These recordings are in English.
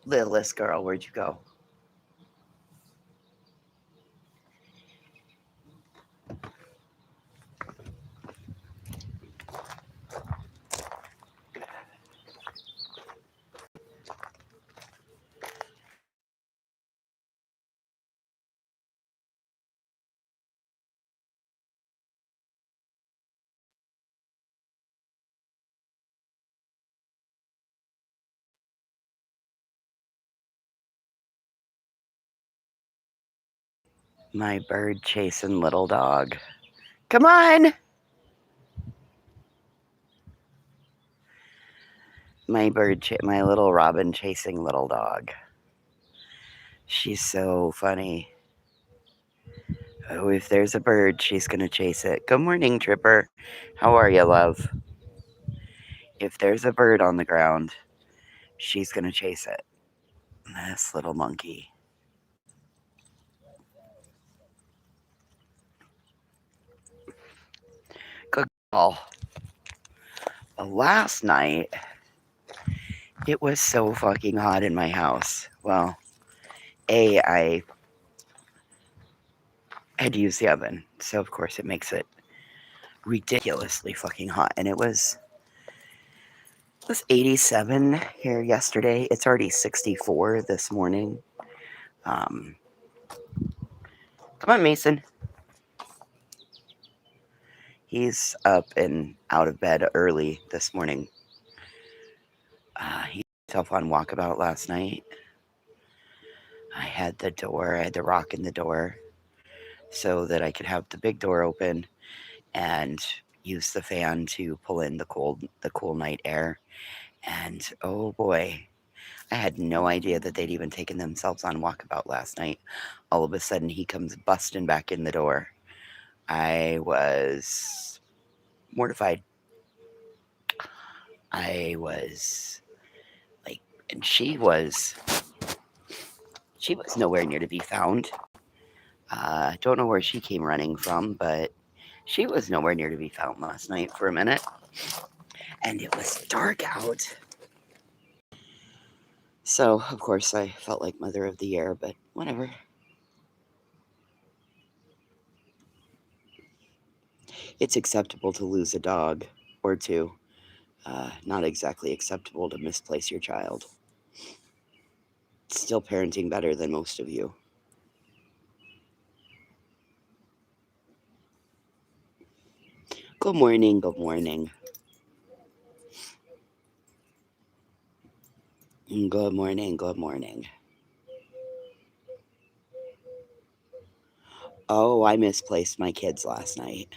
Littlest girl, where'd you go? My bird chasing little dog. Come on! My little Robin chasing little dog. She's so funny. Oh, if there's a bird, she's gonna chase it. Good morning, Tripper. How are you, love? If there's a bird on the ground, she's gonna chase it. This little monkey. Good call. Last night, it was so fucking hot in my house. Well, I had to use the oven, so of course it makes it ridiculously fucking hot. And it was 87 here yesterday. It's already 64 this morning. Um, come on, Mason. He's up and out of bed early this morning. He took himself on walkabout last night. I had the rock in the door so that I could have the big door open and use the fan to pull in the cool night air. And oh boy, I had no idea that they'd even taken themselves on walkabout last night. All of a sudden, he comes busting back in the door. I was mortified. I was like, and she was nowhere near to be found. Don't know where she came running from, but she was nowhere near to be found last night for a minute. And it was dark out. So, of course, I felt like Mother of the Year, but whatever. It's acceptable to lose a dog or two. Not exactly acceptable to misplace your child. Still parenting better than most of you. Good morning, good morning. Good morning, good morning. Oh, I misplaced my kids last night.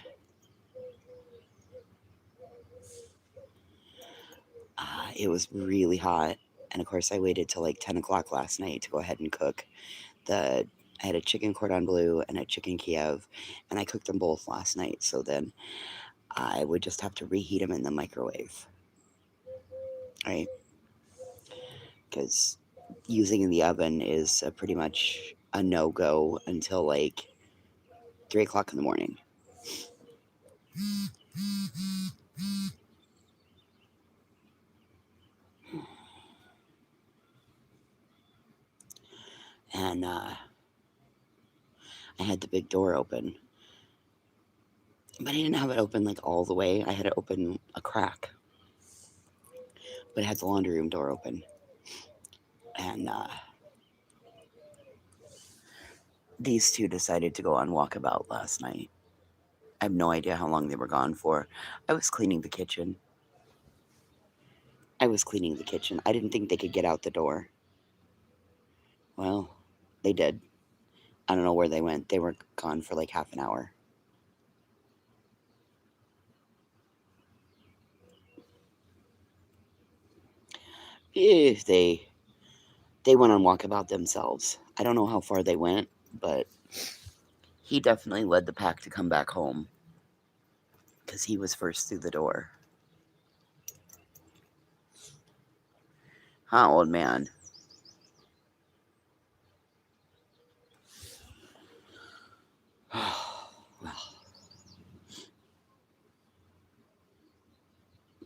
It was really hot. And of course, I waited till like 10 o'clock last night to go ahead and cook. I had a chicken cordon bleu and a chicken Kiev, and I cooked them both last night. So then I would just have to reheat them in the microwave, right? Because using in the oven is pretty much a no go until like 3 o'clock in the morning. And I had the big door open, but I didn't have it open like all the way. I had it open a crack, but it had the laundry room door open. And these two decided to go on walkabout last night. I have no idea how long they were gone for. I was cleaning the kitchen. I didn't think they could get out the door. Well, they did. I don't know where they went. They were gone for like half an hour. If they went on walkabout themselves. I don't know how far they went, but he definitely led the pack to come back home because he was first through the door. Huh, old man? Well,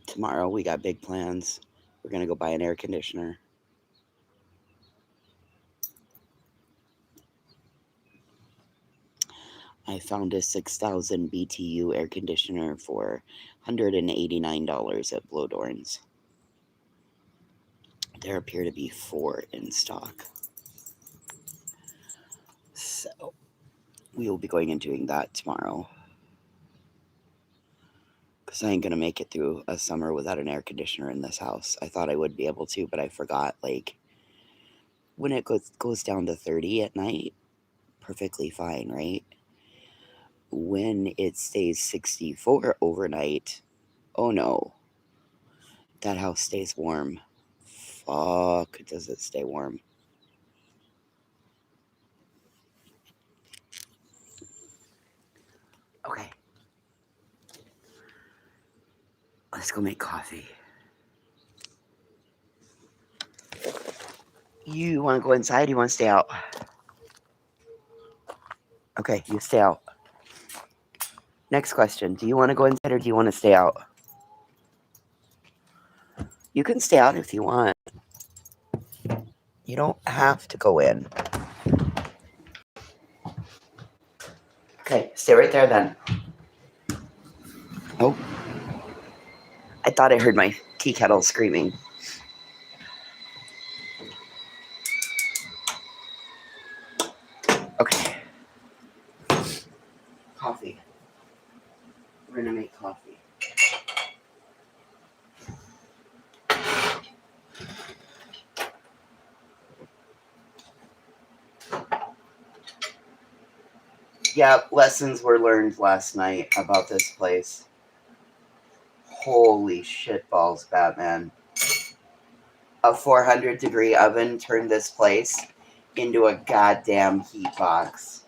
tomorrow we got big plans. We're gonna go buy an air conditioner. I found a 6,000 BTU air conditioner for $189 at Blodorns. There appear to be 4 in stock. So we will be going and doing that tomorrow. Because I ain't going to make it through a summer without an air conditioner in this house. I thought I would be able to, but I forgot, like, when it goes down to 30 at night, perfectly fine, right? When it stays 64 overnight, oh no, that house stays warm. Fuck, does it stay warm? Okay. Let's go make coffee. You want to go inside? You want to stay out? Okay, you stay out. Next question. Do you want to go inside or do you want to stay out? You can stay out if you want. You don't have to go in. Okay, stay right there then. Oh. I thought I heard my tea kettle screaming. Okay. Coffee. We're gonna make coffee. Yeah, lessons were learned last night about this place. Holy shitballs, Batman. A 400-degree oven turned this place into a goddamn heat box.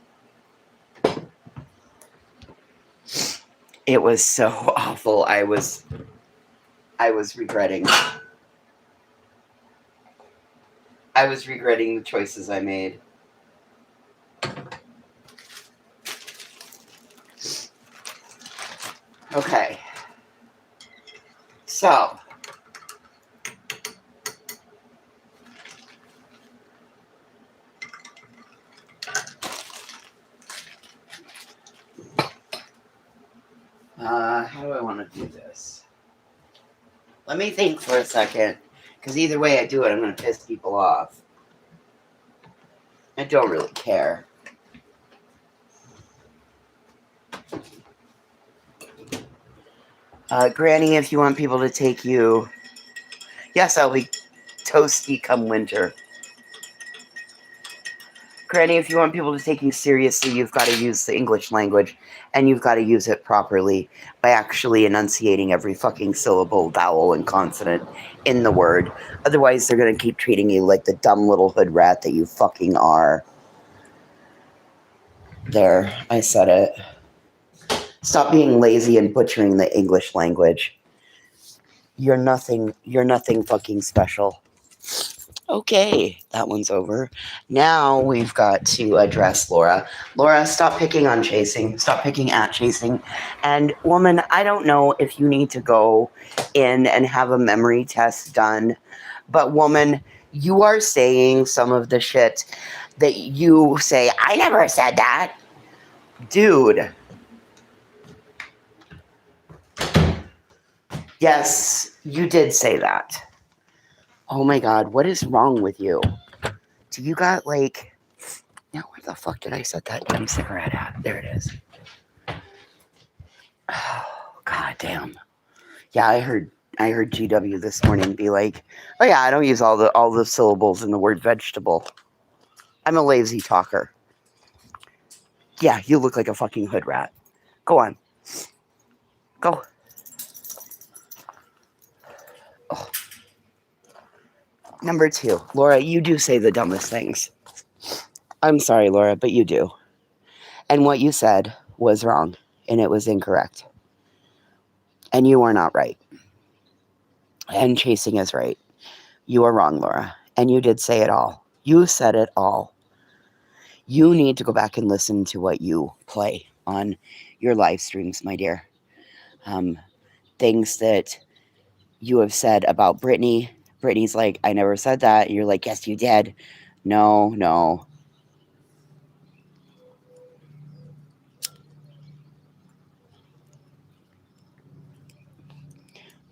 It was so awful. I was regretting. I was regretting the choices I made. Okay. So. How do I want to do this? Let me think for a second. Because either way I do it, I'm going to piss people off. I don't really care. Granny, if you want people to take you... Yes, I'll be toasty come winter. Granny, if you want people to take you seriously, you've got to use the English language, and you've got to use it properly by actually enunciating every fucking syllable, vowel, and consonant in the word. Otherwise, they're going to keep treating you like the dumb little hood rat that you fucking are. There, I said it. Stop being lazy and butchering the English language. You're nothing fucking special. Okay, that one's over. Now we've got to address Laura. Laura, stop picking on Chasing. Stop picking at Chasing. And woman, I don't know if you need to go in and have a memory test done, but woman, you are saying some of the shit that you say, I never said that. Dude. Yes, you did say that. Oh my God, what is wrong with you? Do you got like... Now, where the fuck did I set that damn cigarette at? There it is. Oh, God damn. Yeah, I heard GW this morning be like, oh yeah, I don't use all the syllables in the word vegetable. I'm a lazy talker. Yeah, you look like a fucking hood rat. Go on. Go. Oh. Number 2. Laura, you do say the dumbest things. I'm sorry, Laura, but you do. And what you said was wrong, and it was incorrect. And you are not right. And Chasing is right. You are wrong, Laura. And you did say it all. You said it all. You need to go back and listen to what you play on your live streams, my dear. Things that you have said about Brittany. Brittany's like, I never said that. And you're like, yes, you did. No.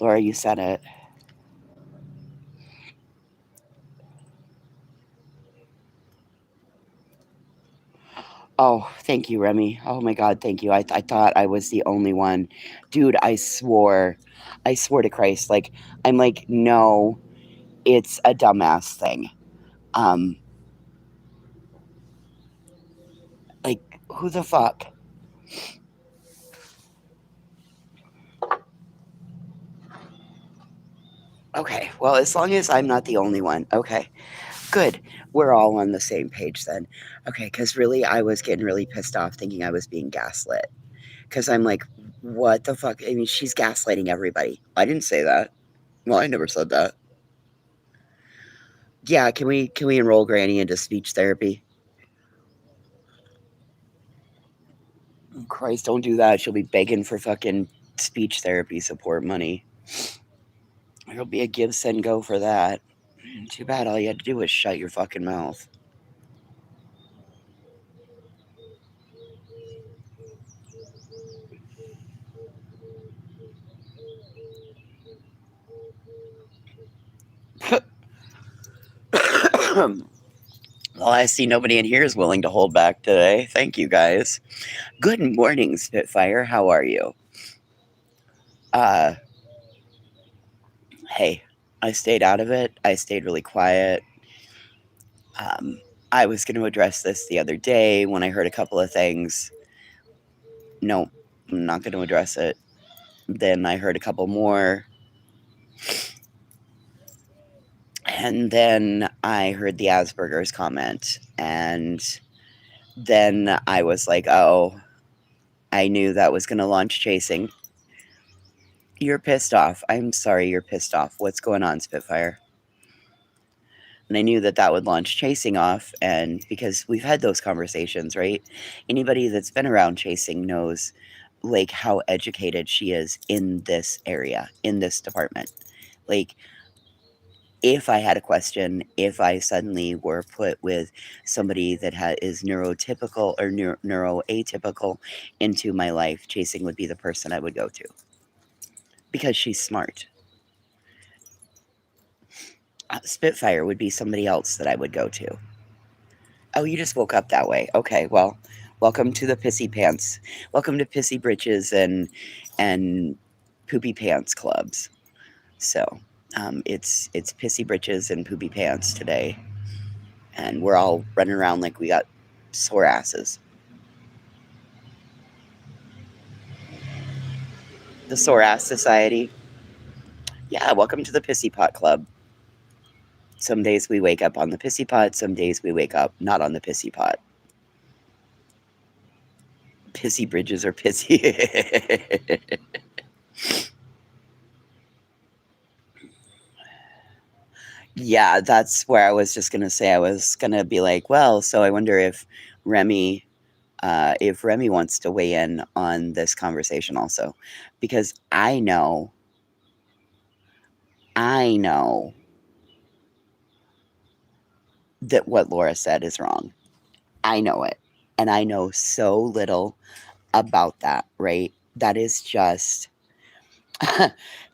Laura, you said it. Oh, thank you, Remy. Oh my God, thank you. I thought I was the only one. Dude, I swore to Christ. Like, I'm like, no, it's a dumbass thing. Um, like, who the fuck? Okay, well, as long as I'm not the only one. Okay, good. We're all on the same page then. Okay, because really, I was getting really pissed off thinking I was being gaslit. Because I'm like, what the fuck? I mean, she's gaslighting everybody. I didn't say that. Well, I never said that. Yeah, can we enroll Granny into speech therapy? Christ, don't do that. She'll be begging for fucking speech therapy support money. It'll be a give, send, go for that. Too bad all you had to do was shut your fucking mouth. Well, I see nobody in here is willing to hold back today. Thank you, guys. Good morning, Spitfire. How are you? Uh, hey, I stayed out of it. I stayed really quiet. Um, I was going to address this the other day when I heard a couple of things. No, I'm not going to address it. Then I heard a couple more. And then I heard the Asperger's comment. And then I was like, oh, I knew that was going to launch chasing. You're pissed off. I'm sorry you're pissed off. What's going on, Spitfire? And I knew that that would launch chasing off. And because we've had those conversations, right? Anybody that's been around chasing knows like how educated she is in this area, in this department. Like, if I had a question, if I suddenly were put with somebody that is neurotypical or neuroatypical into my life, chasing would be the person I would go to because she's smart. Spitfire would be somebody else that I would go to. Oh, you just woke up that way. Okay, well, welcome to the Pissy Pants. Welcome to Pissy Britches and Poopy Pants clubs. So, it's Pissy Britches and Poopy Pants today, and we're all running around like we got sore asses. The Sore Ass Society. Yeah, welcome to the Pissy Pot Club. Some days we wake up on the Pissy Pot, some days we wake up not on the Pissy Pot. Pissy Bridges are pissy. Yeah, that's where I was just gonna say. I was gonna be like, well, so I wonder Remy, if Remy wants to weigh in on this conversation also, because I know that what Laura said is wrong. I know it, and I know so little about that. Right? That is just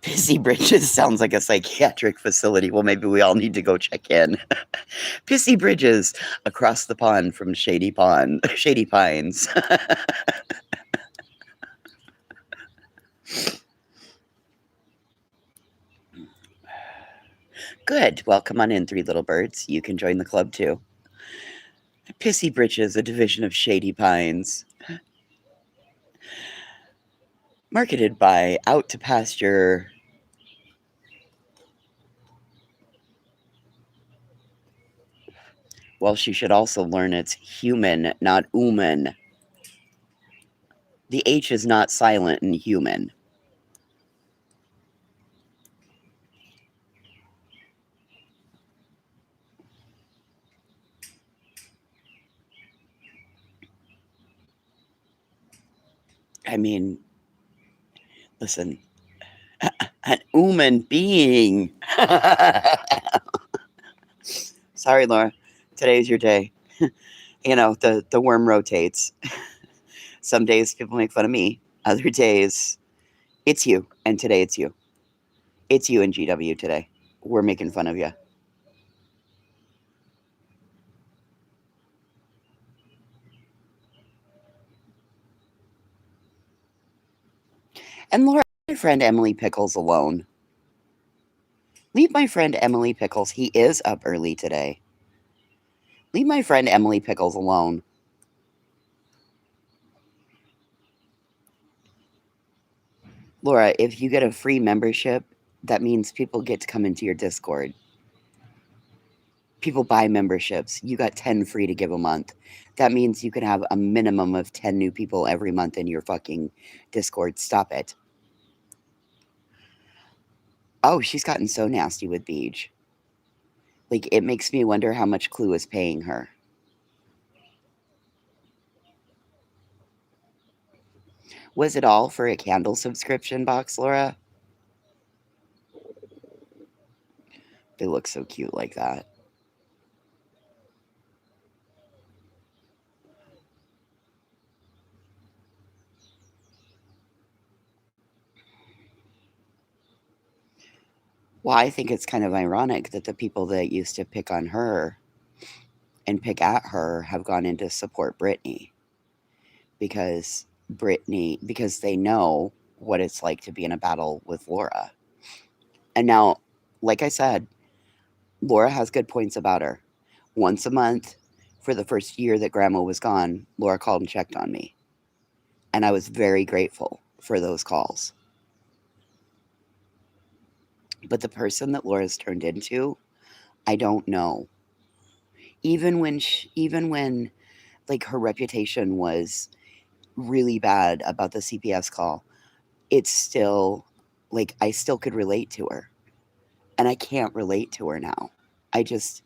Pissy Bridges sounds like a psychiatric facility. Well, maybe we all need to go check in. Pissy Bridges across the pond from Shady Pines. Good. Well, come on in, three little birds. You can join the club too. Pissy Bridges, a division of Shady Pines. Marketed by Out to Pasture. Well, she should also learn it's human, not human. The H is not silent in human. I mean, listen, an human being. Sorry, Laura. Today's your day. The worm rotates. Some days people make fun of me. Other days, it's you. And today it's you. It's you and GW today. We're making fun of you. And Laura, leave my friend Emily Pickles alone. Leave my friend Emily Pickles. He is up early today. Leave my friend Emily Pickles alone. Laura, if you get a free membership, that means people get to come into your Discord. People buy memberships. You got 10 free to give a month. That means you can have a minimum of 10 new people every month in your fucking Discord. Stop it. Oh, she's gotten so nasty with Beej. Like, it makes me wonder how much Clue is paying her. Was it all for a candle subscription box, Laura? They look so cute like that. Well, I think it's kind of ironic that the people that used to pick on her and pick at her have gone in to support Britney because because they know what it's like to be in a battle with Laura. And now, like I said, Laura has good points about her. Once a month for the first year that grandma was gone, Laura called and checked on me. And I was very grateful for those calls. But the person that Laura's turned into, I don't know. Even when like her reputation was really bad about the CPS call, it's still like I still could relate to her. And I can't relate to her now. I just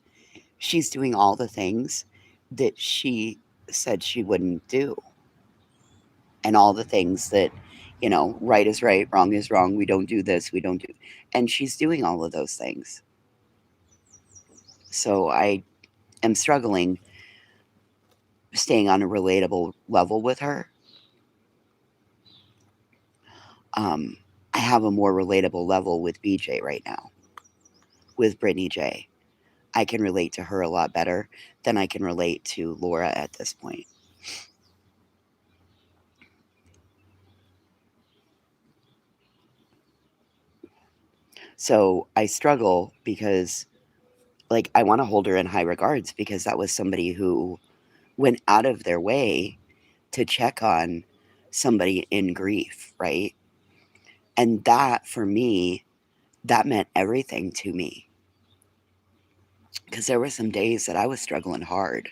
she's doing all the things that she said she wouldn't do. And all the things that, right is right, wrong is wrong, we don't do this, we don't do. And she's doing all of those things. So I am struggling staying on a relatable level with her. Um, I have a more relatable level with BJ right now, with Brittany J. I can relate to her a lot better than I can relate to Laura at this point. So I struggle because, like, I want to hold her in high regards because that was somebody who went out of their way to check on somebody in grief, right? And that for me, that meant everything to me because there were some days that I was struggling hard.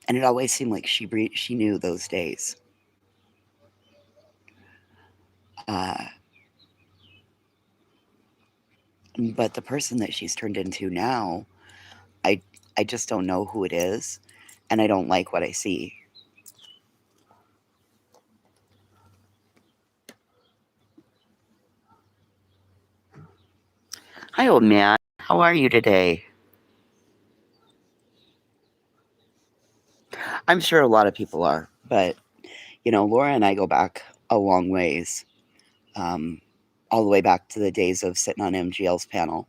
And it always seemed like she knew those days. Uh, but the person that she's turned into now, I I just don't know who it is, and I don't like what I see. Hi, old man. How are you today? I'm sure a lot of people are, but Laura and I go back a long ways, um, all the way back to the days of sitting on MGL's panel.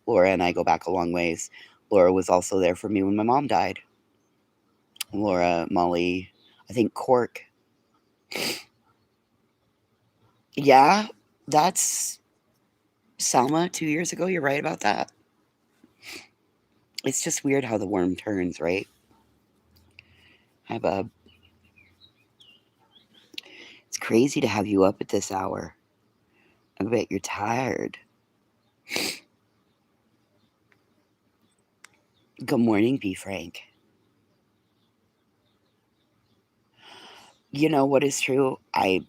Laura and I go back a long ways. Laura was also there for me when my mom died. Laura, Molly, I think Cork. Yeah, that's Selma 2 years ago. You're right about that. It's just weird how the worm turns, right? Hi, bub. It's crazy to have you up at this hour. I bet you're tired. Good morning, B. Frank. You know what is true? I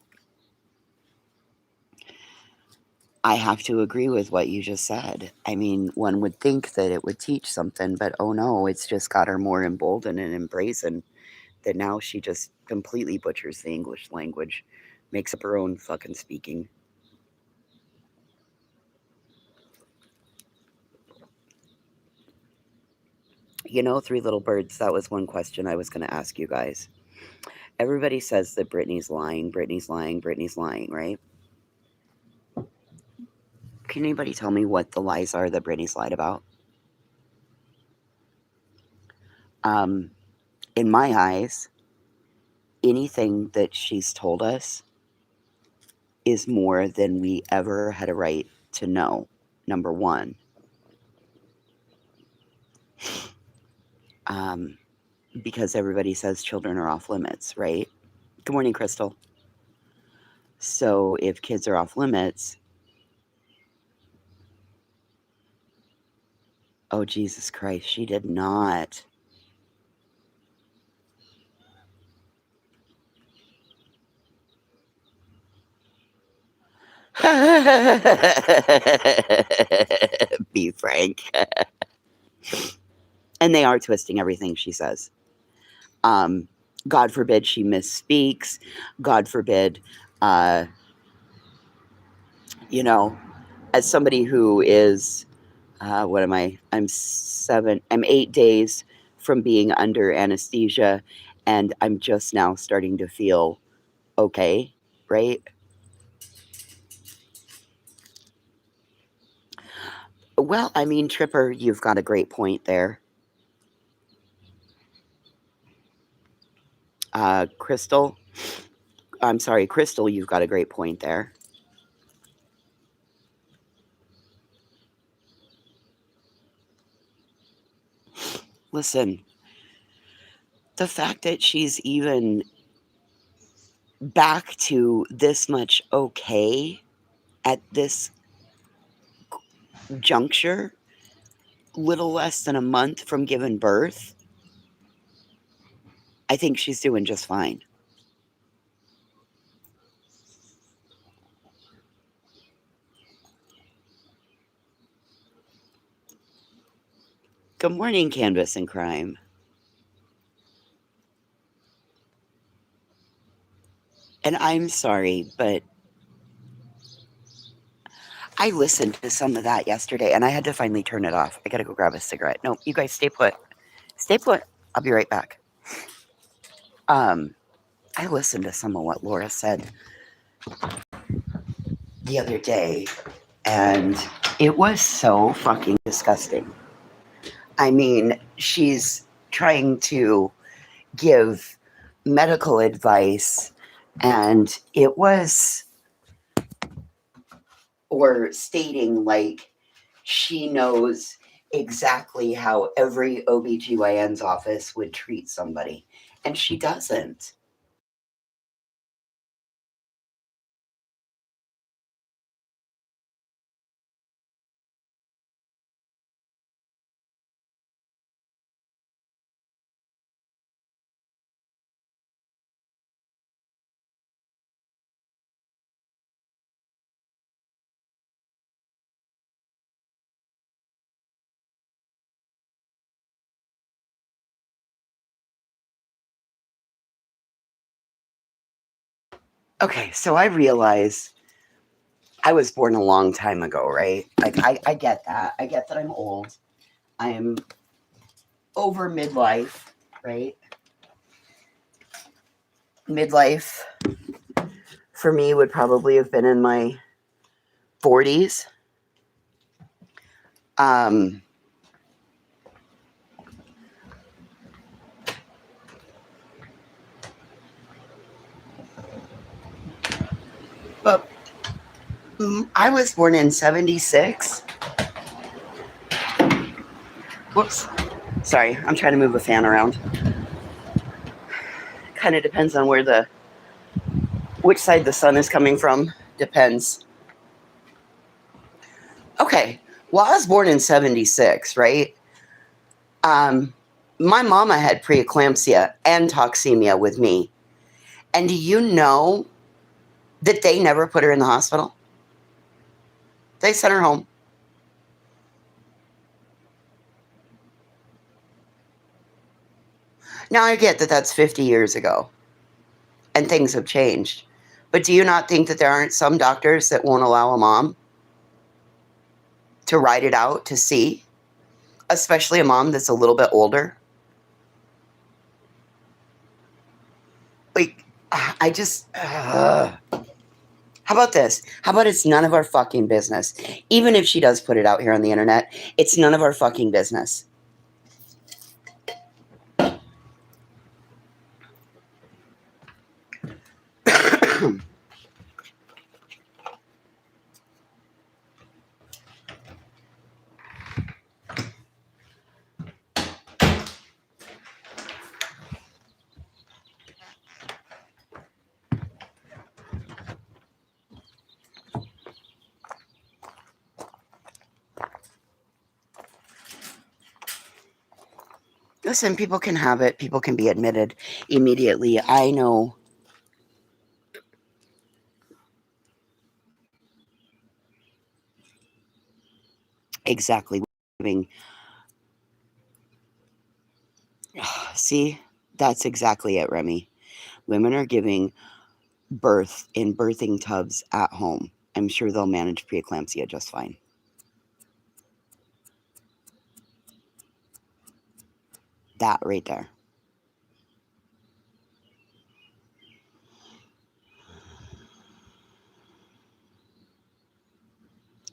have to agree with what you just said. I mean, one would think that it would teach something, but oh no, it's just got her more emboldened and embracing that now she just completely butchers the English language, makes up her own fucking speaking. Three little birds, that was one question I was going to ask you guys. Everybody says that Britney's lying, Britney's lying, Britney's lying, right? Can anybody tell me what the lies are that Brittany's lied about? In my eyes, anything that she's told us is more than we ever had a right to know, number one. Because everybody says children are off limits, right? Good morning, Crystal. So if kids are off limits, oh, Jesus Christ, she did not. Be frank. And they are twisting everything she says. God forbid she misspeaks. God forbid, you know, as somebody who is, what am I? I'm 8 days from being under anesthesia, and I'm just now starting to feel okay, right? Well, I mean, Tripper, you've got a great point there. Crystal, you've got a great point there. Listen, the fact that she's even back to this much okay at this juncture, little less than a month from giving birth, I think she's doing just fine. Good morning, Canvas and Crime. And I'm sorry, but I listened to some of that yesterday and I had to finally turn it off. I gotta go grab a cigarette. No, you guys stay put. Stay put. I'll be right back. I listened to some of what Laura said the other day, and it was so fucking disgusting. I mean, she's trying to give medical advice, and it was, or stating like she knows exactly how every OBGYN's office would treat somebody, and she doesn't. Okay, so I realize I was born a long time ago, right? Like, I get that. I get that I'm old. I am over midlife, right? Midlife for me would probably have been in my 40s. But I was born in 76. Whoops. Sorry, I'm trying to move a fan around. Kind of depends on which side the sun is coming from. Depends. Okay, well, I was born in 76, right? My mama had preeclampsia and toxemia with me. And do you know that they never put her in the hospital? They sent her home. Now, I get that that's 50 years ago and things have changed. But do you not think that there aren't some doctors that won't allow a mom to ride it out to see, especially a mom that's a little bit older? Like, I just, how How about this? How about it's none of our fucking business? Even if she does put it out here on the internet, it's none of our fucking business. Listen, people can have it. People can be admitted immediately. I know. Exactly. See, that's exactly it, Remy. Women are giving birth in birthing tubs at home. I'm sure they'll manage preeclampsia just fine. That right there.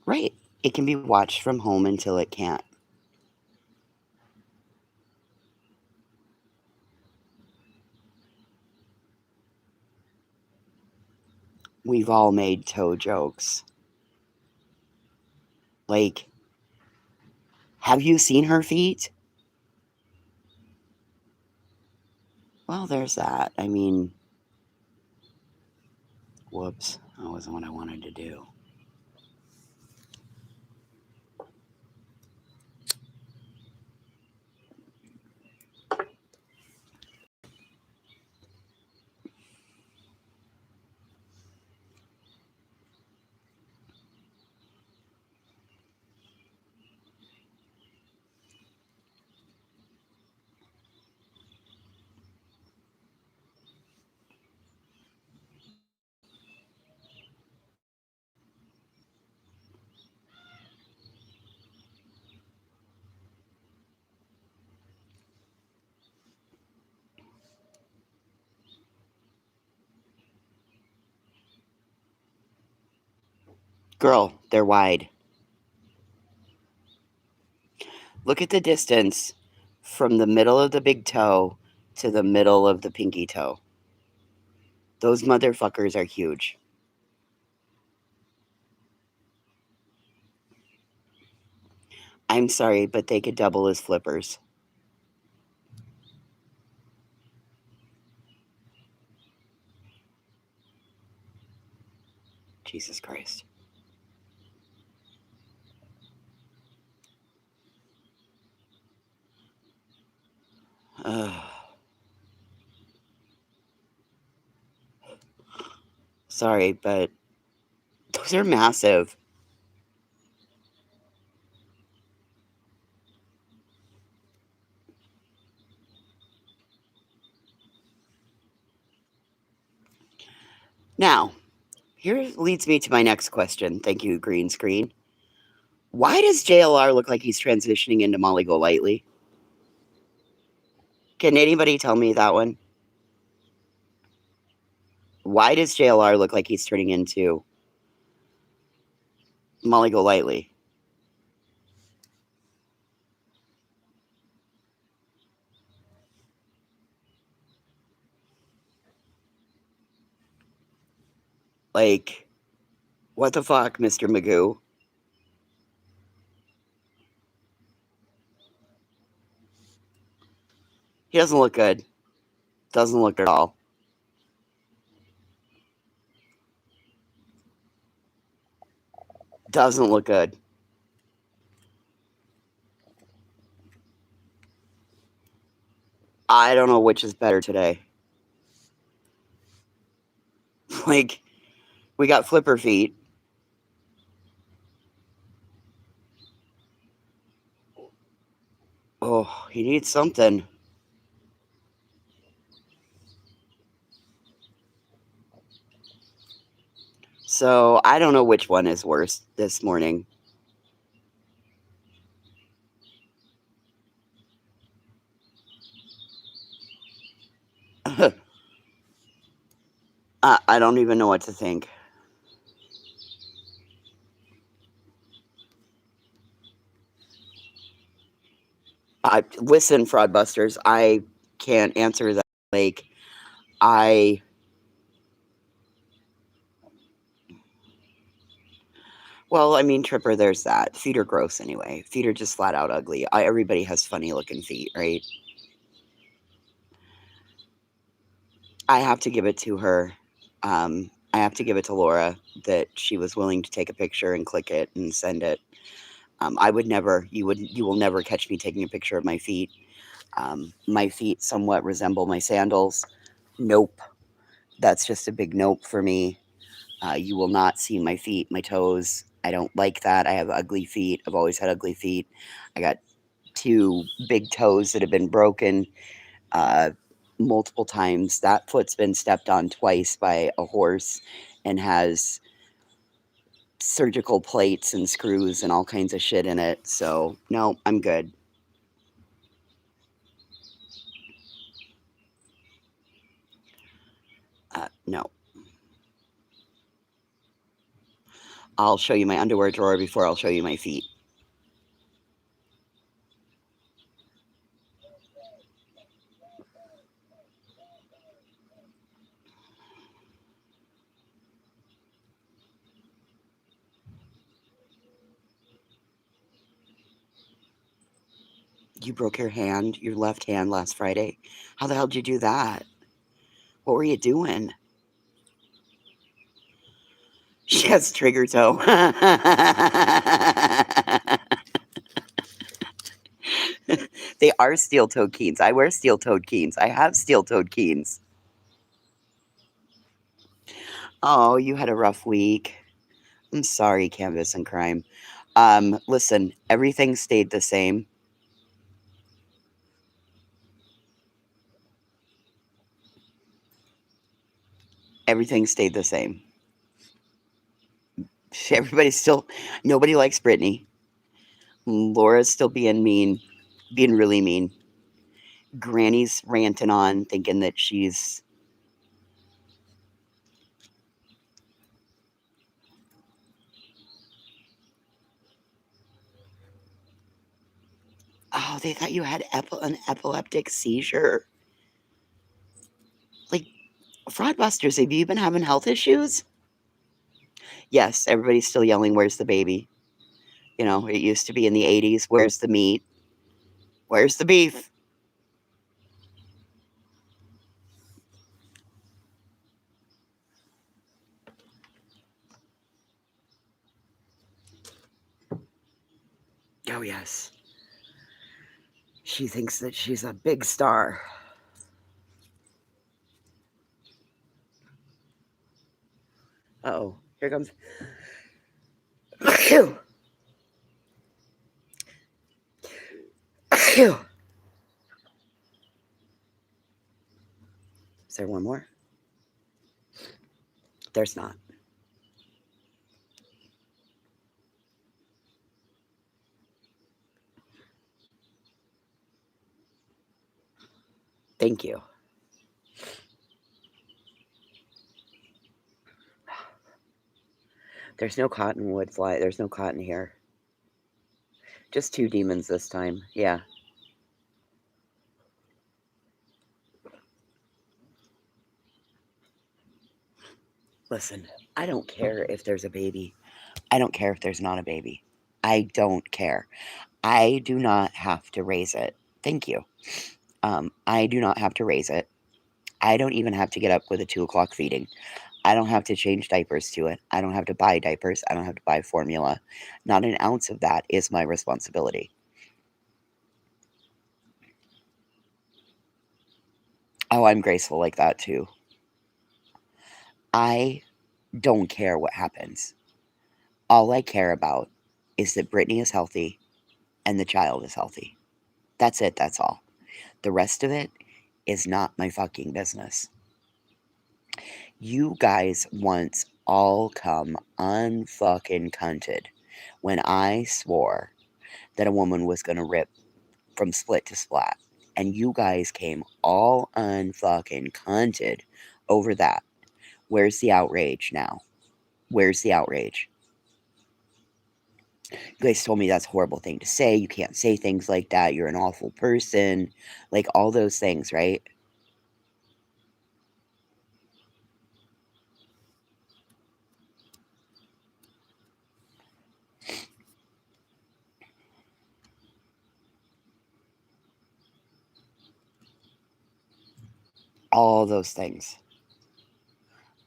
Right. It can be watched from home until it can't. We've all made toe jokes. Like, have you seen her feet? Well, there's that. I mean, whoops. That wasn't what I wanted to do. Girl, they're wide. Look at the distance from the middle of the big toe to the middle of the pinky toe. Those motherfuckers are huge. I'm sorry, but they could double as flippers. Jesus Christ. Sorry, but those are massive. Now, here leads me to my next question. Thank you, green screen. Why does JLR look like he's transitioning into Molly Golightly? Can anybody tell me that one? Why does JLR look like he's turning into Molly Golightly? Like, what the fuck, Mr. Magoo? He doesn't look good. Doesn't look at all. Doesn't look good. I don't know which is better today. Like, we got flipper feet. Oh, he needs something. So, I don't know which one is worse this morning. I don't even know what to think. Listen, fraudbusters, I can't answer that. Like, I well, I mean, Tripper, there's that. Feet are gross anyway. Feet are just flat out ugly. Everybody has funny looking feet, right? I have to give it to her. I have to give it to Laura that she was willing to take a picture and click it and send it. I would never. You will never catch me taking a picture of my feet. My feet somewhat resemble my sandals. Nope. That's just a big nope for me. You will not see my feet, my toes. I don't like that. I have ugly feet. I've always had ugly feet. I got two big toes that have been broken uh, multiple times. That foot's been stepped on twice by a horse and has surgical plates and screws and all kinds of shit in it. So, no, I'm good. No. I'll show you my underwear drawer before I'll show you my feet. You broke your left hand last Friday. How the hell did you do that? What were you doing? She has trigger toe. They are steel-toed Keens. I wear steel-toed Keens. I have steel-toed Keens. Oh, you had a rough week. I'm sorry, Canvas and Crime. Listen, everything stayed the same. Everything stayed the same. Nobody likes Brittany. Laura's still being mean, being really mean. Granny's ranting on, thinking that she's. Oh, they thought you had an epileptic seizure. Like, fraudbusters, have you been having health issues? Yes, everybody's still yelling, "Where's the baby?" You know, it used to be in the 80s, "Where's the meat? Where's the beef?" Oh, yes. She thinks that she's a big star. Uh-oh, here comes. Phew. Phew. Is there one more? There's not. Thank you. There's no cottonwood fly. There's no cotton here. Just two demons this time. Yeah. Listen, I don't care if there's a baby. I don't care if there's not a baby. I don't care. I do not have to raise it. Thank you. I do not have to raise it. I don't even have to get up with a 2 o'clock feeding. I don't have to change diapers to it. I don't have to buy diapers. I don't have to buy formula. Not an ounce of that is my responsibility. Oh, I'm graceful like that too. I don't care what happens. All I care about is that Brittany is healthy and the child is healthy. That's it. That's all. The rest of it is not my fucking business. You guys once all come unfucking cunted when I swore that a woman was going to rip from split to splat. And you guys came all unfucking cunted over that. Where's the outrage now? Where's the outrage? You guys told me that's a horrible thing to say. You can't say things like that. You're an awful person. Like all those things, right? All those things.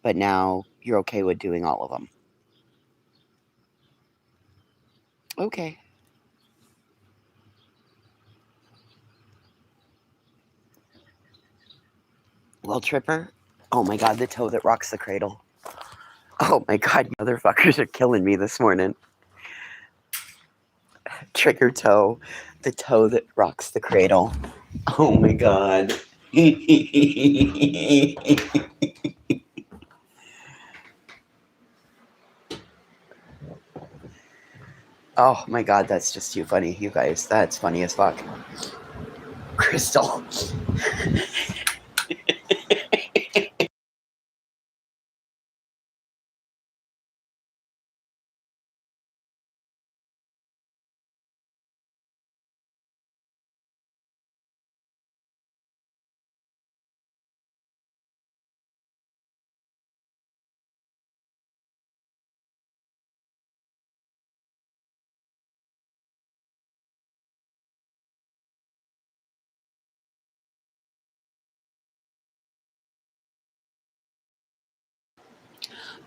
But now you're okay with doing all of them. Okay. Well, Tripper. Oh my god, the toe that rocks the cradle. Oh my god, you motherfuckers are killing me this morning. Trigger toe. The toe that rocks the cradle. Oh my god. Oh my god, that's just too funny, you guys. That's funny as fuck. Crystal.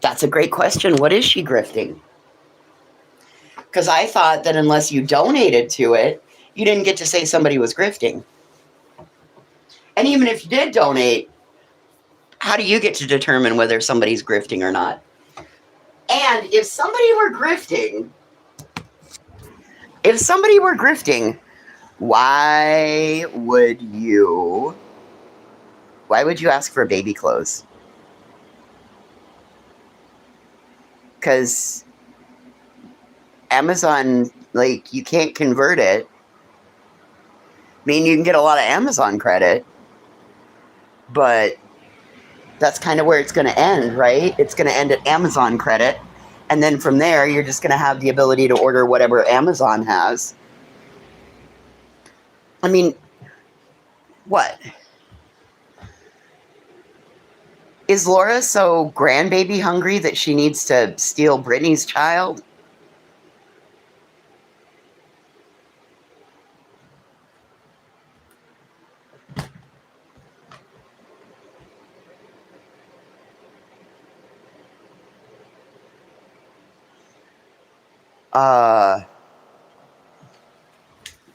That's a great question. What is she grifting? Because I thought that unless you donated to it, you didn't get to say somebody was grifting. And even if you did donate, how do you get to determine whether somebody's grifting or not? And if somebody were grifting, why would you ask for baby clothes? Because Amazon, like, you can't convert it. I mean, you can get a lot of Amazon credit, but that's kind of where it's going to end, right? It's going to end at Amazon credit. And then from there, you're just going to have the ability to order whatever Amazon has. I mean, what? Is Laura so grandbaby hungry that she needs to steal Brittany's child?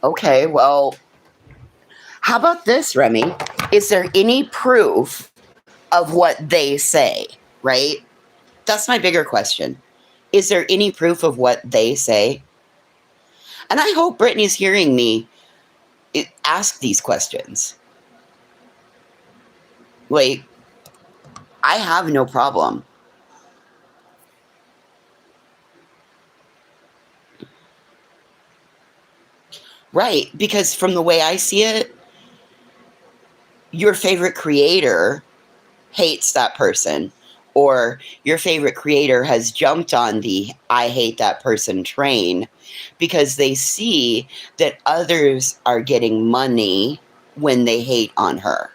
Okay, well, how about this, Remy? Is there any proof of what they say, right? That's my bigger question. Is there any proof of what they say? And I hope Brittany's hearing me ask these questions. Like, I have no problem. Right, because from the way I see it, your favorite creator hates that person, or your favorite creator has jumped on the I hate that person train because they see that others are getting money when they hate on her.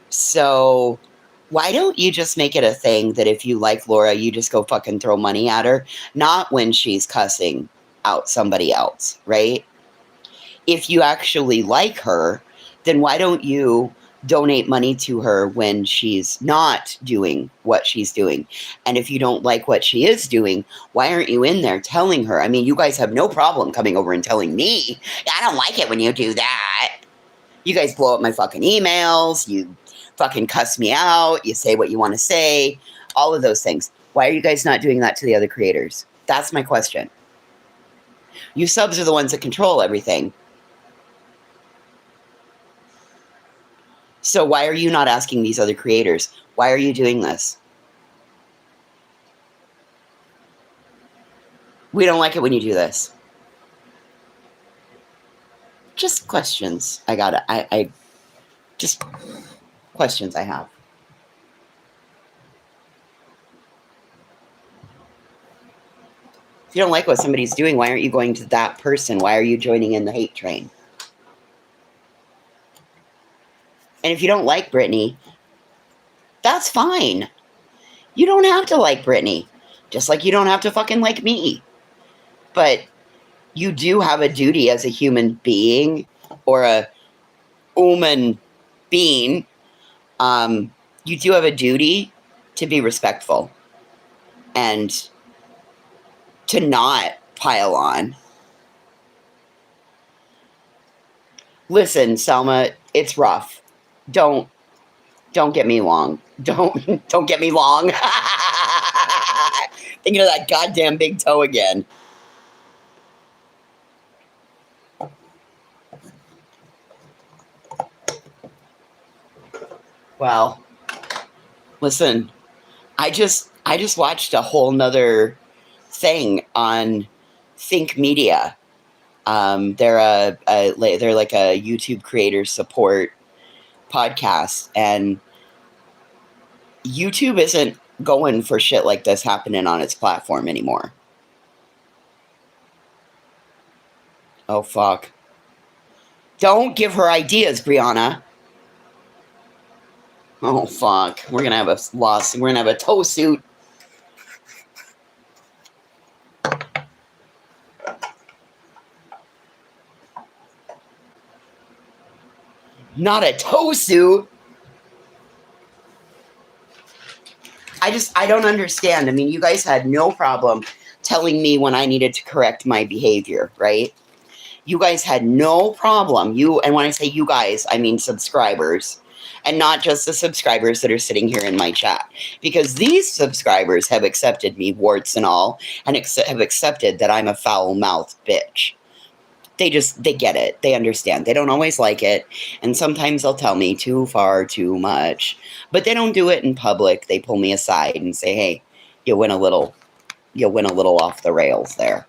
So why don't you just make it a thing that if you like Laura, you just go fucking throw money at her, not when she's cussing out somebody else, right? If you actually like her, then why don't you donate money to her when she's not doing what she's doing? And if you don't like what she is doing, why aren't you in there telling her? I mean, you guys have no problem coming over and telling me, I don't like it when you do that. You guys blow up my fucking emails. You fucking cuss me out. You say what you want to say. All of those things. Why are you guys not doing that to the other creators? That's my question. You subs are the ones that control everything. So why are you not asking these other creators? Why are you doing this? We don't like it when you do this. Just questions. I just questions I have. If you don't like what somebody's doing, why aren't you going to that person? Why are you joining in the hate train? And if you don't like Britney, that's fine. You don't have to like Britney. Just like you don't have to fucking like me. But you do have a duty as a human being or a human being. You do have a duty to be respectful and to not pile on. Listen, Selma, it's rough. Don't get me wrong. Don't get me wrong. Thinking of that goddamn big toe again. Well, listen, I just watched a whole nother thing on Think Media. They're like a YouTube creator support podcast, and YouTube isn't going for shit like this happening on its platform anymore. Oh fuck! Don't give her ideas, Brianna. Oh fuck! We're gonna have a loss. We're gonna have a tow suit. Not a tow suit. I don't understand. I mean, you guys had no problem telling me when I needed to correct my behavior, right? You guys had no problem. And when I say you guys, I mean subscribers, and not just the subscribers that are sitting here in my chat, because these subscribers have accepted me, warts and all, and have accepted that I'm a foul-mouthed bitch. They get it. They understand. They don't always like it. And sometimes they'll tell me too far, too much. But they don't do it in public. They pull me aside and say, hey, you went a little off the rails there.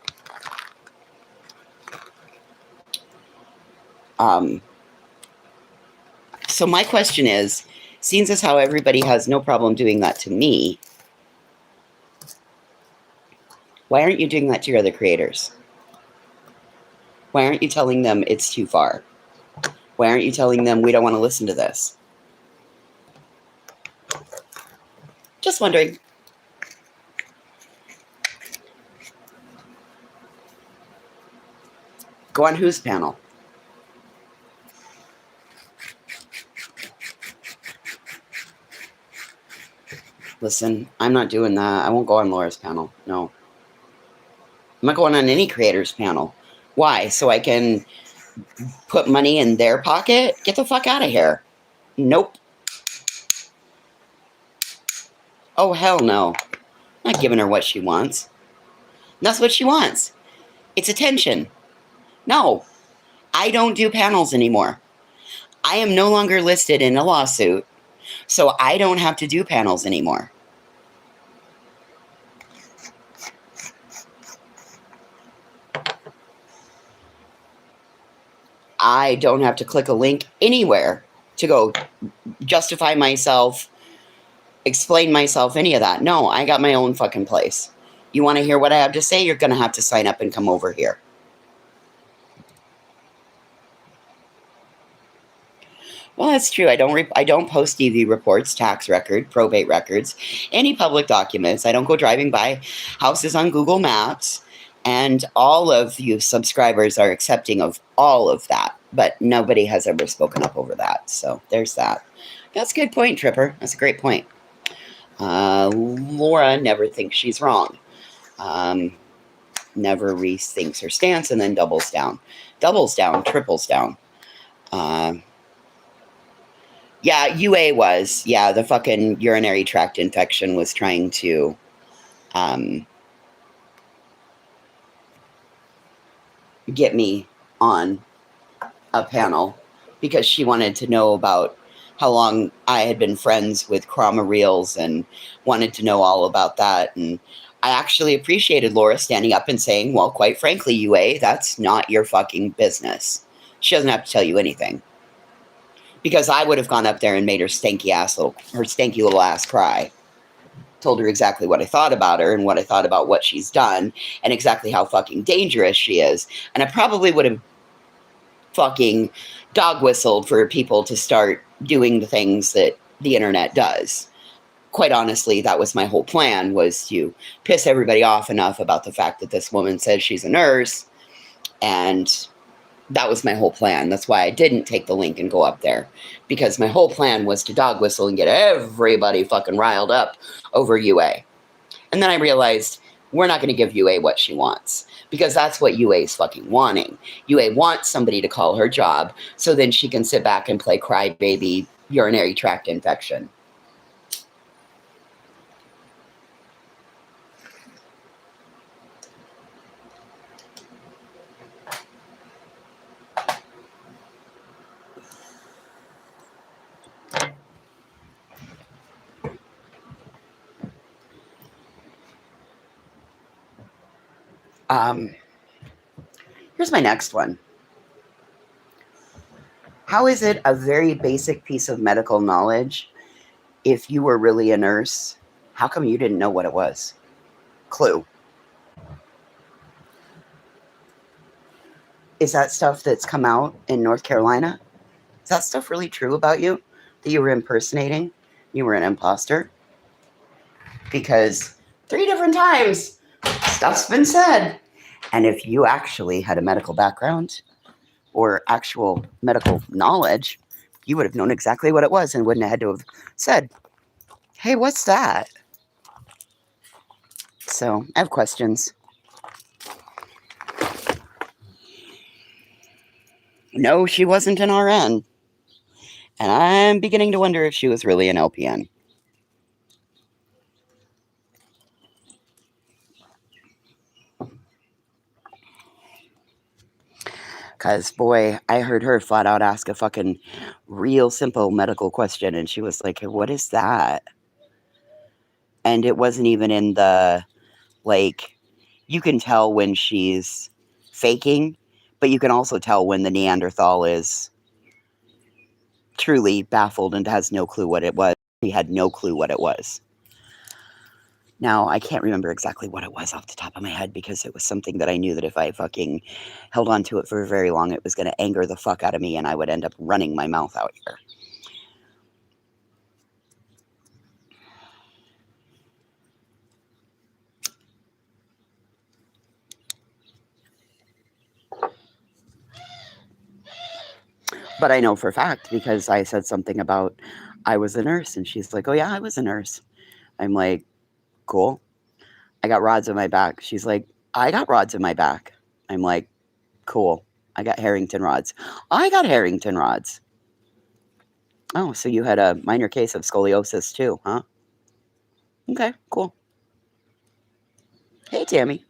So my question is, seeing as how everybody has no problem doing that to me, why aren't you doing that to your other creators? Why aren't you telling them it's too far? Why aren't you telling them we don't want to listen to this? Just wondering. Go on whose panel? Listen, I'm not doing that. I won't go on Laura's panel. No. I'm not going on any creator's panel. Why? So I can put money in their pocket? Get the fuck out of here. Nope. Oh, hell no. I'm not giving her what she wants. That's what she wants. It's attention. No. I don't do panels anymore. I am no longer listed in a lawsuit, so I don't have to do panels anymore. I don't have to click a link anywhere to go justify myself, explain myself, any of that. No, I got my own fucking place. You want to hear what I have to say? You're going to have to sign up and come over here. Well, that's true. I don't post EV reports, tax record, probate records, any public documents. I don't go driving by houses on Google Maps. And all of you subscribers are accepting of all of that. But nobody has ever spoken up over that. So there's that. That's a good point, Tripper. That's a great point. Laura never thinks she's wrong. Never rethinks her stance and then doubles down. Doubles down, triples down. Yeah, UA was. Yeah, the fucking urinary tract infection was trying to get me on a panel because she wanted to know about how long I had been friends with Krama Reels and wanted to know all about that. And I actually appreciated Laura standing up and saying, well, quite frankly, UA, that's not your fucking business. She doesn't have to tell you anything. Because I would have gone up there and made her stanky little ass cry. told her exactly what I thought about her and what I thought about what she's done and exactly how fucking dangerous she is. And I probably would have fucking dog whistled for people to start doing the things that the internet does. Quite honestly, that was my whole plan, was to piss everybody off enough about the fact that this woman says she's a nurse. And that was my whole plan. That's why I didn't take the link and go up there, because my whole plan was to dog whistle and get everybody fucking riled up over UA. And then I realized we're not going to give UA what she wants, because that's what UA is fucking wanting. UA wants somebody to call her job so then she can sit back and play crybaby urinary tract infection. Here's my next one. How is it a very basic piece of medical knowledge? If you were really a nurse, how come you didn't know what it was? Clue. Is that stuff that's come out in North Carolina? Is that stuff really true about you? That you were impersonating? You were an imposter? Because 3 different times, stuff's been said. And if you actually had a medical background or actual medical knowledge, you would have known exactly what it was and wouldn't have had to have said, hey, what's that? So I have questions. No, she wasn't an RN. And I'm beginning to wonder if she was really an LPN. Because, boy, I heard her flat out ask a fucking real simple medical question. And she was like, hey, what is that? And it wasn't even in the, like, you can tell when she's faking, but you can also tell when the Neanderthal is truly baffled and has no clue what it was. He had no clue what it was. Now, I can't remember exactly what it was off the top of my head, because it was something that I knew that if I fucking held on to it for very long, it was going to anger the fuck out of me and I would end up running my mouth out here. But I know for a fact, because I said something about I was a nurse, and she's like, oh yeah, I was a nurse. I'm like, cool. I got rods in my back. She's like, I got rods in my back. I'm like, cool. I got Harrington rods. I got Harrington rods. Oh, so you had a minor case of scoliosis too, huh? Okay, cool. Hey, Tammy.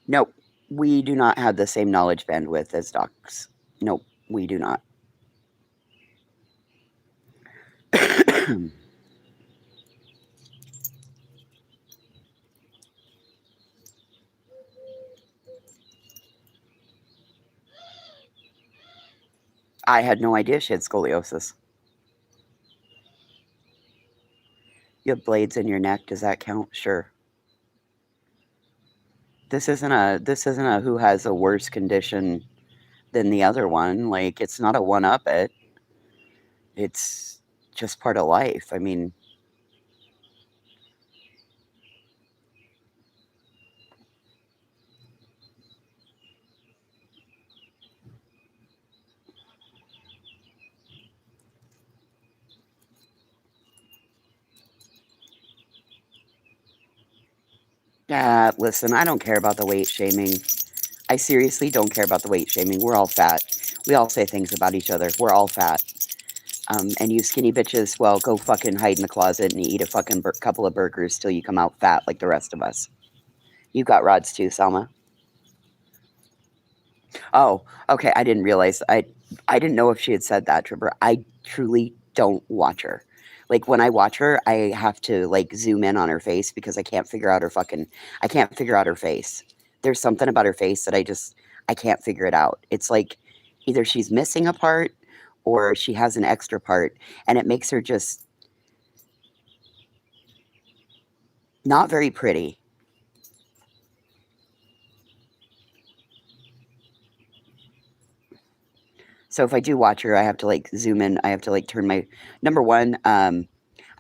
Nope. We do not have the same knowledge bandwidth as docs. Nope, we do not. I had no idea she had scoliosis. You have blades in your neck. Does that count? Sure. This isn't a who has a worse condition than the other one. Like, it's not a one up it. It's just part of life. I mean, listen, I don't care about the weight shaming. I seriously don't care about the weight shaming. We're all fat. We all say things about each other. We're all fat. And you skinny bitches, well, go fucking hide in the closet and eat a fucking couple of burgers till you come out fat like the rest of us. You got rods too, Selma. Oh, okay. I didn't realize. I didn't know if she had said that, Tripper. I truly don't watch her. Like, when I watch her, I have to like zoom in on her face because I can't figure out her face. there's something about her face that I can't figure it out. It's like either she's missing a part or she has an extra part, and it makes her just not very pretty. So if I do watch her, I have to like zoom in. I have to like turn my number one. I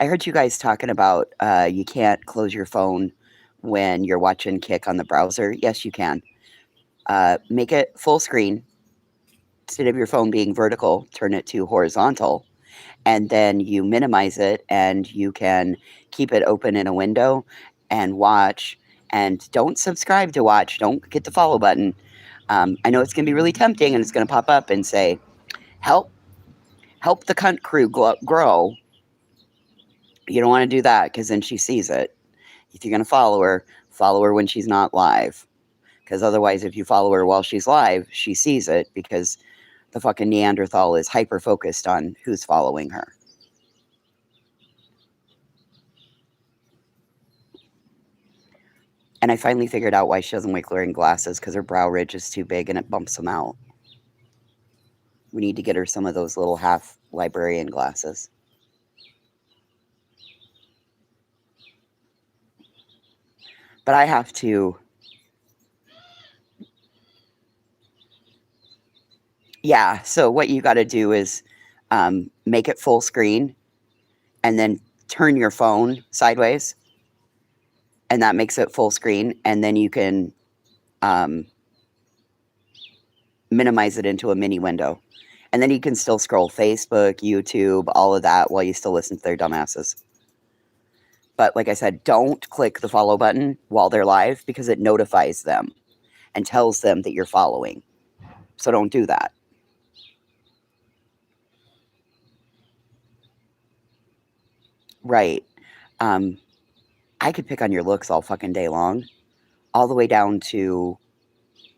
heard you guys talking about you can't close your phone when you're watching Kick on the browser. Yes, you can. Make it full screen instead of your phone being vertical. Turn it to horizontal, and then you minimize it, and you can keep it open in a window and watch. And don't subscribe to watch. Don't hit the follow button. I know it's going to be really tempting, and it's going to pop up and say, "Help help the cunt crew grow." You don't want to do that because then she sees it. If you're going to follow her when she's not live. Because otherwise, if you follow her while she's live, she sees it because the fucking Neanderthal is hyper focused on who's following her. And I finally figured out why she doesn't like wearing glasses, because her brow ridge is too big and it bumps them out. We need to get her some of those little half librarian glasses. But I have to, yeah. So what you got to do is make it full screen and then turn your phone sideways, and that makes it full screen. And then you can minimize it into a mini window. And then you can still scroll Facebook, YouTube, all of that while you still listen to their dumbasses. But like I said, don't click the follow button while they're live because it notifies them and tells them that you're following. So don't do that. Right. I could pick on your looks all fucking day long, all the way down to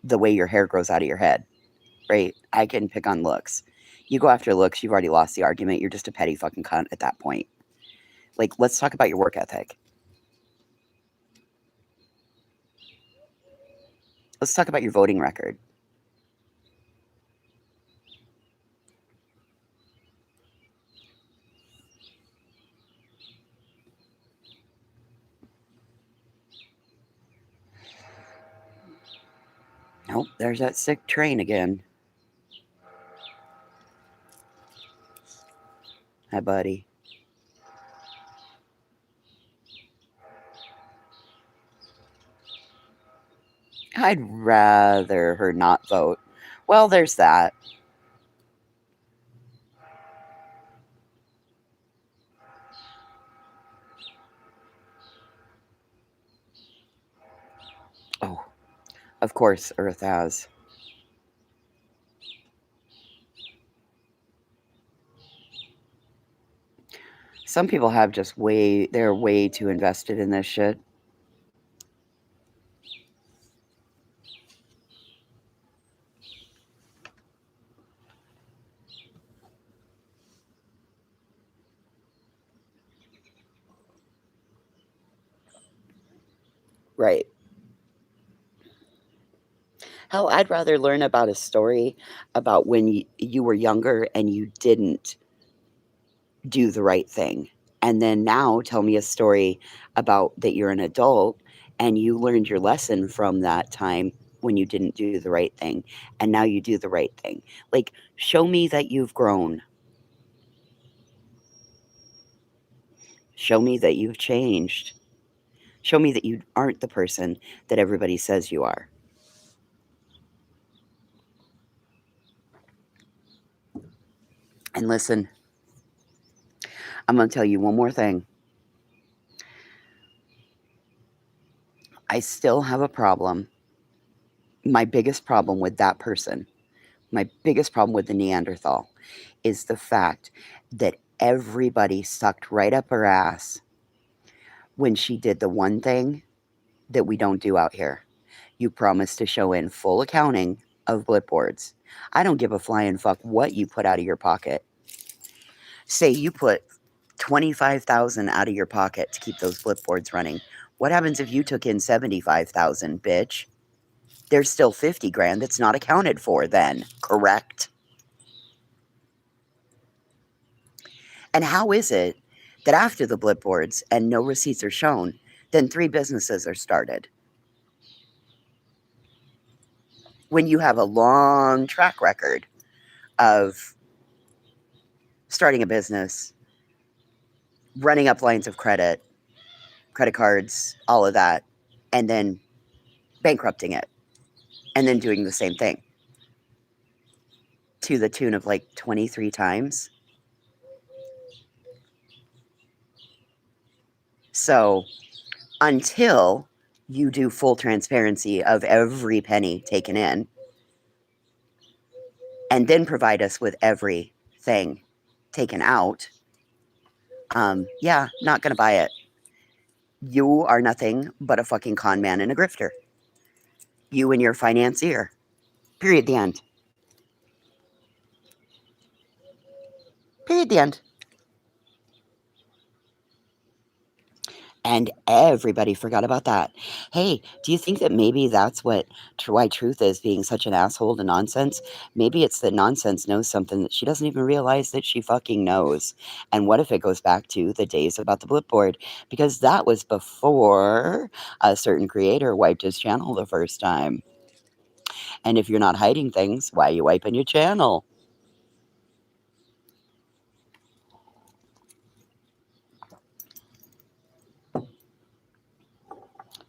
the way your hair grows out of your head. Right? I can pick on looks. You go after looks, you've already lost the argument. You're just a petty fucking cunt at that point. Like, let's talk about your work ethic. Let's talk about your voting record. Nope, there's that sick train again. Hi, buddy. I'd rather her not vote. Well, there's that. Oh, of course, Earth has. Some people have just they're way too invested in this shit. Right. Hell, I'd rather learn about a story about when you were younger and you didn't do the right thing. And then now tell me a story about that you're an adult and you learned your lesson from that time when you didn't do the right thing. And now you do the right thing. Like, show me that you've grown. Show me that you've changed. Show me that you aren't the person that everybody says you are. And listen, I'm going to tell you one more thing. I still have a problem. My biggest problem with that person, my biggest problem with the Neanderthal, is the fact that everybody sucked right up her ass when she did the one thing that we don't do out here. You promised to show in full accounting of Blipboards. I don't give a flying fuck what you put out of your pocket. Say you put 25,000 out of your pocket to keep those Blipboards running. What happens if you took in 75,000, bitch? There's still 50 grand that's not accounted for then, correct? And how is it that after the blip boards and no receipts are shown, then 3 businesses are started? When you have a long track record of starting a business, running up lines of credit, credit cards, all of that, and then bankrupting it, and then doing the same thing to the tune of like 23 times. So until you do full transparency of every penny taken in, and then provide us with everything taken out, yeah, not going to buy it. You are nothing but a fucking con man and a grifter. You and your financier. Period. The end. Period. The end. And everybody forgot about that. Hey, do you think that maybe that's why Truth is being such an asshole to Nonsense? Maybe it's that Nonsense knows something that she doesn't even realize that she fucking knows. And what if it goes back to the days about the Blipboard? Because that was before a certain creator wiped his channel the first time. And if you're not hiding things, why are you wiping your channel?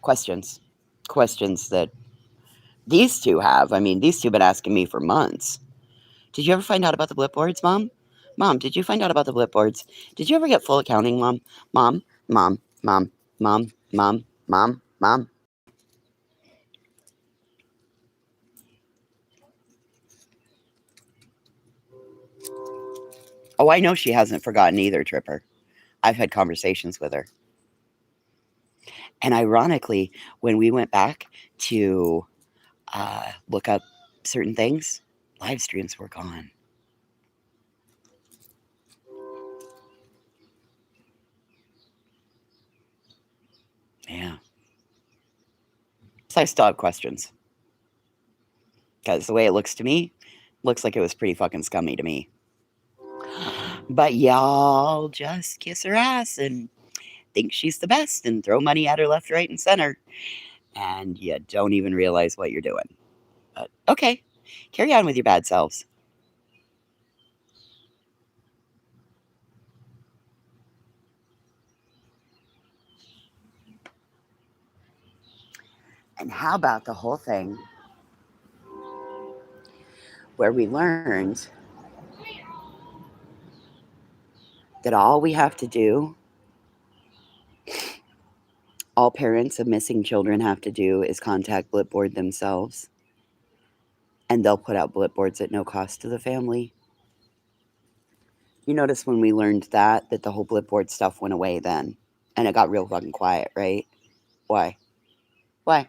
Questions. Questions that these two have. I mean, these two have been asking me for months. Did you ever find out about the Blipboards, Mom? Mom, did you find out about the Blipboards? Did you ever get full accounting, Mom? Mom, Mom, Mom, Mom, Mom, Mom, Mom. Oh, I know she hasn't forgotten either, Tripper. I've had conversations with her. And ironically, when we went back to look up certain things, live streams were gone. Yeah. So I still have questions. Because the way it looks to me, looks like it was pretty fucking scummy to me. But y'all just kiss her ass and think she's the best and throw money at her left, right, and center. And you don't even realize what you're doing. But okay, carry on with your bad selves. And how about the whole thing where we learned that all we have to do, all parents of missing children have to do, is contact Blipboard themselves, and they'll put out Blipboards at no cost to the family. You notice when we learned that the whole Blipboard stuff went away then, and it got real fucking quiet, right? Why? Why?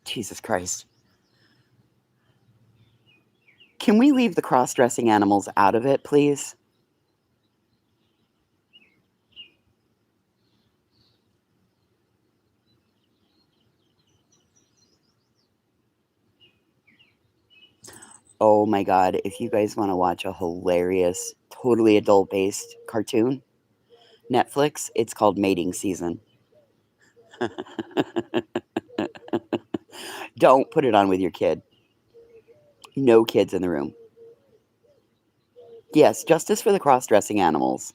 Jesus Christ. Can we leave the cross-dressing animals out of it, please? Oh my god, if you guys want to watch a hilarious, totally adult-based cartoon, Netflix, it's called Mating Season. Don't put it on with your kid. No kids in the room. Yes, justice for the cross-dressing animals.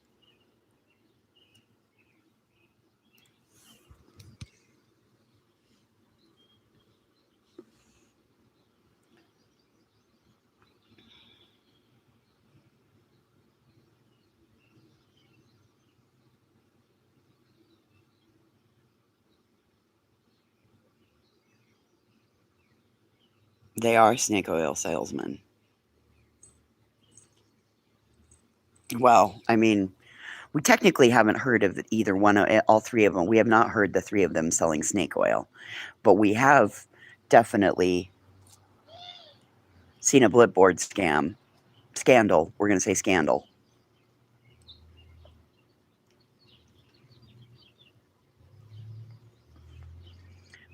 They are snake oil salesmen. Well, I mean, We technically haven't heard of either one of all three of them. We have not heard the three of them selling snake oil, but we have definitely seen a Blipboard scandal. We're going to say scandal.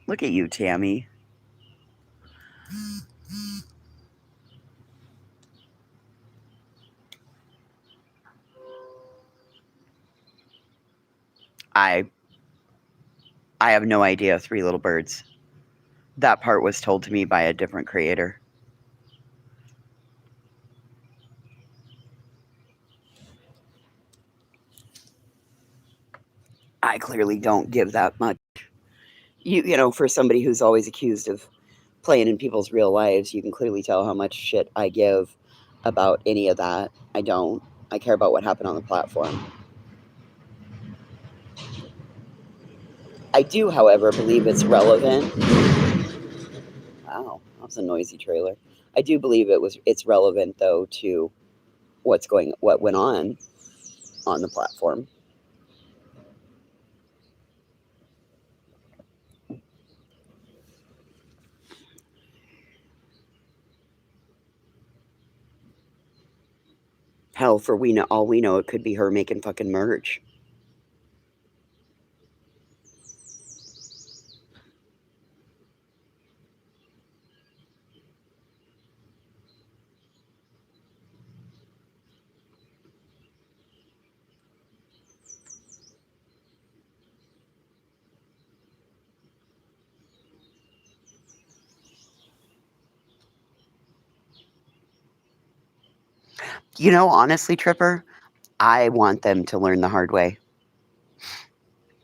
Look at you, Tammy. I I have no idea. Three little birds. That part was told to me by a different creator. I clearly don't give that much. You know, for somebody who's always accused of playing in people's real lives, you can clearly tell how much shit I give about any of that. I don't. I care about what happened on the platform. I do, however, believe it's relevant. Wow, that was a noisy trailer. I do believe it's relevant though to what went on the platform. Hell, for all we know, it could be her making fucking merch. You know, honestly, Tripper, I want them to learn the hard way.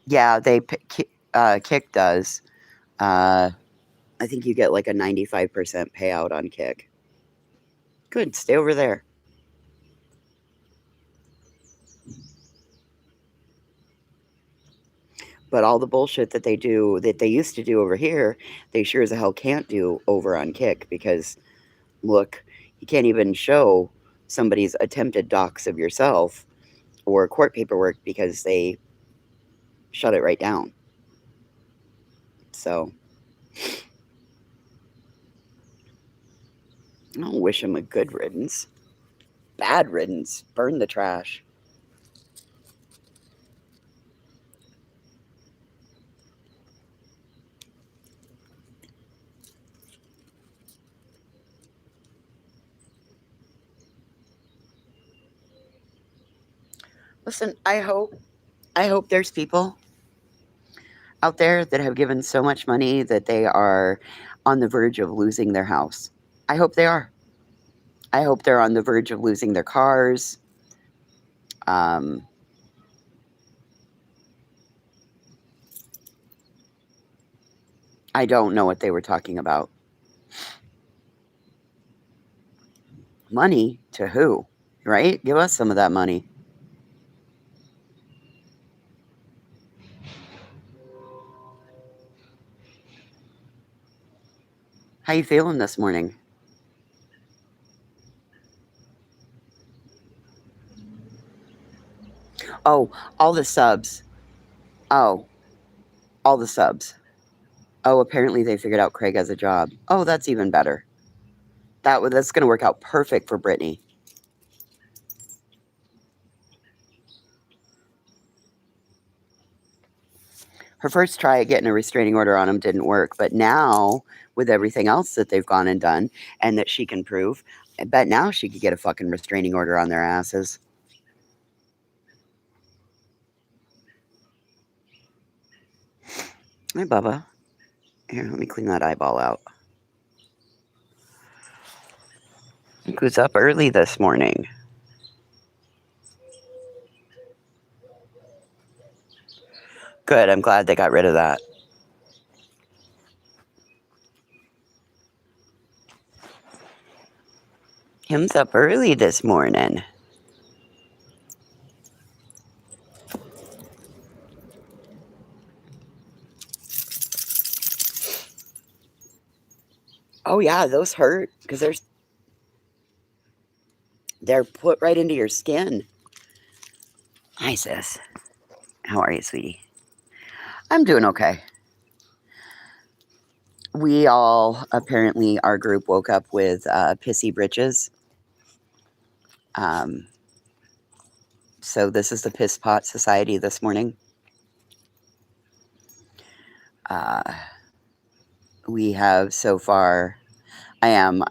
Yeah, Kick does. I think you get like a 95% payout on Kick. Good, stay over there. But all the bullshit that they used to do over here, they sure as hell can't do over on Kick because, look, you can't even show somebody's attempted dox of yourself or court paperwork because they shut it right down. So, I don't wish him a good riddance. Bad riddance. Burn the trash. Listen, I hope there's people out there that have given so much money that they are on the verge of losing their house. I hope they are. I hope they're on the verge of losing their cars. I don't know what they were talking about. Money to who? Right? Give us some of that money. How you feeling this morning? Oh, all the subs. Oh, all the subs. Oh, apparently they figured out Craig has a job. Oh, that's even better. That's going to work out perfect for Brittany. Her first try at getting a restraining order on him didn't work, but now with everything else that they've gone and done and that she can prove, I bet now she could get a fucking restraining order on their asses. Hey, Bubba. Here, let me clean that eyeball out. Who's up early this morning? Good, I'm glad they got rid of that. Him's up early this morning. Oh yeah, those hurt because they're put right into your skin. Hi, sis. How are you, sweetie? I'm doing okay. We all, apparently, our group woke up with pissy britches. Um, so this is the Piss Pot Society this morning. Uh, we have so far. I'm.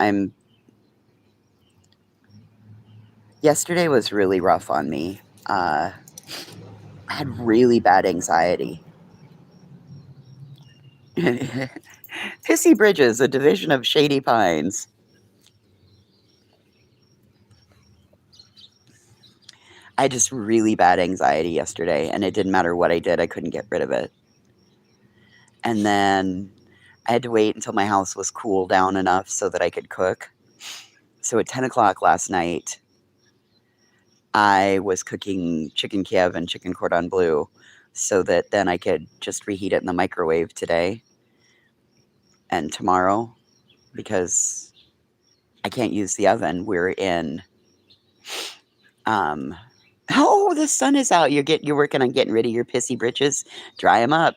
Yesterday was really rough on me. I had really bad anxiety. Pissy Bridges, a division of Shady Pines. I had just really bad anxiety yesterday, and it didn't matter what I did, I couldn't get rid of it. And then I had to wait until my house was cool down enough so that I could cook. So at 10 o'clock last night, I was cooking chicken Kiev and chicken cordon bleu so that then I could just reheat it in the microwave today and tomorrow because I can't use the oven. We're in. Oh, the sun is out. You're working on getting rid of your pissy britches. Dry them up.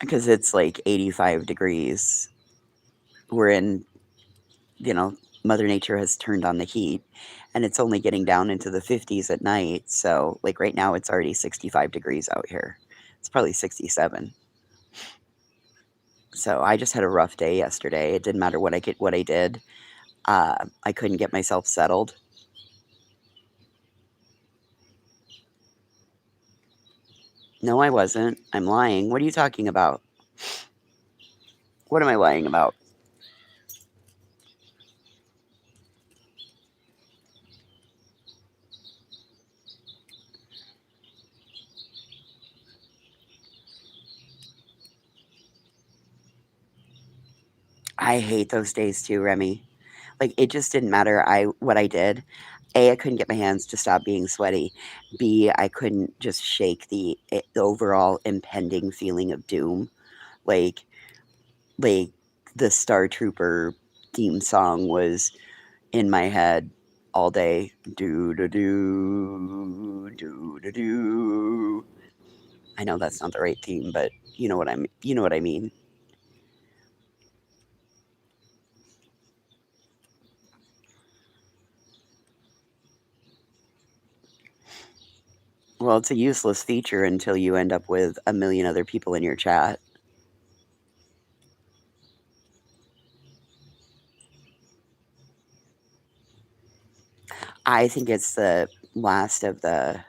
Because it's like 85 degrees. We're in, Mother Nature has turned on the heat and it's only getting down into the 50s at night. So, like right now, it's already 65 degrees out here. It's probably 67. So, I just had a rough day yesterday. It didn't matter what I did. I couldn't get myself settled. No, I wasn't. I'm lying. What are you talking about? What am I lying about? I hate those days too, Remy. Like it just didn't matter what I did. A, I couldn't get my hands to stop being sweaty. B, I couldn't just shake the overall impending feeling of doom. Like like the Star Trooper theme song was in my head all day. Do do do do do do. I know that's not the right theme, but you know what I mean. Well, it's a useless feature until you end up with a million other people in your chat. I think it's the last of the.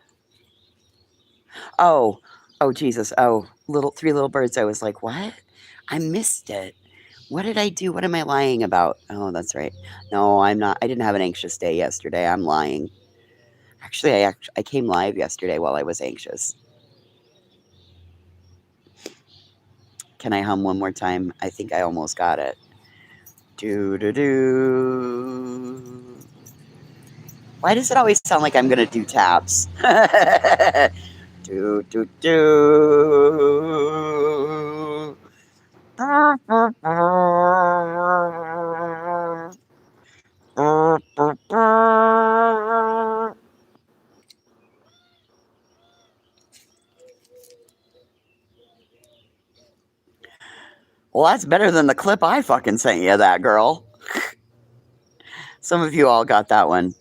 Oh, oh Jesus! Oh, three little birds. I was like, what? I missed it. What did I do? What am I lying about? Oh, that's right. No, I'm not. I didn't have an anxious day yesterday. I'm lying. Actually, I came live yesterday while I was anxious. Can I hum one more time? I think I almost got it. Do do do. Why does it always sound like I'm gonna do taps? Do do do. Well, that's better than the clip I fucking sent you, that girl. Some of you all got that one.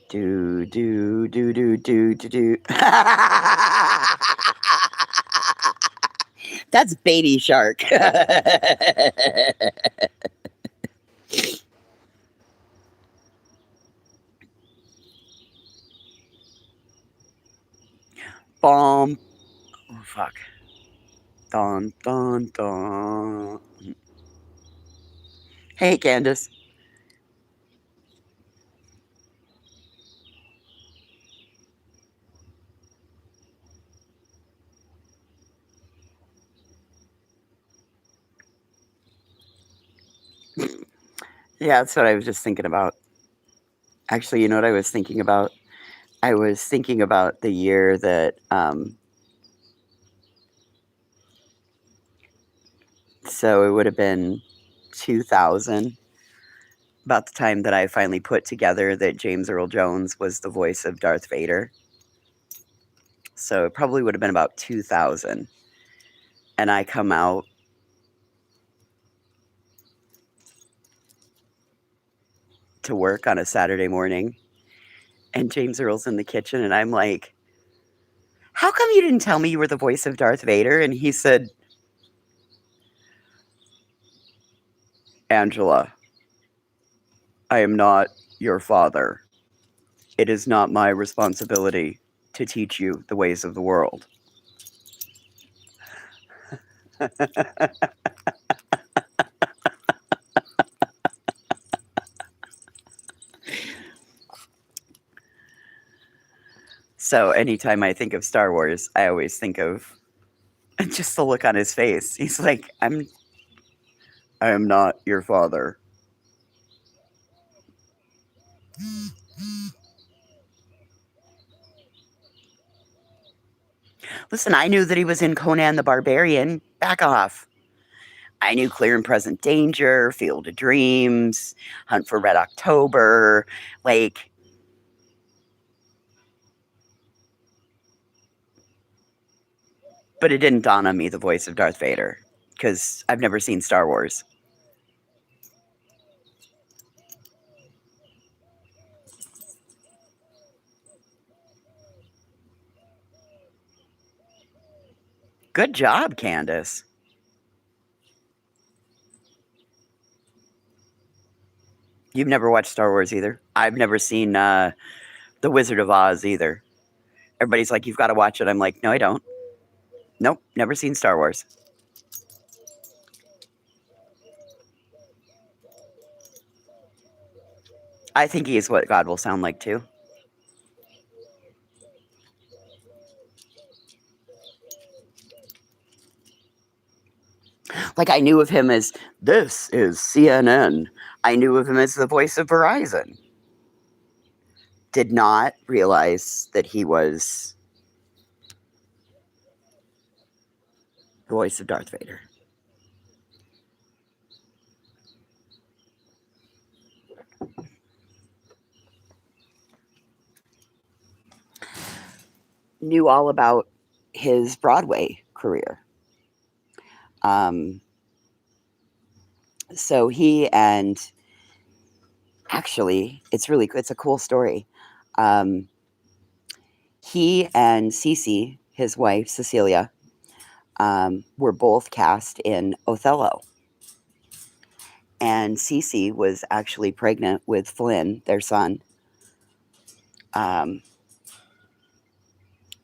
Do do do do do do do. That's Baby Shark. Bomb. Oh fuck. Dun dun dun. Hey, Candace. Yeah, that's what I was just thinking about. Actually, you know what I was thinking about? I was thinking about the year that so it would have been 2000, about the time that I finally put together that James Earl Jones was the voice of Darth Vader. So it probably would have been about 2000. And I come out to work on a Saturday morning, and James Earl's in the kitchen, and I'm like, how come you didn't tell me you were the voice of Darth Vader? And he said, Angela, I am not your father. It is not my responsibility to teach you the ways of the world. So anytime I think of Star Wars, I always think of just the look on his face. He's like, I am not your father. Listen, I knew that he was in Conan the Barbarian. Back off. I knew Clear and Present Danger, Field of Dreams, Hunt for Red October. Like, but it didn't dawn on me the voice of Darth Vader because I've never seen Star Wars. Good job, Candace. You've never watched Star Wars either? I've never seen The Wizard of Oz either. Everybody's like, you've got to watch it. I'm like, no, I don't. Nope, never seen Star Wars. I think he is what God will sound like too. Like, I knew of him as, this is CNN. I knew of him as the voice of Verizon. Did not realize that he was the voice of Darth Vader. Knew all about his Broadway career. So he and actually, it's a cool story. He and Cece, his wife, Cecilia, were both cast in Othello. And Cece was actually pregnant with Flynn, their son,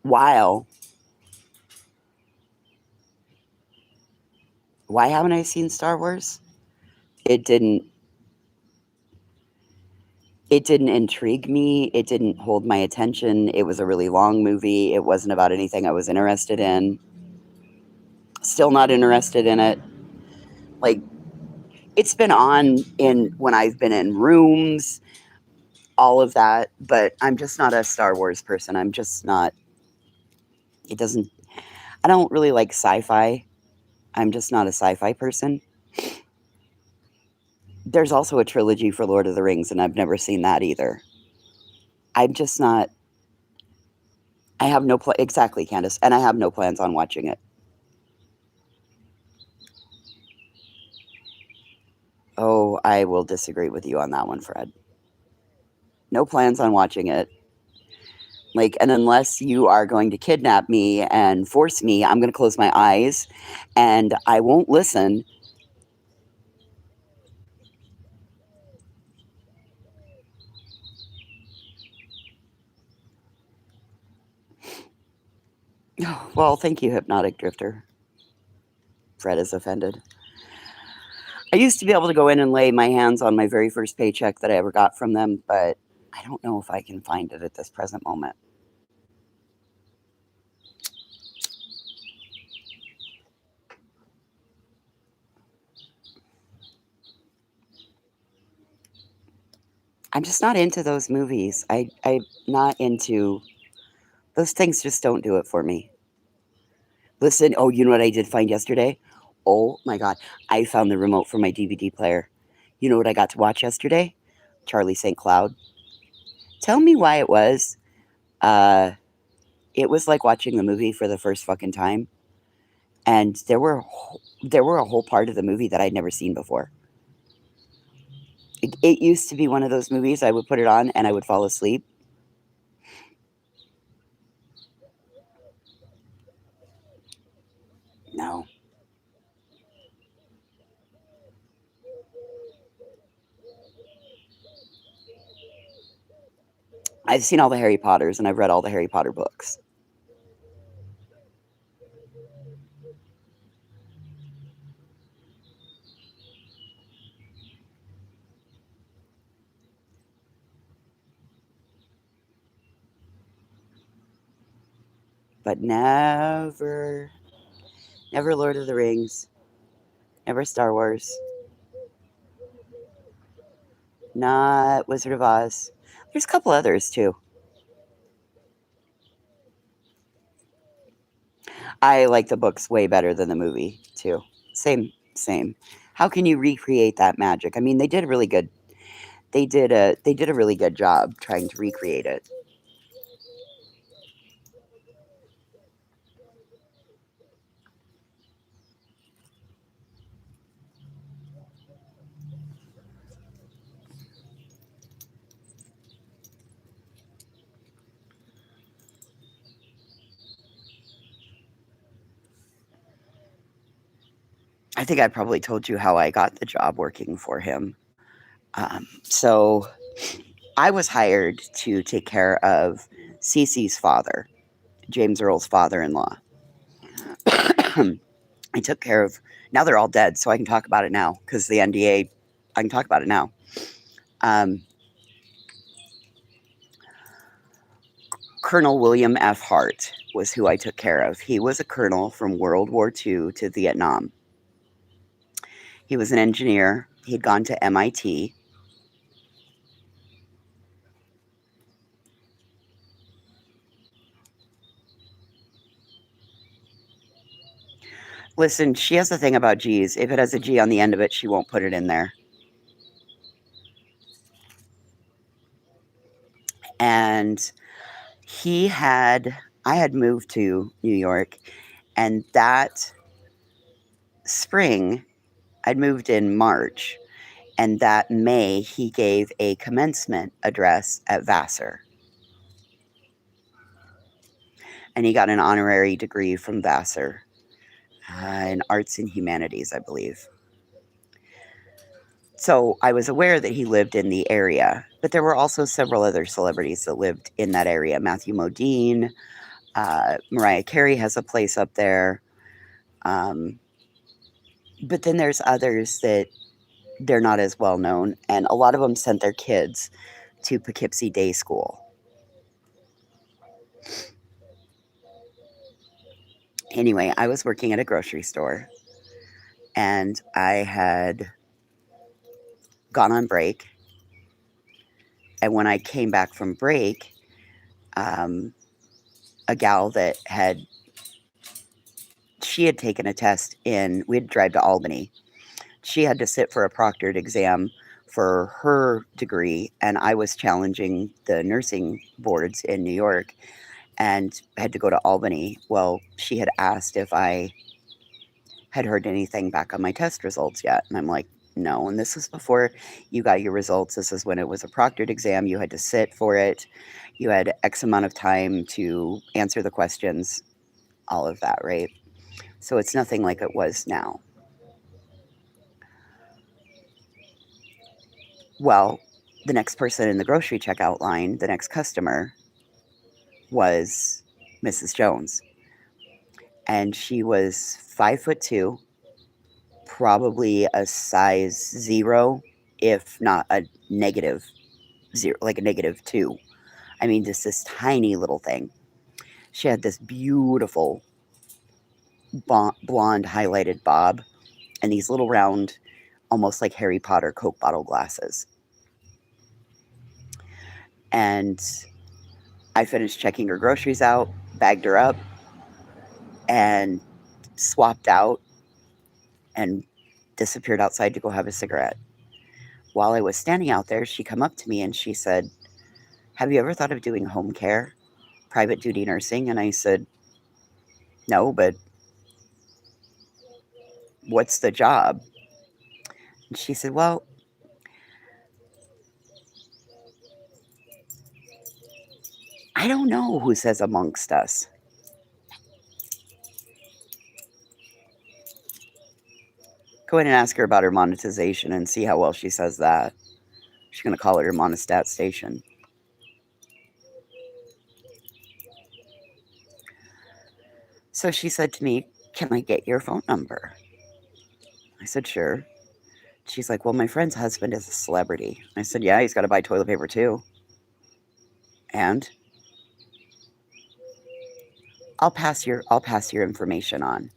while... Why haven't I seen Star Wars? It didn't intrigue me. It didn't hold my attention. It was a really long movie. It wasn't about anything I was interested in. Still not interested in it. Like, it's been on when I've been in rooms, all of that, but I'm just not a Star Wars person. I'm just not. I don't really like sci-fi. I'm just not a sci-fi person. There's also a trilogy for Lord of the Rings, and I've never seen that either. I'm just not. I have no exactly, Candace, and I have no plans on watching it. Oh, I will disagree with you on that one, Fred. No plans on watching it. Like, and unless you are going to kidnap me and force me, I'm going to close my eyes and I won't listen. Oh, well, thank you, Hypnotic Drifter. Fred is offended. I used to be able to go in and lay my hands on my very first paycheck that I ever got from them, but I don't know if I can find it at this present moment. I'm just not into those movies. I'm not into... Those things just don't do it for me. Listen, oh, you know what I did find yesterday? Oh my God. I found the remote for my DVD player. You know what I got to watch yesterday? Charlie St. Cloud. Tell me why it was. Uh, it was like watching the movie for the first fucking time. And there were a whole part of the movie that I'd never seen before. It used to be one of those movies I would put it on and I would fall asleep. No. I've seen all the Harry Potters and I've read all the Harry Potter books. But never, never Lord of the Rings, never Star Wars, not Wizard of Oz. There's a couple others too. I like the books way better than the movie too. Same. How can you recreate that magic? I mean, they did a really good. They did a really good job trying to recreate it. I think I probably told you how I got the job working for him. So I was hired to take care of Cece's father, James Earl's father-in-law. I took care of. Now they're all dead, so I can talk about it now because the NDA. I can talk about it now. Um, Colonel William F. Hart was who I took care of. He was a colonel from World War II to Vietnam. He was an engineer. He'd gone to MIT. Listen, she has a thing about G's. If it has a G on the end of it, she won't put it in there. And I had moved to New York, and that spring, I'd moved in March, and that May, he gave a commencement address at Vassar. And he got an honorary degree from Vassar in arts and humanities, I believe. So I was aware that he lived in the area, but there were also several other celebrities that lived in that area. Matthew Modine, Mariah Carey has a place up there. Um, but then there's others that they're not as well known, and a lot of them sent their kids to Poughkeepsie Day School. Anyway, I was working at a grocery store, and I had gone on break. And when I came back from break, um, a gal that she had taken a test we had to drive to Albany. She had to sit for a proctored exam for her degree, and I was challenging the nursing boards in New York and had to go to Albany. Well, she had asked if I had heard anything back on my test results yet. And I'm like, no. And this was before you got your results. This is when it was a proctored exam. You had to sit for it. You had X amount of time to answer the questions, all of that, right? So it's nothing like it was now. Well, the next person in the grocery checkout line, the next customer, was Mrs. Jones. And she was 5'2", probably a size 0, if not a negative 0, like a -2. I mean, just this tiny little thing. She had this beautiful blonde highlighted bob and these little round, almost like Harry Potter Coke bottle glasses. And I finished checking her groceries out, bagged her up, and swapped out. and disappeared outside to go have a cigarette. While I was standing out there, she come up to me and she said, "Have you ever thought of doing home care, private duty nursing?" And I said, "No, but what's the job?" And she said, "Well, I don't know who says amongst us." Go ahead and ask her about her monetization and see how well she says that. She's going to call it her monostat station. So she said to me, "Can I get your phone number?" I said, "Sure." She's like, "Well, my friend's husband is a celebrity." I said, "Yeah, he's got to buy toilet paper too. And I'll pass your information on."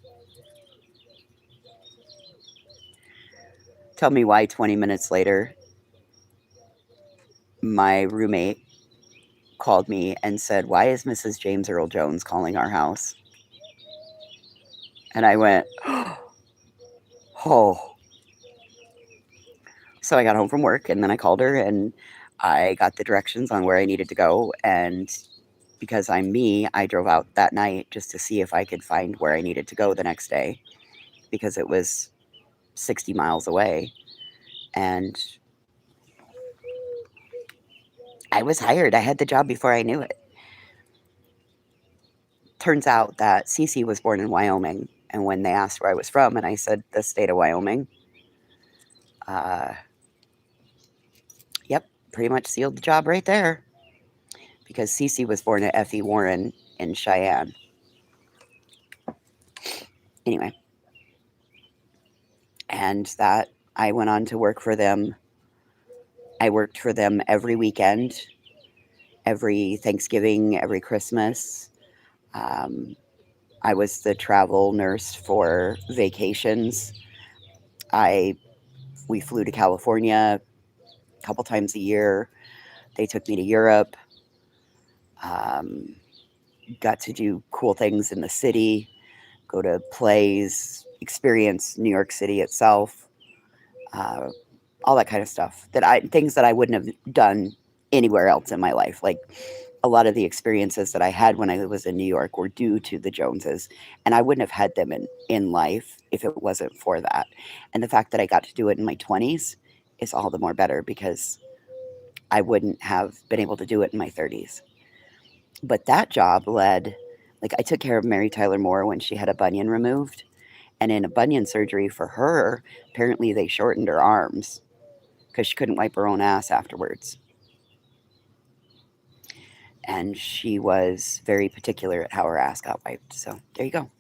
Tell me why 20 minutes later, my roommate called me and said, "Why is Mrs. James Earl Jones calling our house?" And I went, "Oh." So I got home from work and then I called her and I got the directions on where I needed to go. And because I'm me, I drove out that night just to see if I could find where I needed to go the next day because it was 60 miles away. And I was hired. I had the job before I knew it. Turns out that Cece was born in Wyoming. And when they asked where I was from, and I said the state of Wyoming, yep, pretty much sealed the job right there because Cece was born at F.E. Warren in Cheyenne. Anyway, and that I went on to work for them. I worked for them every weekend, every Thanksgiving, every Christmas. Um, I was the travel nurse for vacations. We flew to California a couple times a year. They took me to Europe. Um, got to do cool things in the city, go to plays, experience New York City itself, all that kind of stuff. Things that I wouldn't have done anywhere else in my life. Like a lot of the experiences that I had when I was in New York were due to the Joneses, and I wouldn't have had them in life if it wasn't for that. And the fact that I got to do it in my 20s is all the more better because I wouldn't have been able to do it in my 30s. But that job led, like, I took care of Mary Tyler Moore when she had a bunion removed. And in a bunion surgery for her, apparently they shortened her arms because she couldn't wipe her own ass afterwards. And she was very particular at how her ass got wiped. So there you go.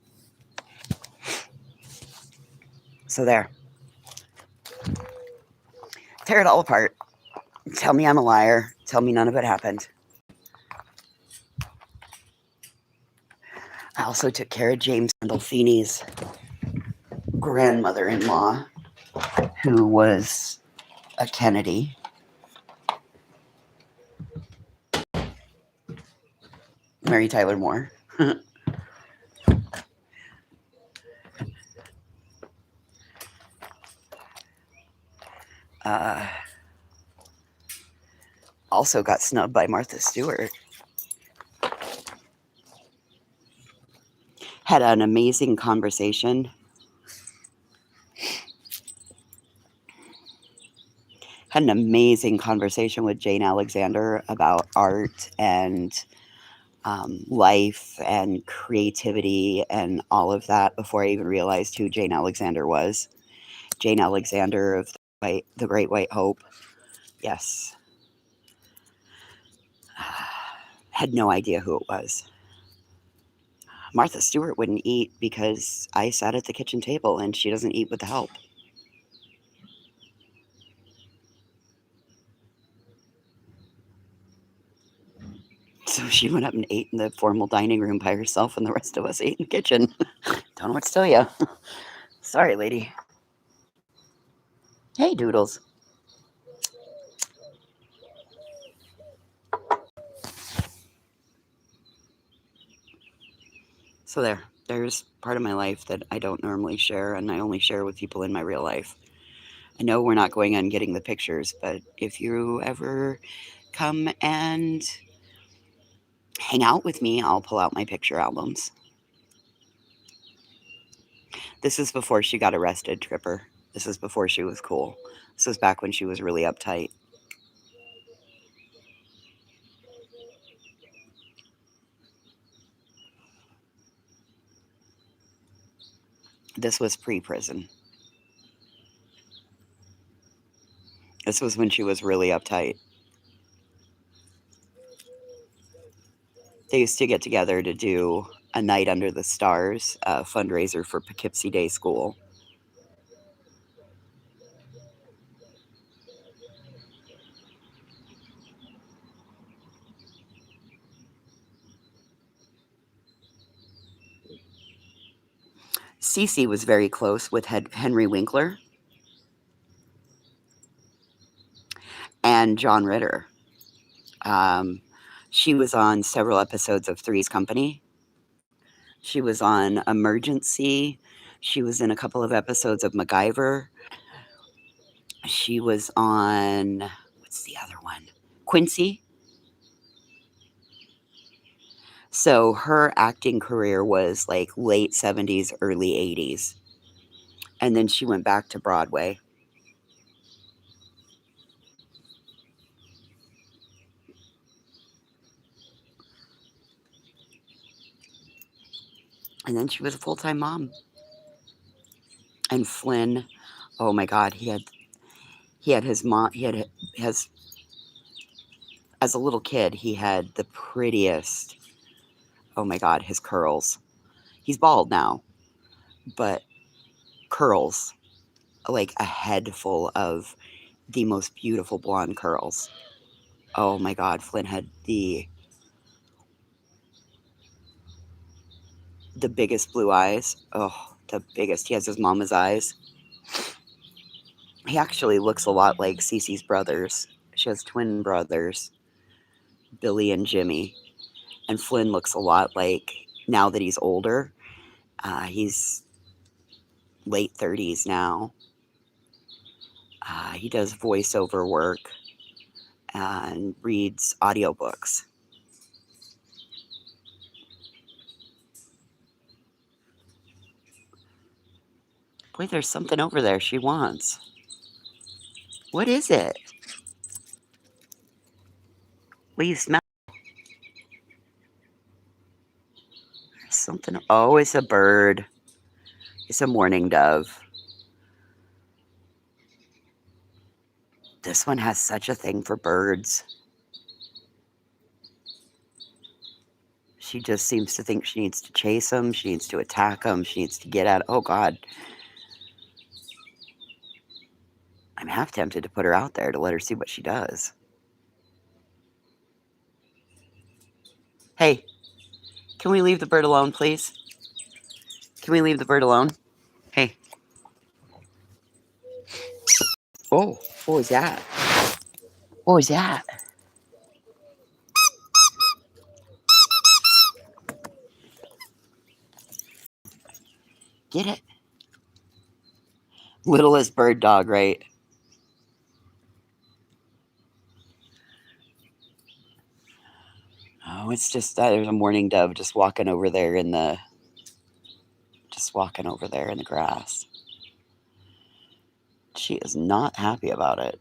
So there. Tear it all apart. Tell me I'm a liar. Tell me none of it happened. I also took care of James Gandolfini's grandmother-in-law, who was a Kennedy. Mary Tyler Moore. Also got snubbed by Martha Stewart. Had an amazing conversation. Had an amazing conversation with Jane Alexander about art and life and creativity and all of that before I even realized who Jane Alexander was. Jane Alexander of the Great White Hope. Yes. Had no idea who it was. Martha Stewart wouldn't eat because I sat at the kitchen table and she doesn't eat with help. So she went up and ate in the formal dining room by herself, and the rest of us ate in the kitchen. Don't know what to tell you. Sorry, lady. Hey, Doodles. So there. There's part of my life that I don't normally share, and I only share with people in my real life. I know we're not going on getting the pictures, but if you ever come and hang out with me, I'll pull out my picture albums. This is before she got arrested, Tripper. This is before she was cool. This was back when she was really uptight. This was pre-prison. This was when she was really uptight. They used to get together to do a night under the stars, a fundraiser for Poughkeepsie Day School. Cece was very close with Henry Winkler and John Ritter. She was on several episodes of Three's Company. She was on Emergency. She was in a couple of episodes of MacGyver. She was on, what's the other one? Quincy. So her acting career was like late 70s, early 80s. And then she went back to Broadway. And then she was a full-time mom. And Flynn, oh my God, he had his mom, as a little kid, he had the prettiest, oh my God, his curls. He's bald now, but curls, like a head full of the most beautiful blonde curls. Oh my God, Flynn had the biggest blue eyes. Oh, the biggest. He has his mama's eyes. He actually looks a lot like Cece's brothers. She has twin brothers, Billy and Jimmy. And Flynn looks a lot like, now that he's older, he's late 30s now. He does voiceover work and reads audiobooks. Boy, there's something over there she wants. What is it? What do you smell? There's something. Oh, it's a bird. It's a mourning dove. This one has such a thing for birds. She just seems to think she needs to chase them. She needs to attack them. She needs to get at. Oh, God. I'm half tempted to put her out there to let her see what she does. Hey, can we leave the bird alone, please? Can we leave the bird alone? Hey. Oh, what was that? What was that? Get it. Littlest bird dog, right? Oh, it's just there's a mourning dove just walking over there in the grass. She is not happy about it.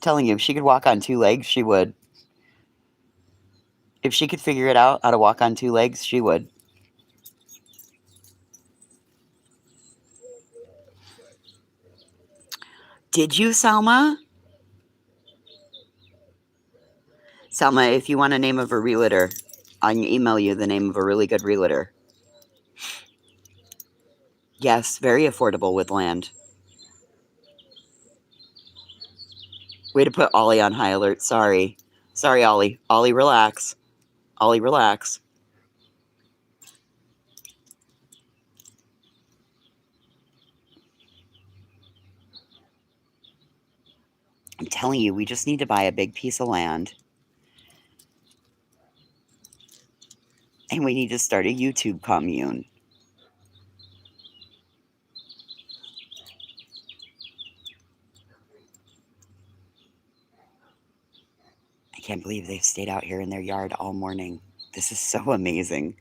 Telling you, if she could walk on two legs, she would. If she could figure it out how to walk on two legs, she would. Did you, Salma? Salma, if you want a name of a realtor, I can email you the name of a really good realtor. Yes, very affordable with land. Way to put Ollie on high alert. Sorry. Sorry, Ollie. Ollie, relax. Ollie, relax. I'm telling you, we just need to buy a big piece of land. And we need to start a YouTube commune. I can't believe they've stayed out here in their yard all morning. This is so amazing.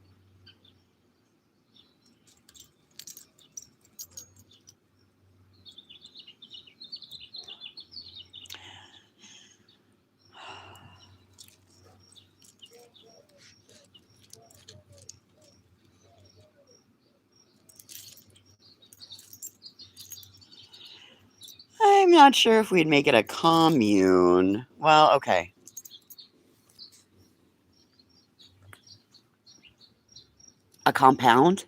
I'm not sure if we'd make it a commune. Well, okay. A compound?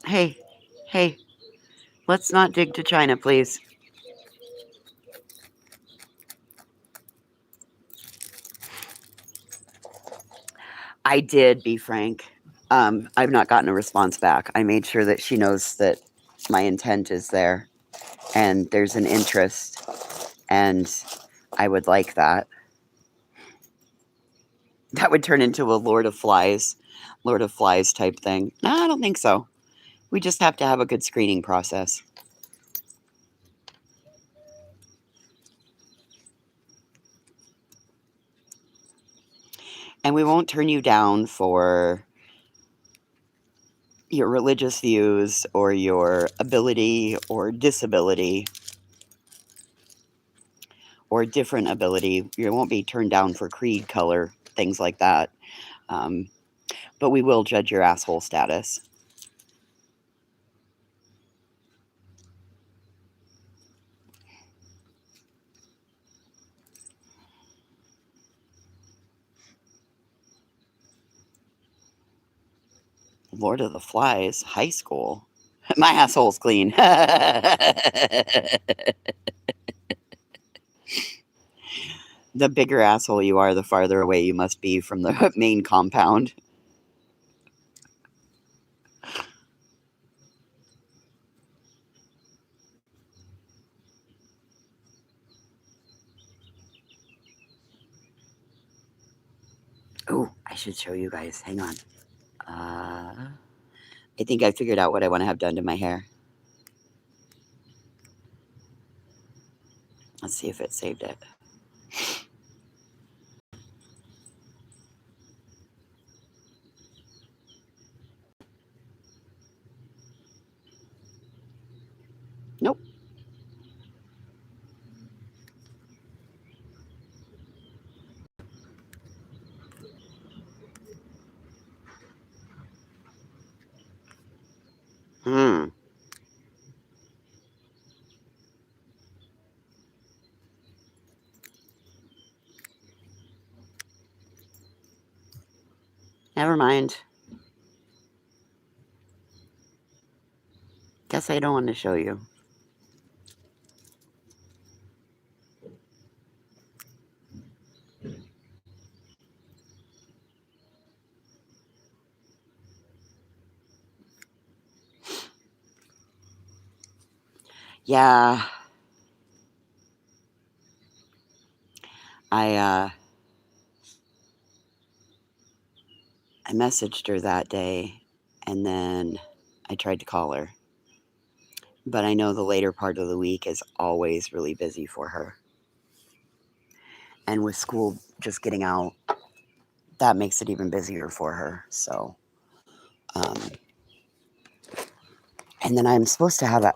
Hey, let's not dig to China, please. I did, be frank. I've not gotten a response back. I made sure that she knows that my intent is there and there's an interest, and I would like that. That would turn into a Lord of Flies type thing. No, I don't think so. We just have to have a good screening process. And we won't turn you down for your religious views or your ability or disability or different ability. You won't be turned down for creed, color, things like that. But we will judge your asshole status. Lord of the Flies, high school. My asshole's clean. The bigger asshole you are, the farther away you must be from the main compound. Oh, I should show you guys. Hang on. I think I figured out what I want to have done to my hair. Let's see if it saved it. Nope. Never mind. Guess I don't want to show you. Yeah. I messaged her that day, and then I tried to call her. But I know the later part of the week is always really busy for her. And with school just getting out, that makes it even busier for her. So, and then I'm supposed to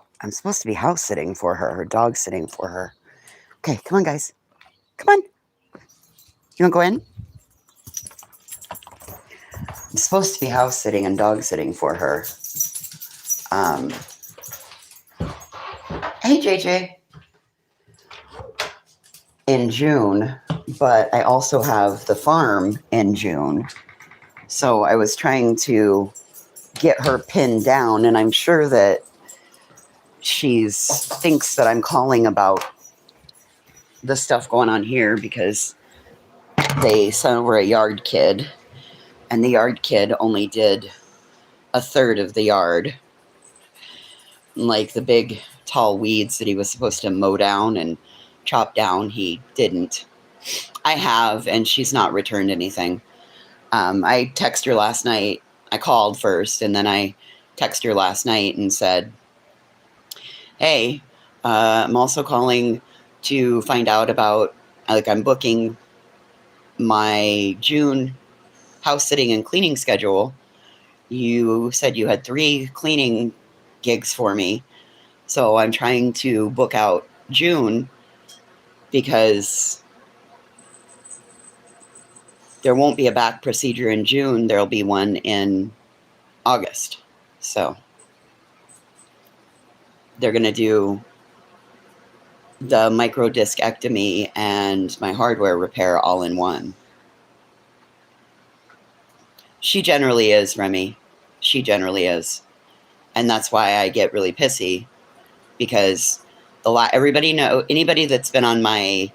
be house sitting for her, or dog sitting for her. Okay, come on, guys. Come on. You want to go in? I'm supposed to be house sitting and dog sitting for her. Hey, JJ. In June, but I also have the farm in June. So I was trying to get her pinned down, and I'm sure that she thinks that I'm calling about the stuff going on here because they sent over a yard kid, and the yard kid only did a third of the yard. Like the big tall weeds that he was supposed to mow down and chop down, he didn't. I have, and she's not returned anything. I texted her last night. I called first, and then I texted her last night and said, hey, I'm also calling to find out about, like, I'm booking my June house sitting and cleaning schedule. You said you had 3 cleaning gigs for me. So I'm trying to book out June because there won't be a back procedure in June. There'll be one in August. So they're going to do the microdiscectomy and my hardware repair all in one. She generally is, Remy. She generally is. And that's why I get really pissy, because anybody that's been on my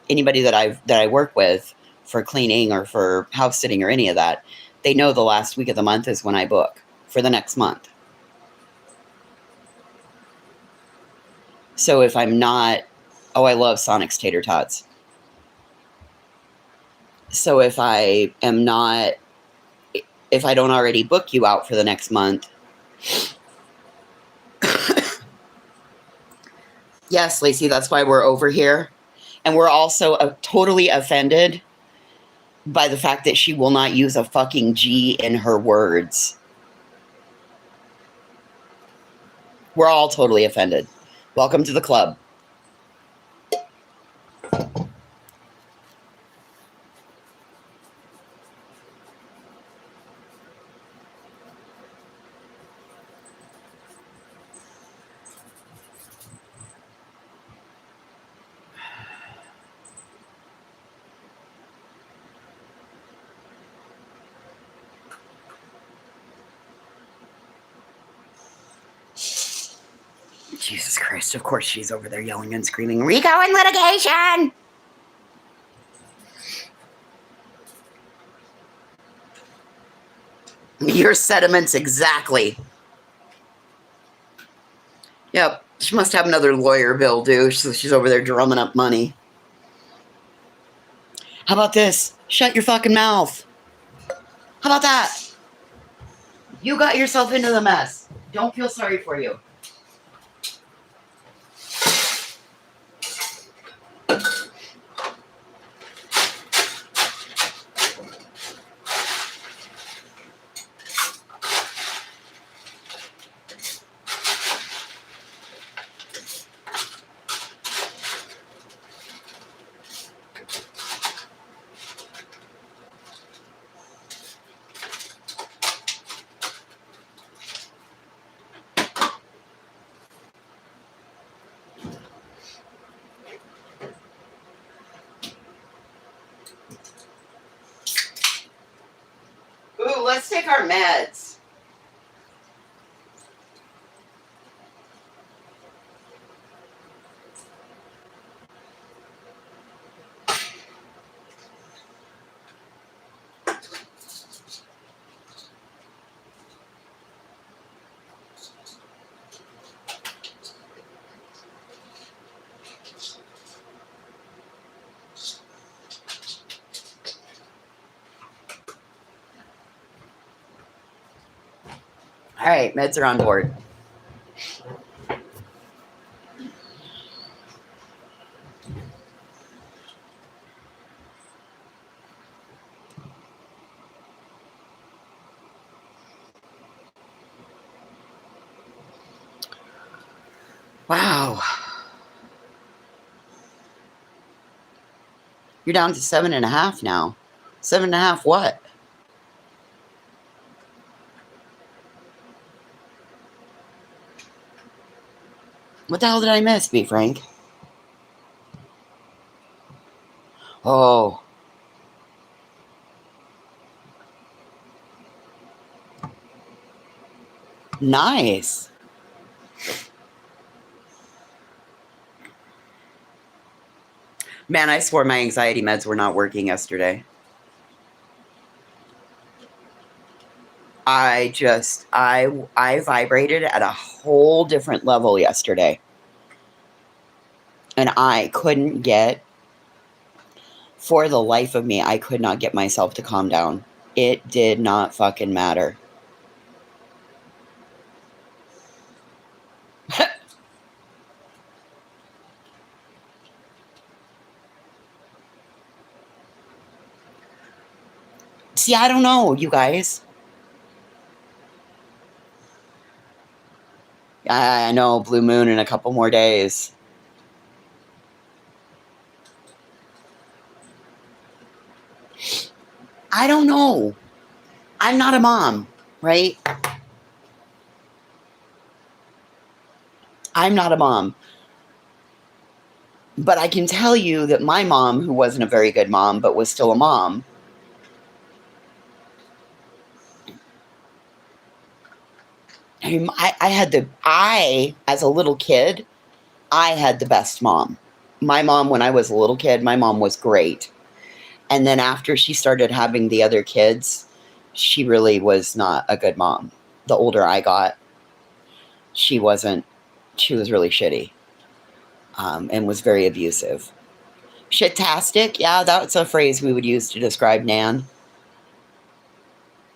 anybody that I work with for cleaning or for house sitting or any of that, they know the last week of the month is when I book for the next month. So if I'm not, I love Sonic's tater tots. So if I don't already book you out for the next month, yes, Lacey, that's why we're over here. And we're also totally offended by the fact that she will not use a fucking G in her words. We're all totally offended. Welcome to the club. Jesus Christ, of course she's over there yelling and screaming, RICO and litigation! Your sentiments exactly. Yep, she must have another lawyer bill due, so she's over there drumming up money. How about this? Shut your fucking mouth. How about that? You got yourself into the mess. Don't feel sorry for you. Ooh, let's take our meds. All right, meds are on board. Wow. You're down to 7.5 now. 7.5 what? What the hell did I miss, B. Frank? Oh. Nice. Man, I swore my anxiety meds were not working yesterday. I vibrated at a whole different level yesterday. And I couldn't get, for the life of me, I could not get myself to calm down. It did not fucking matter. See, I don't know, you guys. I know, blue moon in a couple more days. I don't know. I'm not a mom, right? I'm not a mom. But I can tell you that my mom, who wasn't a very good mom, but was still a mom, as a little kid, I had the best mom. My mom, when I was a little kid, my mom was great. And then after she started having the other kids, she really was not a good mom. The older I got, she was really shitty, and was very abusive. Shit-tastic, yeah, that's a phrase we would use to describe Nan.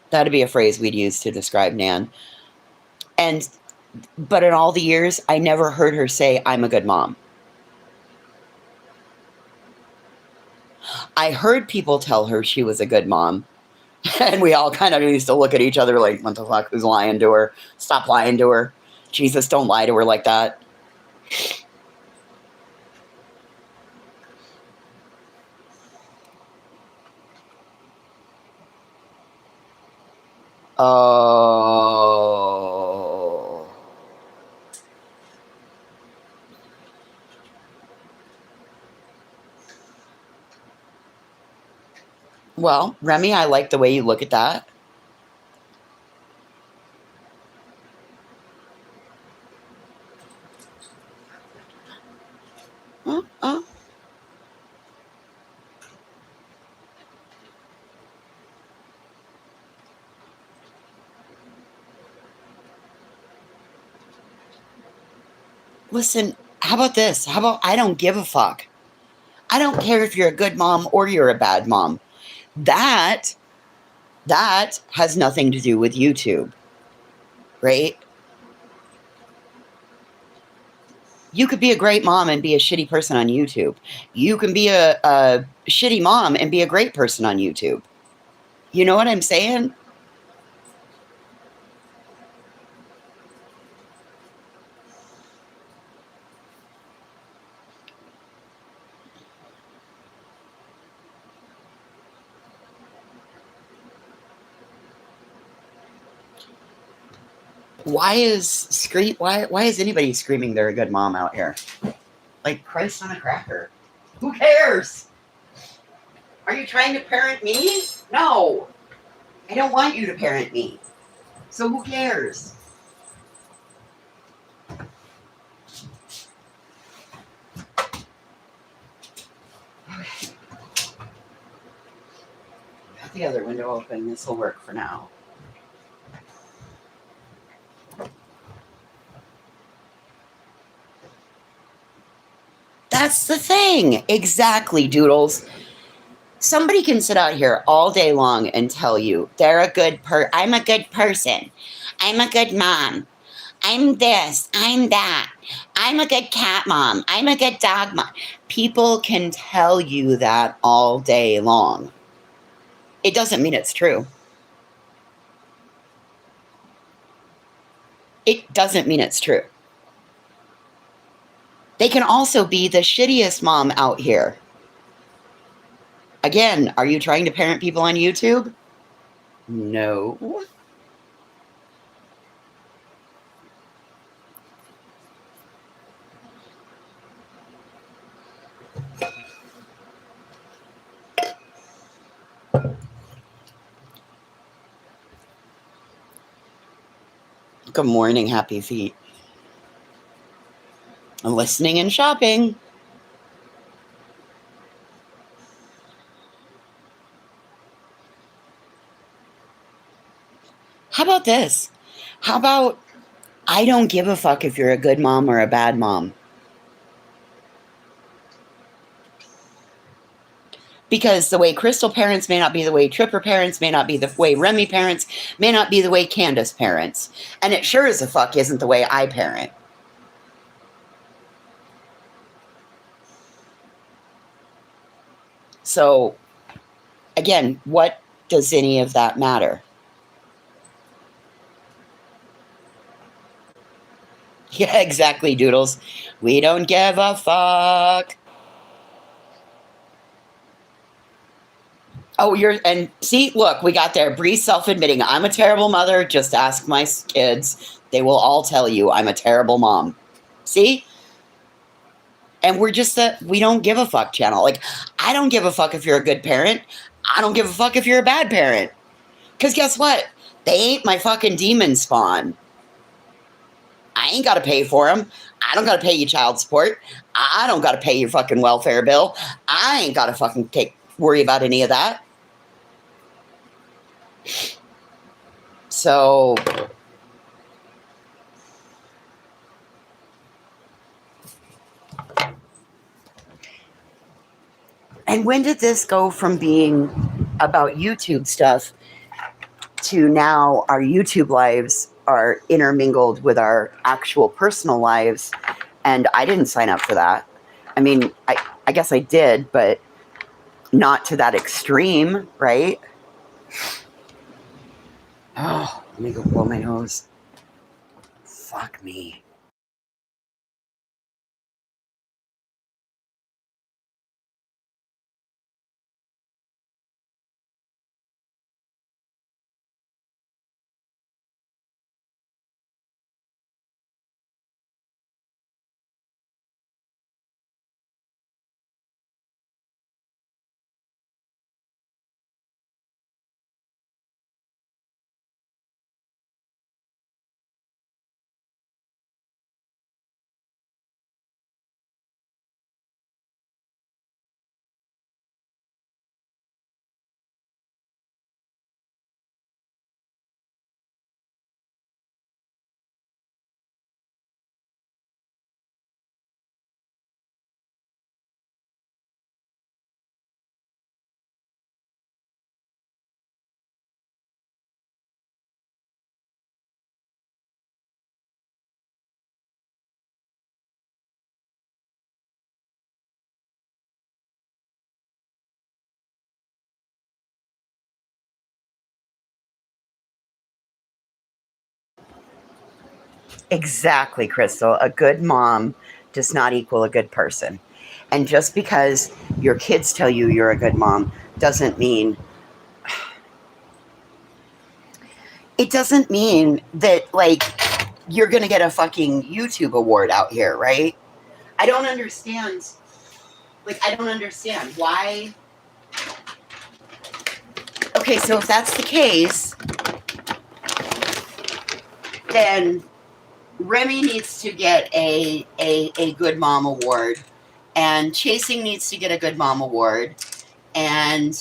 That'd be a phrase we'd use to describe Nan. But in all the years, I never heard her say, I'm a good mom. I heard people tell her she was a good mom. And we all kind of used to look at each other like, what the fuck, who's lying to her? Stop lying to her. Jesus, don't lie to her like that. Oh. Well, Remy, I like the way you look at that. Listen, how about this? How about I don't give a fuck? I don't care if you're a good mom or you're a bad mom. That has nothing to do with YouTube, right? You could be a great mom and be a shitty person on YouTube. You can be a shitty mom and be a great person on YouTube. You know what I'm saying? Why is anybody screaming they're a good mom out here? Like Christ on a cracker. Who cares? Are you trying to parent me? No. I don't want you to parent me. So who cares? Okay. Got the other window open. This will work for now. That's the thing. Exactly, Doodles. Somebody can sit out here all day long and tell you they're I'm a good person. I'm a good mom. I'm this. I'm that. I'm a good cat mom. I'm a good dog mom. People can tell you that all day long. It doesn't mean it's true. It doesn't mean it's true. They can also be the shittiest mom out here. Again, are you trying to parent people on YouTube? No. Good morning, Happy Feet. I'm listening and shopping. How about this? How about I don't give a fuck if you're a good mom or a bad mom? Because the way Crystal parents may not be the way Tripper parents, may not be the way Remy parents, may not be the way Candace parents. And it sure as a fuck isn't the way I parent. So, again, what does any of that matter? Yeah, exactly, Doodles. We don't give a fuck. Oh, and see, look, we got there. Bree self-admitting, I'm a terrible mother. Just ask my kids. They will all tell you I'm a terrible mom. See? And we're just we don't give a fuck channel. Like, I don't give a fuck if you're a good parent. I don't give a fuck if you're a bad parent. Because guess what? They ain't my fucking demon spawn. I ain't got to pay for them. I don't got to pay you child support. I don't got to pay your fucking welfare bill. I ain't got to fucking worry about any of that. So, and when did this go from being about YouTube stuff to now our YouTube lives are intermingled with our actual personal lives? And I didn't sign up for that. I mean, I guess I did, but not to that extreme, right? Oh, let me go blow my nose. Fuck me. Exactly, Crystal. A good mom does not equal a good person. And just because your kids tell you you're a good mom doesn't mean that, like, you're going to get a fucking YouTube award out here, right? I don't understand. Like, I don't understand why. Okay, so if that's the case, then Remy needs to get a good mom award, and Chasing needs to get a good mom award, and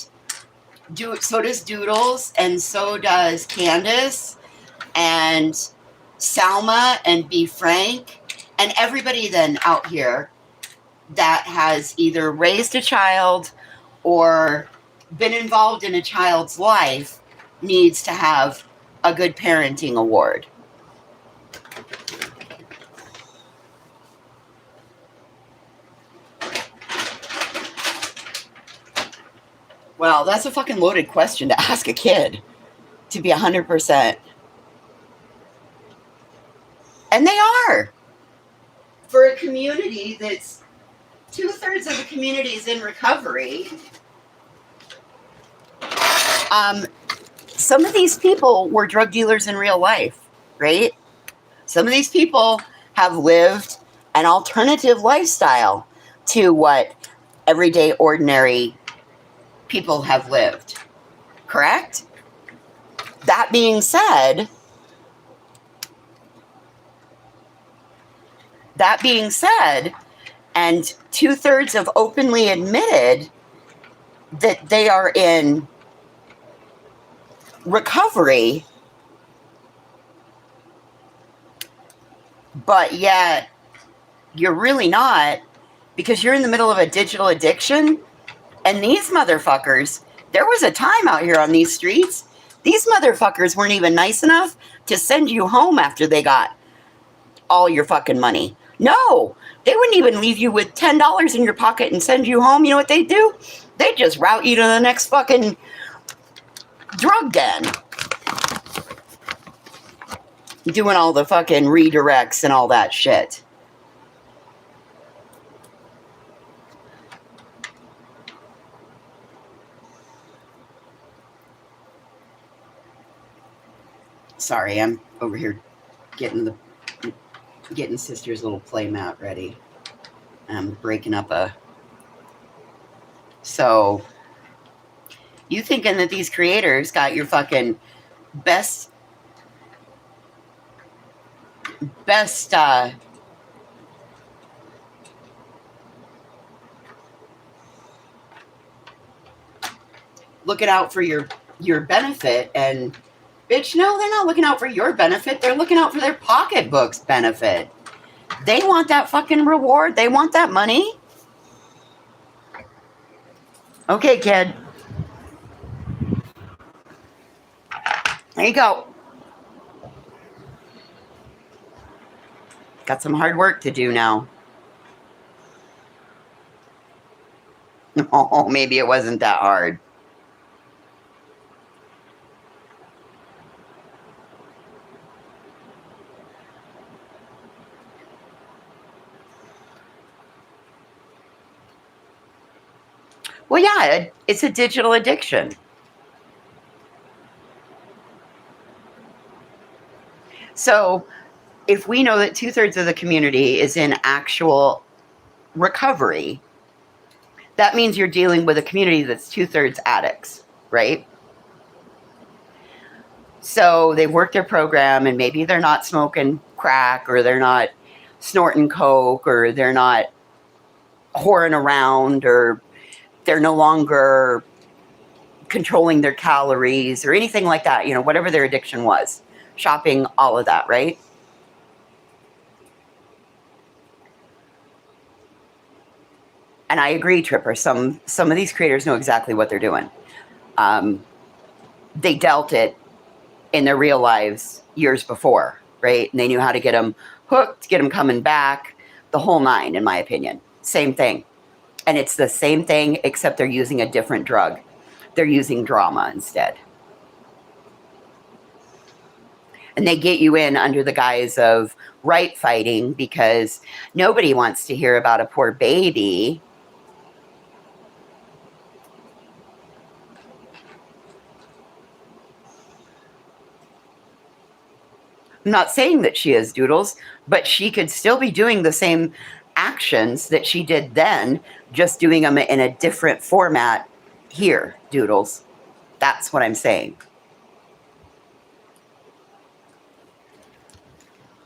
so does Doodles, and so does Candace, and Salma, and Be Frank, and everybody then out here that has either raised a child or been involved in a child's life needs to have a good parenting award. Well, that's a fucking loaded question to ask a kid, to be 100%. And they are. For a community that's 2/3 of the community is in recovery. Some of these people were drug dealers in real life, right? Some of these people have lived an alternative lifestyle to what everyday, ordinary people have lived. Correct? That being said, and 2/3 have openly admitted that they are in recovery, But yet, you're really not, because you're in the middle of a digital addiction. And these motherfuckers, there was a time out here on these streets, these motherfuckers weren't even nice enough to send you home after they got all your fucking money. No, they wouldn't even leave you with $10 in your pocket and send you home. You know what they do? They just route you to the next fucking drug den. Doing all the fucking redirects and all that shit. Sorry, I'm over here getting sister's little play mat ready. I'm breaking up a. So, you thinking that these creators got your fucking best looking out for your benefit, and bitch, no, they're not looking out for your benefit. They're looking out for their pocketbook's benefit. They want that fucking reward. They want that money. Okay, kid. There you go. Got some hard work to do now. Oh, maybe it wasn't that hard. Well, yeah, it's a digital addiction. So, if we know that 2/3 of the community is in actual recovery, that means you're dealing with a community that's 2/3 addicts, right? So they've worked their program, and maybe they're not smoking crack, or they're not snorting coke, or they're not whoring around, or they're no longer controlling their calories or anything like that, whatever their addiction was, shopping, all of that, right? And I agree, Tripper. Some of these creators know exactly what they're doing. They dealt it in their real lives years before, right? And they knew how to get them hooked, get them coming back, the whole nine, in my opinion. Same thing. And it's the same thing, except they're using a different drug. They're using drama instead. And they get you in under the guise of right fighting, because nobody wants to hear about a poor baby. I'm not saying that she is, Doodles, but she could still be doing the same actions that she did then, just doing them in a different format here, Doodles. That's what I'm saying.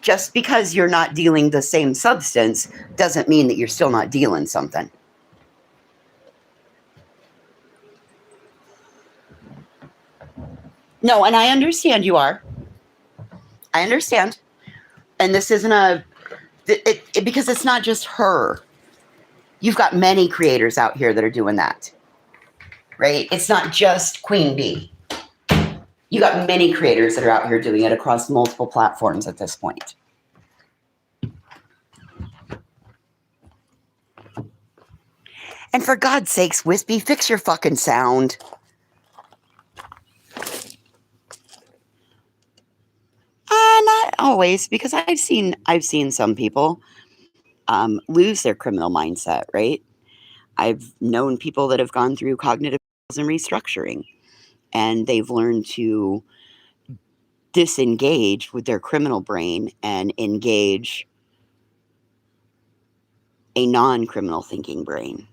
Just because you're not dealing the same substance doesn't mean that you're still not dealing something. No, and I understand you are. I understand. And this isn't because it's not just her. You've got many creators out here that are doing that, right? It's not just Queen Bee. You got many creators that are out here doing it across multiple platforms at this point. And for God's sakes, Wispy, fix your fucking sound. Not always, because I've seen some people lose their criminal mindset, right? I've known people that have gone through cognitive and restructuring, and they've learned to disengage with their criminal brain and engage a non-criminal thinking brain.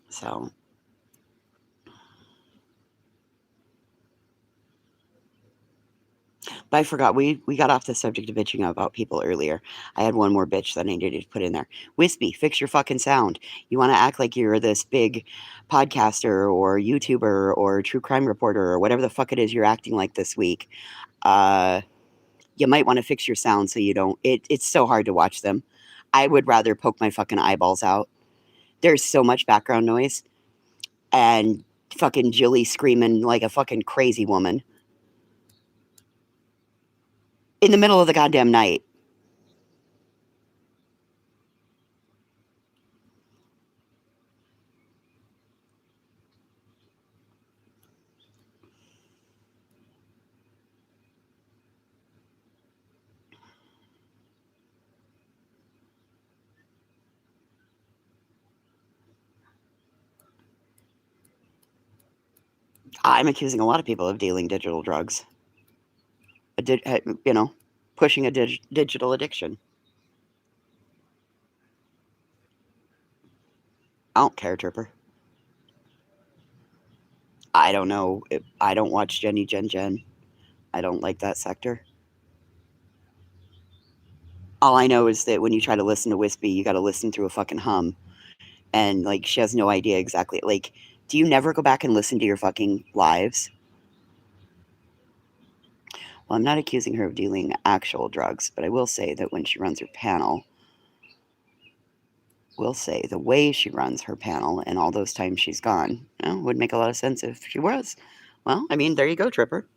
So, But I forgot, we got off the subject of bitching about people earlier. I had one more bitch that I needed to put in there. Wispy, fix your fucking sound. You want to act like you're this big podcaster or YouTuber or true crime reporter or whatever the fuck it is you're acting like this week. You might want to fix your sound so you don't. It's so hard to watch them. I would rather poke my fucking eyeballs out. There's so much background noise and fucking Jilly screaming like a fucking crazy woman in the middle of the goddamn night. I'm accusing a lot of people of dealing digital drugs. Pushing a digital addiction. I don't care, Tripper. I don't know. I don't watch Jenny Jen. I don't like that sector. All I know is that when you try to listen to Wispy, you got to listen through a fucking hum. And, like, she has no idea exactly. Like, do you never go back and listen to your fucking lives? Well, I'm not accusing her of dealing actual drugs, but I will say that when she runs her panel, the way she runs her panel and all those times she's gone, would make a lot of sense if she was. Well, I mean, there you go, Tripper.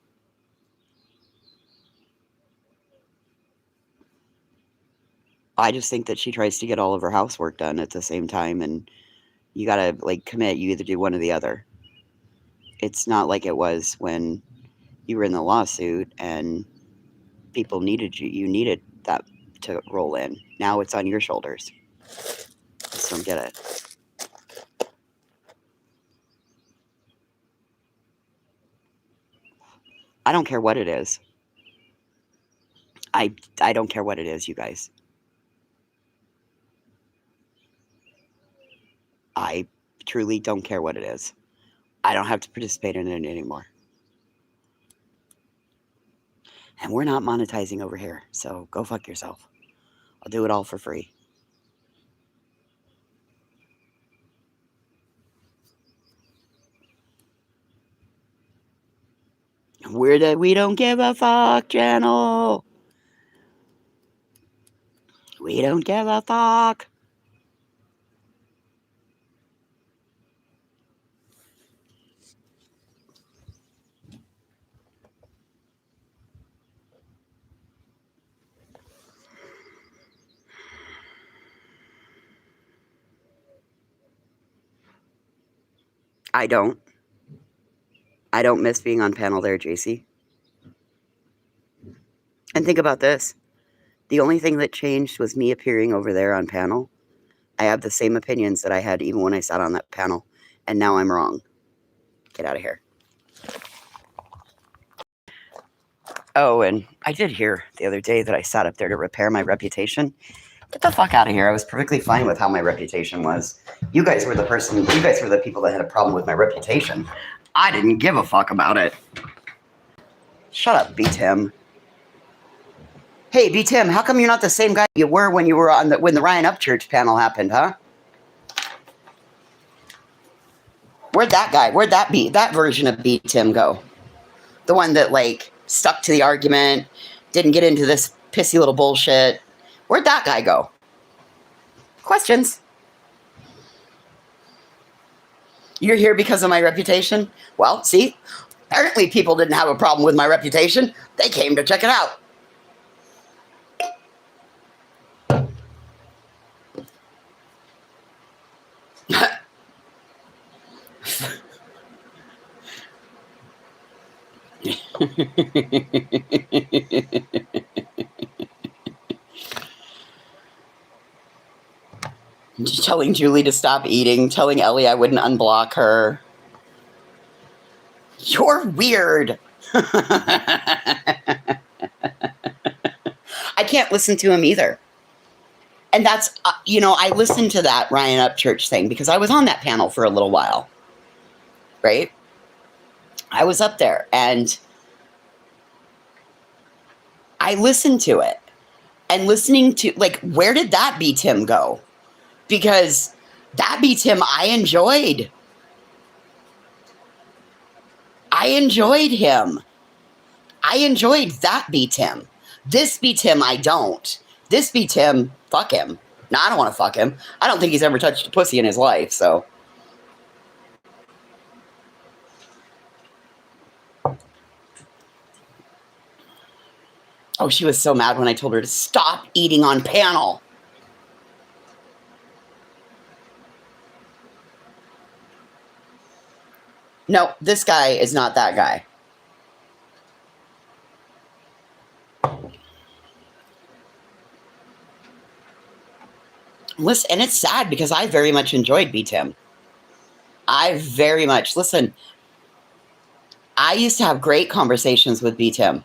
I just think that she tries to get all of her housework done at the same time, and you gotta, like, commit. You either do one or the other. It's not like it was when you were in the lawsuit and people needed you. You needed that to roll in. Now it's on your shoulders. I just don't get it. I don't care what it is. I don't care what it is, you guys. I truly don't care what it is. I don't have to participate in it anymore. And we're not monetizing over here, so go fuck yourself. I'll do it all for free. We're the We Don't Give a Fuck channel. We don't give a fuck. I don't. I don't miss being on panel there, JC. And think about this. The only thing that changed was me appearing over there on panel. I have the same opinions that I had even when I sat on that panel. And now I'm wrong. Get out of here. Oh, and I did hear the other day that I sat up there to repair my reputation. Get the fuck out of here. I was perfectly fine with how my reputation was. You guys were the people that had a problem with my reputation. I didn't give a fuck about it. Shut up, B-Tim. Hey, B-Tim, how come you're not the same guy you were when you were when the Ryan Upchurch panel happened, huh? Where'd that version of B-Tim go? The one that, like, stuck to the argument, didn't get into this pissy little bullshit. Where'd that guy go? Questions? You're here because of my reputation? Well, see, apparently people didn't have a problem with my reputation. They came to check it out. Telling Julie to stop eating, telling Ellie I wouldn't unblock her. You're weird. I can't listen to him either. And that's, I listened to that Ryan Upchurch thing because I was on that panel for a little while, right? I was up there, and I listened to it. And listening to, like, where did that Be Tim go? Because that Be Tim I enjoyed. I enjoyed him. I enjoyed that Be Tim. This Be Tim I don't. This Be Tim, fuck him. No, I don't want to fuck him. I don't think he's ever touched a pussy in his life, so. Oh, she was so mad when I told her to stop eating on panel. No, this guy is not that guy. Listen, and it's sad because I very much enjoyed Be Tim. I very much, listen, I used to have great conversations with Be Tim.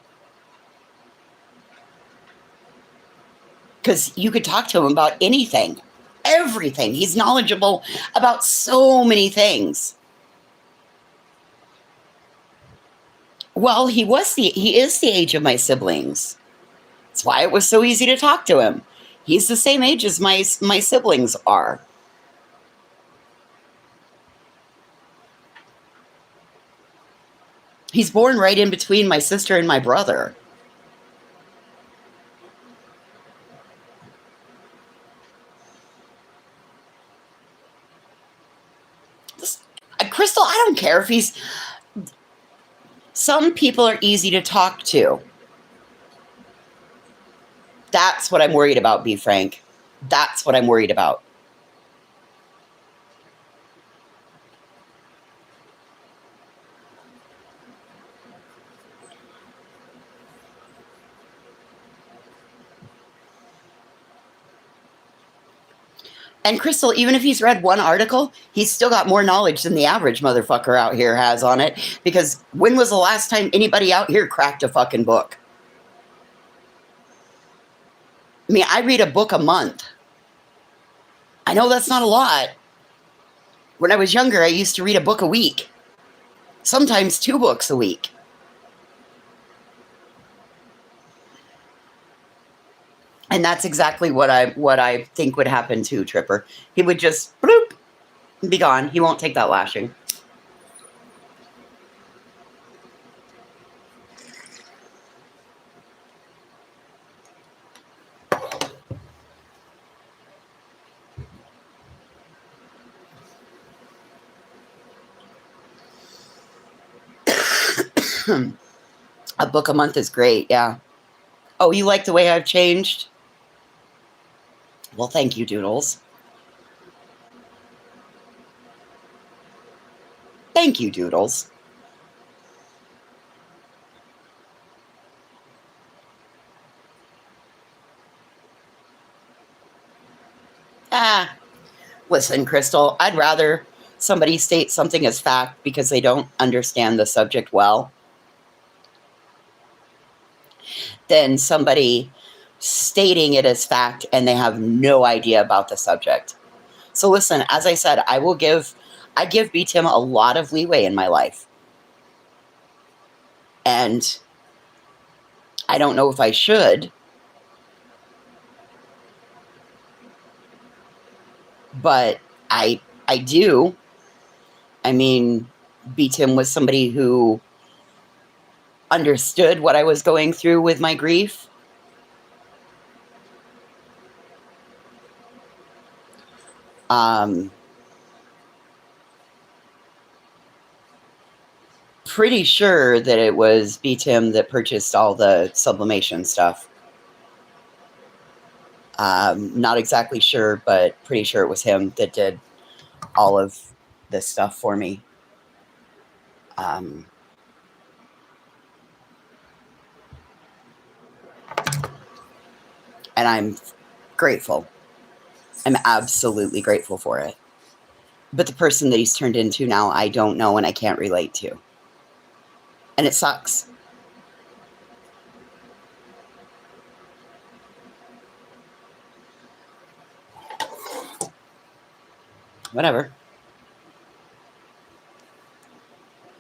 Because you could talk to him about anything, everything. He's knowledgeable about so many things. Well, he is the age of my siblings. That's why it was so easy to talk to him. He's the same age as my siblings are. He's born right in between my sister and my brother. Crystal, I don't care if he's... Some people are easy to talk to. That's what I'm worried about, be frank. That's what I'm worried about. And Crystal, even if he's read one article, he's still got more knowledge than the average motherfucker out here has on it. Because when was the last time anybody out here cracked a fucking book? I mean, I read a book a month. I know that's not a lot. When I was younger, I used to read a book a week. Sometimes 2 books a week. And that's exactly what I think would happen to Tripper. He would just bloop and be gone. He won't take that lashing. A book a month is great, yeah. Oh, you like the way I've changed? Well, thank you, Doodles. Thank you, Doodles. Listen, Crystal, I'd rather somebody state something as fact because they don't understand the subject well than somebody stating it as fact and they have no idea about the subject. So listen, as I said, I give Be Tim a lot of leeway in my life. And I don't know if I should, but I do. I mean, Be Tim was somebody who understood what I was going through with my grief. Pretty sure that it was Be Tim that purchased all the sublimation stuff. Not exactly sure, but pretty sure it was him that did all of this stuff for me. And I'm grateful. I'm absolutely grateful for it. But the person that he's turned into now, I don't know and I can't relate to. And it sucks. Whatever.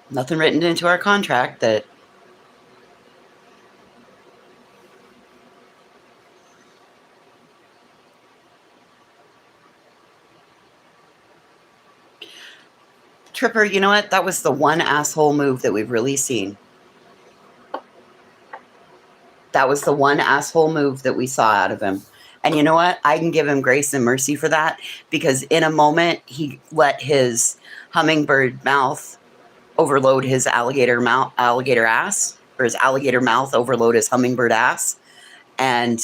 Nothing written into our contract that Tripper, you know what? That was the one asshole move that we've really seen. That was the one asshole move that we saw out of him. And you know what? I can give him grace and mercy for that, because in a moment he let his hummingbird mouth overload his alligator ass, or his alligator mouth overload his hummingbird ass. And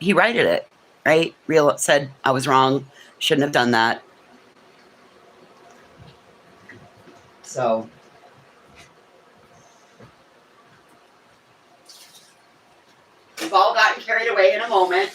he righted it, right? Said, I was wrong. Shouldn't have done that. So we've all gotten carried away in a moment.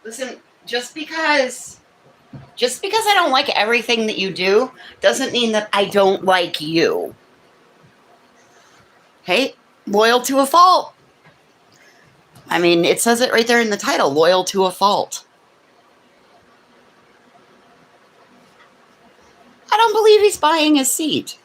Listen, just because I don't like everything that you do doesn't mean that I don't like you. Hey, loyal to a fault. I mean, it says it right there in the title, loyal to a fault. I don't believe he's buying his seat.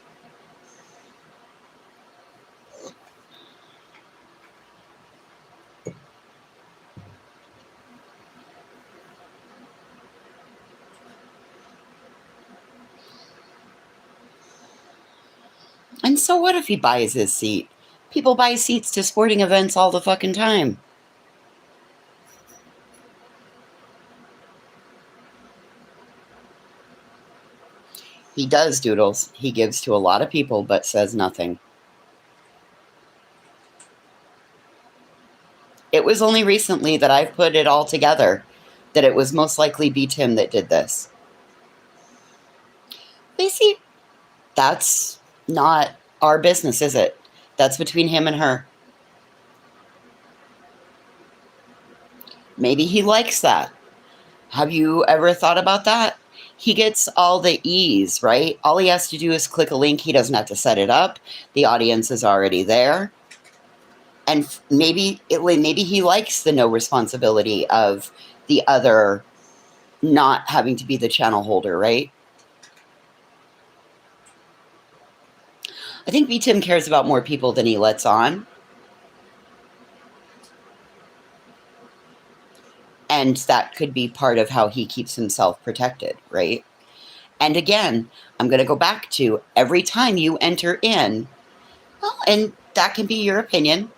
And so what if he buys his seat? People buy seats to sporting events all the fucking time. He does, Doodles. He gives to a lot of people, but says nothing. It was only recently that I've put it all together that it was most likely B. Tim that did this. Lacey, that's not our business, is it? That's between him and her. Maybe he likes that. Have you ever thought about that? He gets all the ease, right? All he has to do is click a link. He doesn't have to set it up. The audience is already there. And maybe he likes the no responsibility of the other not having to be the channel holder, right? I think B. Tim cares about more people than he lets on. And that could be part of how he keeps himself protected, right? And again, I'm going to go back to every time you enter in, well, and that can be your opinion.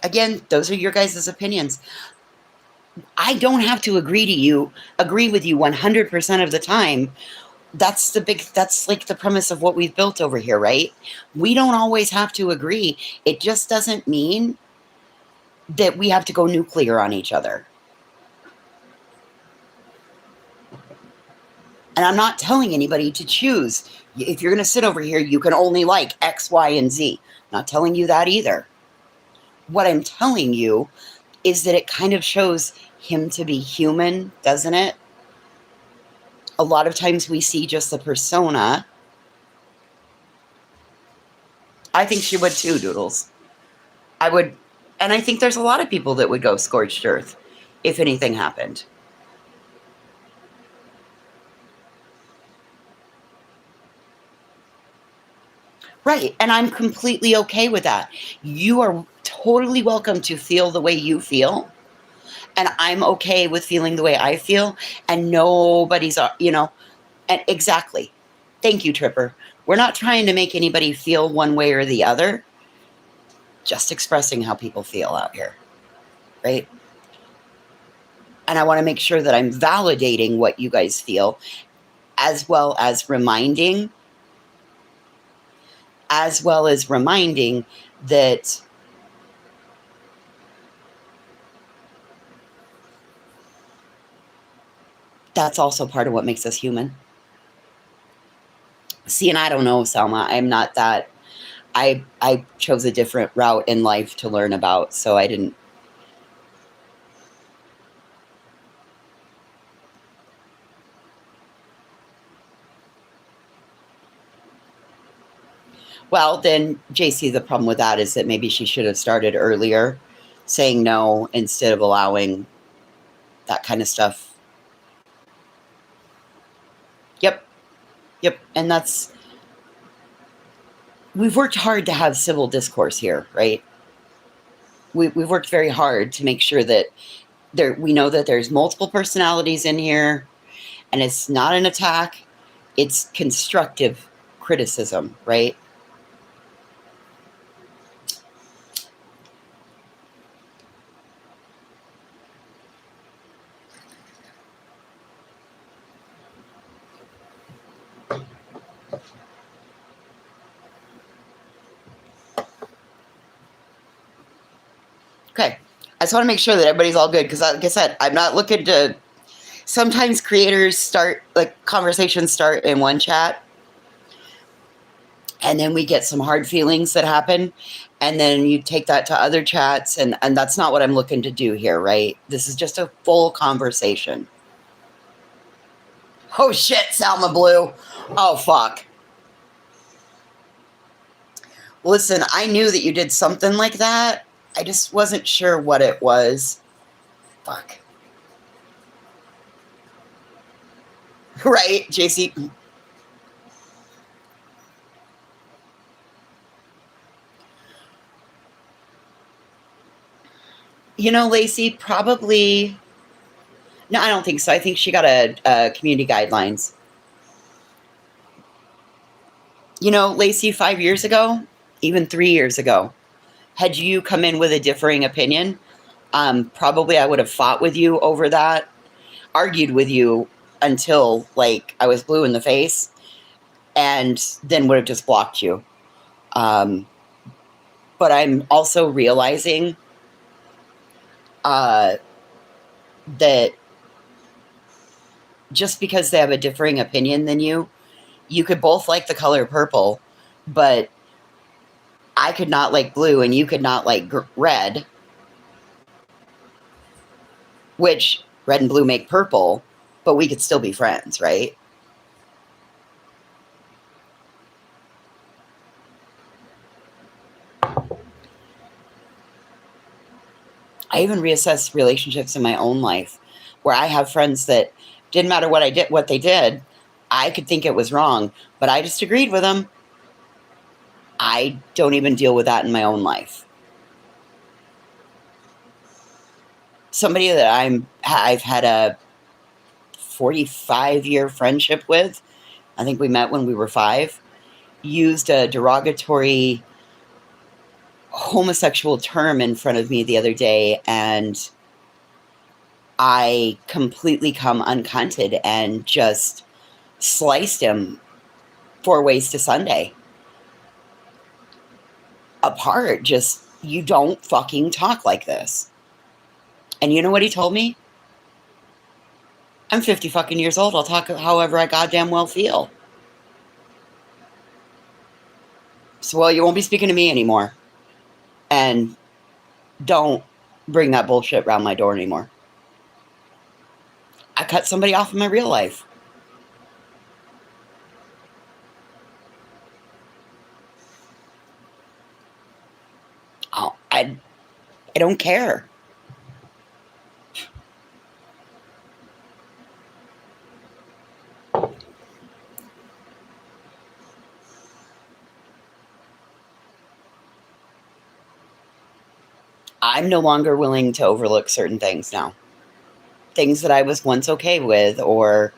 Again, those are your guys' opinions. I don't have to agree with you 100% of the time. That's like the premise of what we've built over here, right? We don't always have to agree. It just doesn't mean that we have to go nuclear on each other. And I'm not telling anybody to choose. If you're going to sit over here, you can only like X, Y, and Z. I'm not telling you that either. What I'm telling you is that it kind of shows him to be human, doesn't it? A lot of times we see just the persona. I think she would too, Doodles. I would, and I think there's a lot of people that would go scorched earth if anything happened. Right, and I'm completely okay with that. You are totally welcome to feel the way you feel. And I'm okay with feeling the way I feel. And nobody's, and exactly. Thank you, Tripper. We're not trying to make anybody feel one way or the other. Just expressing how people feel out here. Right? And I want to make sure that I'm validating what you guys feel, as well as reminding that that's also part of what makes us human. See, and I don't know, Selma. I'm not that. I chose a different route in life to learn about, so I didn't. Well, then, JC, the problem with that is that maybe she should have started earlier, saying no instead of allowing that kind of stuff. Yep. And we've worked hard to have civil discourse here, right? We've worked very hard to make sure that we know that there's multiple personalities in here, and it's not an attack, it's constructive criticism, right? Okay. I just want to make sure that everybody's all good because, like I said, I'm not looking to. Sometimes creators start, like, conversations start in one chat, and then we get some hard feelings that happen, and then you take that to other chats, and that's not what I'm looking to do here, right? This is just a full conversation. Oh shit, Salma Blue. Oh fuck. Listen, I knew that you did something like that. I just wasn't sure what it was. Fuck. Right, JC? You know, Lacey, probably... No, I don't think so. I think she got a community guidelines. You know, Lacey, 5 years ago, even 3 years ago, had you come in with a differing opinion, probably I would have fought with you over that, argued with you until, like, I was blue in the face, and then would have just blocked you. But I'm also realizing that just because they have a differing opinion than you could both like the color purple, but I could not like blue and you could not like red, which red and blue make purple, but we could still be friends, right? I even reassess relationships in my own life where I have friends that didn't matter what they did, I could think it was wrong, but I just agreed with them. I don't even deal with that in my own life. Somebody that I've had a 45-year friendship with, I think we met when we were 5, used a derogatory homosexual term in front of me the other day, and I completely come uncunted and just sliced him 4 ways to Sunday. Apart, just, you don't fucking talk like this. And you know what he told me? I'm 50 fucking years old. I'll talk however I goddamn well feel. So, well, you won't be speaking to me anymore. And don't bring that bullshit around my door anymore. I cut somebody off in my real life. Oh, I don't care. I'm no longer willing to overlook certain things now. Things that I was once okay with or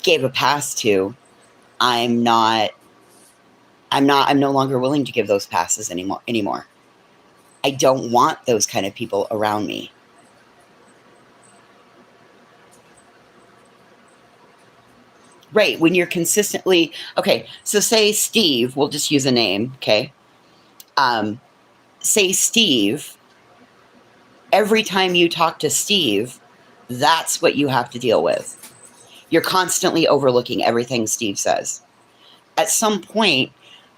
gave a pass to, I'm no longer willing to give those passes anymore. I don't want those kind of people around me. Right, when you're consistently... Okay, so say Steve, we'll just use a name, okay? Say Steve, every time you talk to Steve, that's what you have to deal with. You're constantly overlooking everything Steve says. At some point,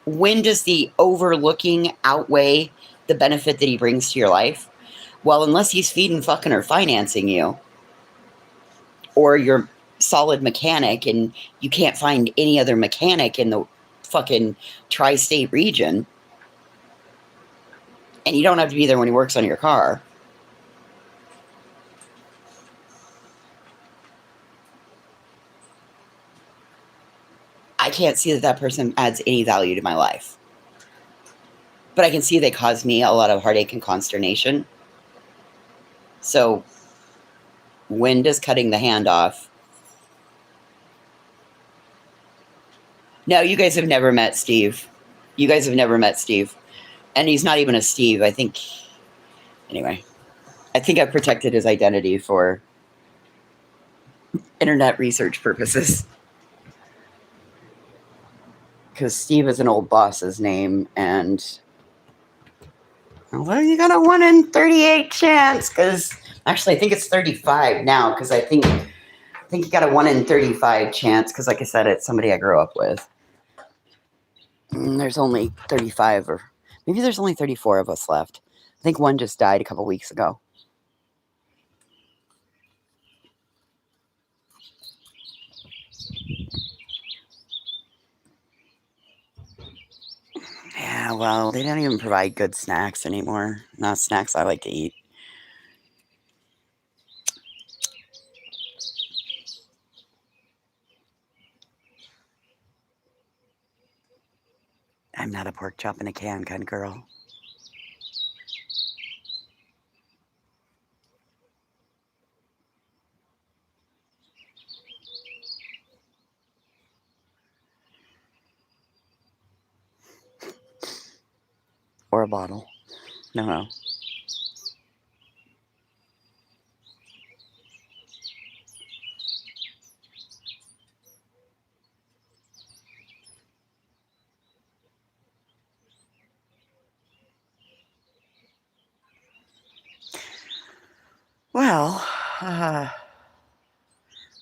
when does the overlooking outweigh the benefit that he brings to your life? Well, unless he's feeding, fucking, or financing you, or you're solid mechanic and you can't find any other mechanic in the fucking tri-state region. And you don't have to be there when he works on your car. I can't see that person adds any value to my life. But I can see they cause me a lot of heartache and consternation. So when does cutting the hand off? No, you guys have never met Steve. You guys have never met Steve. And he's not even a Steve. I think, anyway, I think I've protected his identity for internet research purposes. Because Steve is an old boss's name, and well, you got a 1 in 38 chance. Because actually, I think it's 35 now. Because I think you got a 1 in 35 chance. Because, like I said, it's somebody I grew up with. And there's only 35, or maybe there's only 34 of us left. I think one just died a couple weeks ago. Yeah, well, they don't even provide good snacks anymore. Not snacks I like to eat. I'm not a pork chop in a can kind of girl. Or a bottle. No. Well,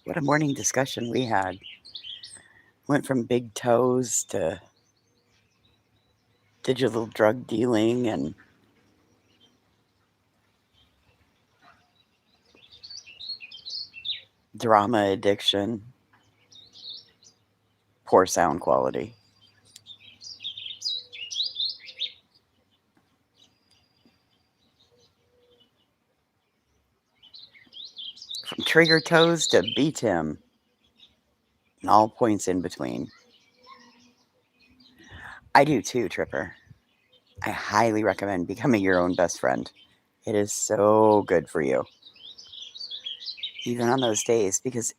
what a morning discussion we had. Went from big toes to digital drug dealing and drama addiction, poor sound quality. From trigger toes to beat him, and all points in between. I do too, Tripper. I highly recommend becoming your own best friend. It is so good for you. Even on those days, because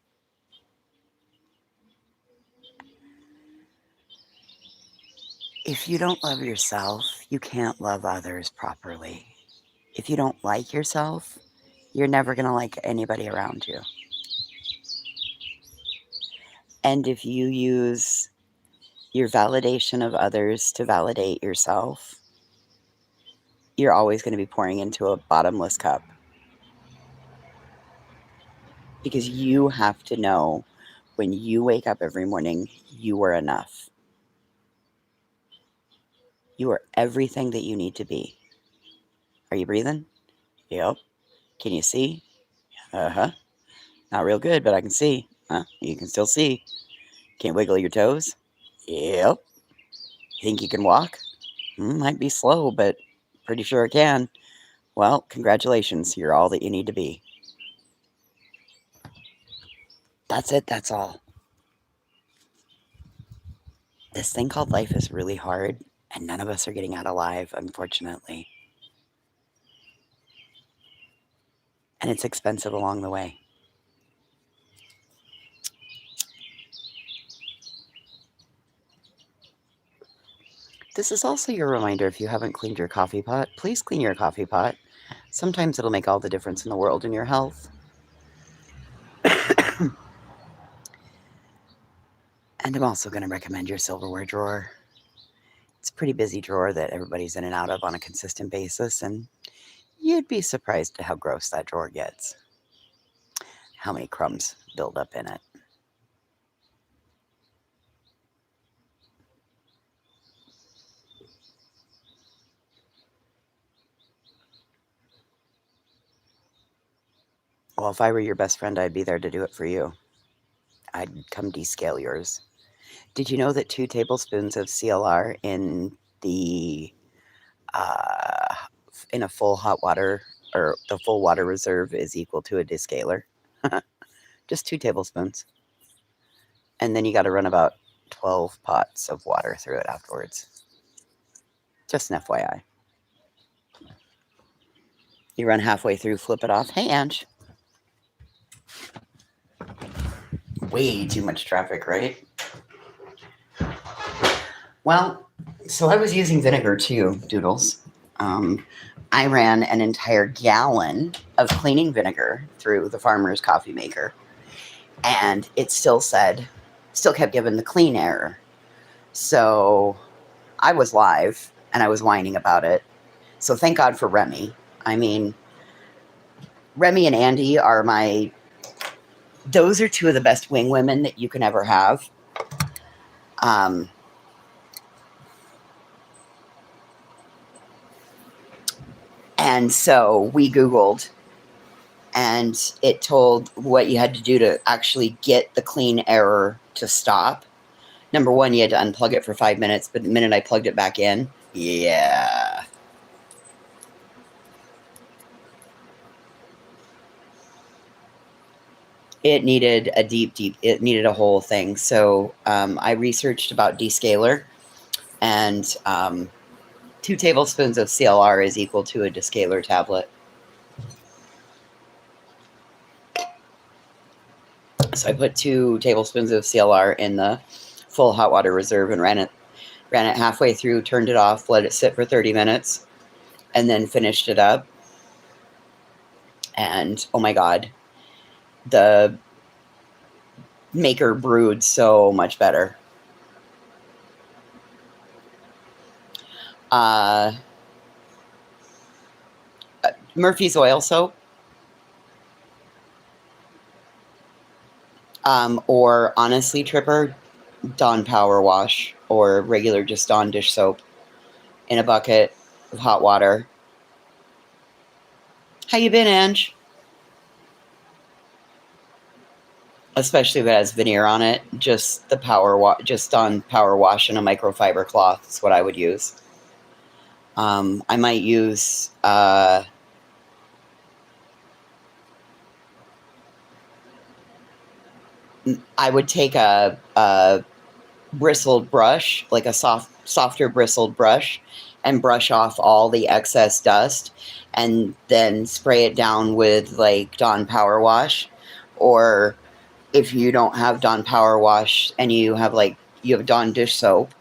if you don't love yourself, you can't love others properly. If you don't like yourself, you're never going to like anybody around you. And if you use your validation of others to validate yourself, you're always going to be pouring into a bottomless cup. Because you have to know when you wake up every morning, you are enough. You are everything that you need to be. Are you breathing? Yep. Can you see? Uh-huh. Not real good, but I can see. Huh? You can still see. Can't wiggle your toes? Yep. Think you can walk? Might be slow, but pretty sure it can. Well, congratulations. You're all that you need to be. That's it. That's all. This thing called life is really hard, and none of us are getting out alive, unfortunately. And it's expensive along the way. This is also your reminder, if you haven't cleaned your coffee pot, please clean your coffee pot. Sometimes it'll make all the difference in the world in your health. And I'm also going to recommend your silverware drawer. It's a pretty busy drawer that everybody's in and out of on a consistent basis, and you'd be surprised at how gross that drawer gets. How many crumbs build up in it. Well, if I were your best friend, I'd be there to do it for you. I'd come descale yours. Did you know that 2 tablespoons of CLR the uh, in a full hot water or the full water reserve is equal to a descaler? Just 2 tablespoons. And then you got to run about 12 pots of water through it afterwards. Just an FYI. You run halfway through, flip it off. Hey, Ange. Way too much traffic, right? Well, so I was using vinegar too, Doodles. I ran an entire gallon of cleaning vinegar through the farmer's coffee maker, and it still kept giving the clean error. So I was live and I was whining about it. So thank God for Remy. I mean, Remy and Andy those are two of the best wing women that you can ever have. And so we Googled, and it told what you had to do to actually get the clean error to stop. Number one, you had to unplug it for 5 minutes, but the minute I plugged it back in, yeah. It needed it needed a whole thing. So I researched about descaler, and 2 tablespoons of CLR is equal to a descaler tablet. So I put 2 tablespoons of CLR in the full hot water reserve and ran it halfway through, turned it off, let it sit for 30 minutes, and then finished it up. And oh my God, the maker brewed so much better. Murphy's oil soap, or honestly, Tripper, Dawn Power Wash, or regular just Dawn dish soap in a bucket of hot water. How you been, Ange? Especially if it has veneer on it, just the just Dawn Power Wash and a microfiber cloth is what I would use. I might use I would take a bristled brush, like a softer bristled brush, and brush off all the excess dust, and then spray it down with like Dawn Power Wash. Or if you don't have Dawn Power Wash and you have Dawn dish soap,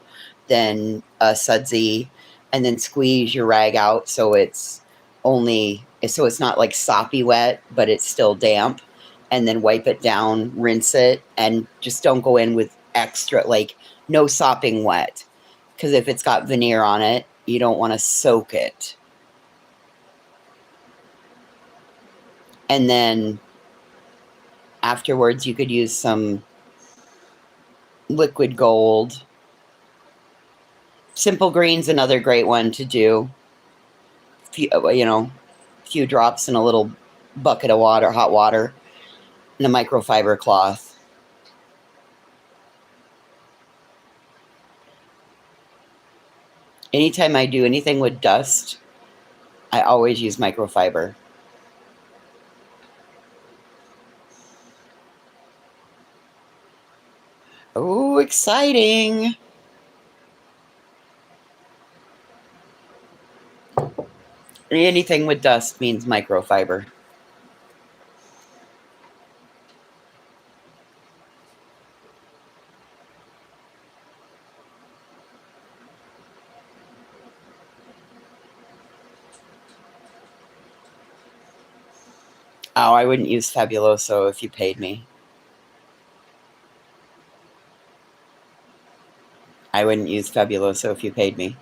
then a sudsy, and then squeeze your rag out so it's not like soppy wet, but it's still damp, and then wipe it down, rinse it, and just don't go in with extra, like no sopping wet, because if it's got veneer on it, you don't want to soak it. And then afterwards, you could use some liquid gold. Simple Green's another great one to do. Few drops in a little bucket of water, hot water, and a microfiber cloth. Anytime I do anything with dust, I always use microfiber. Oh, exciting! Anything with dust means microfiber. Oh, I wouldn't use Fabuloso if you paid me. I wouldn't use Fabuloso if you paid me.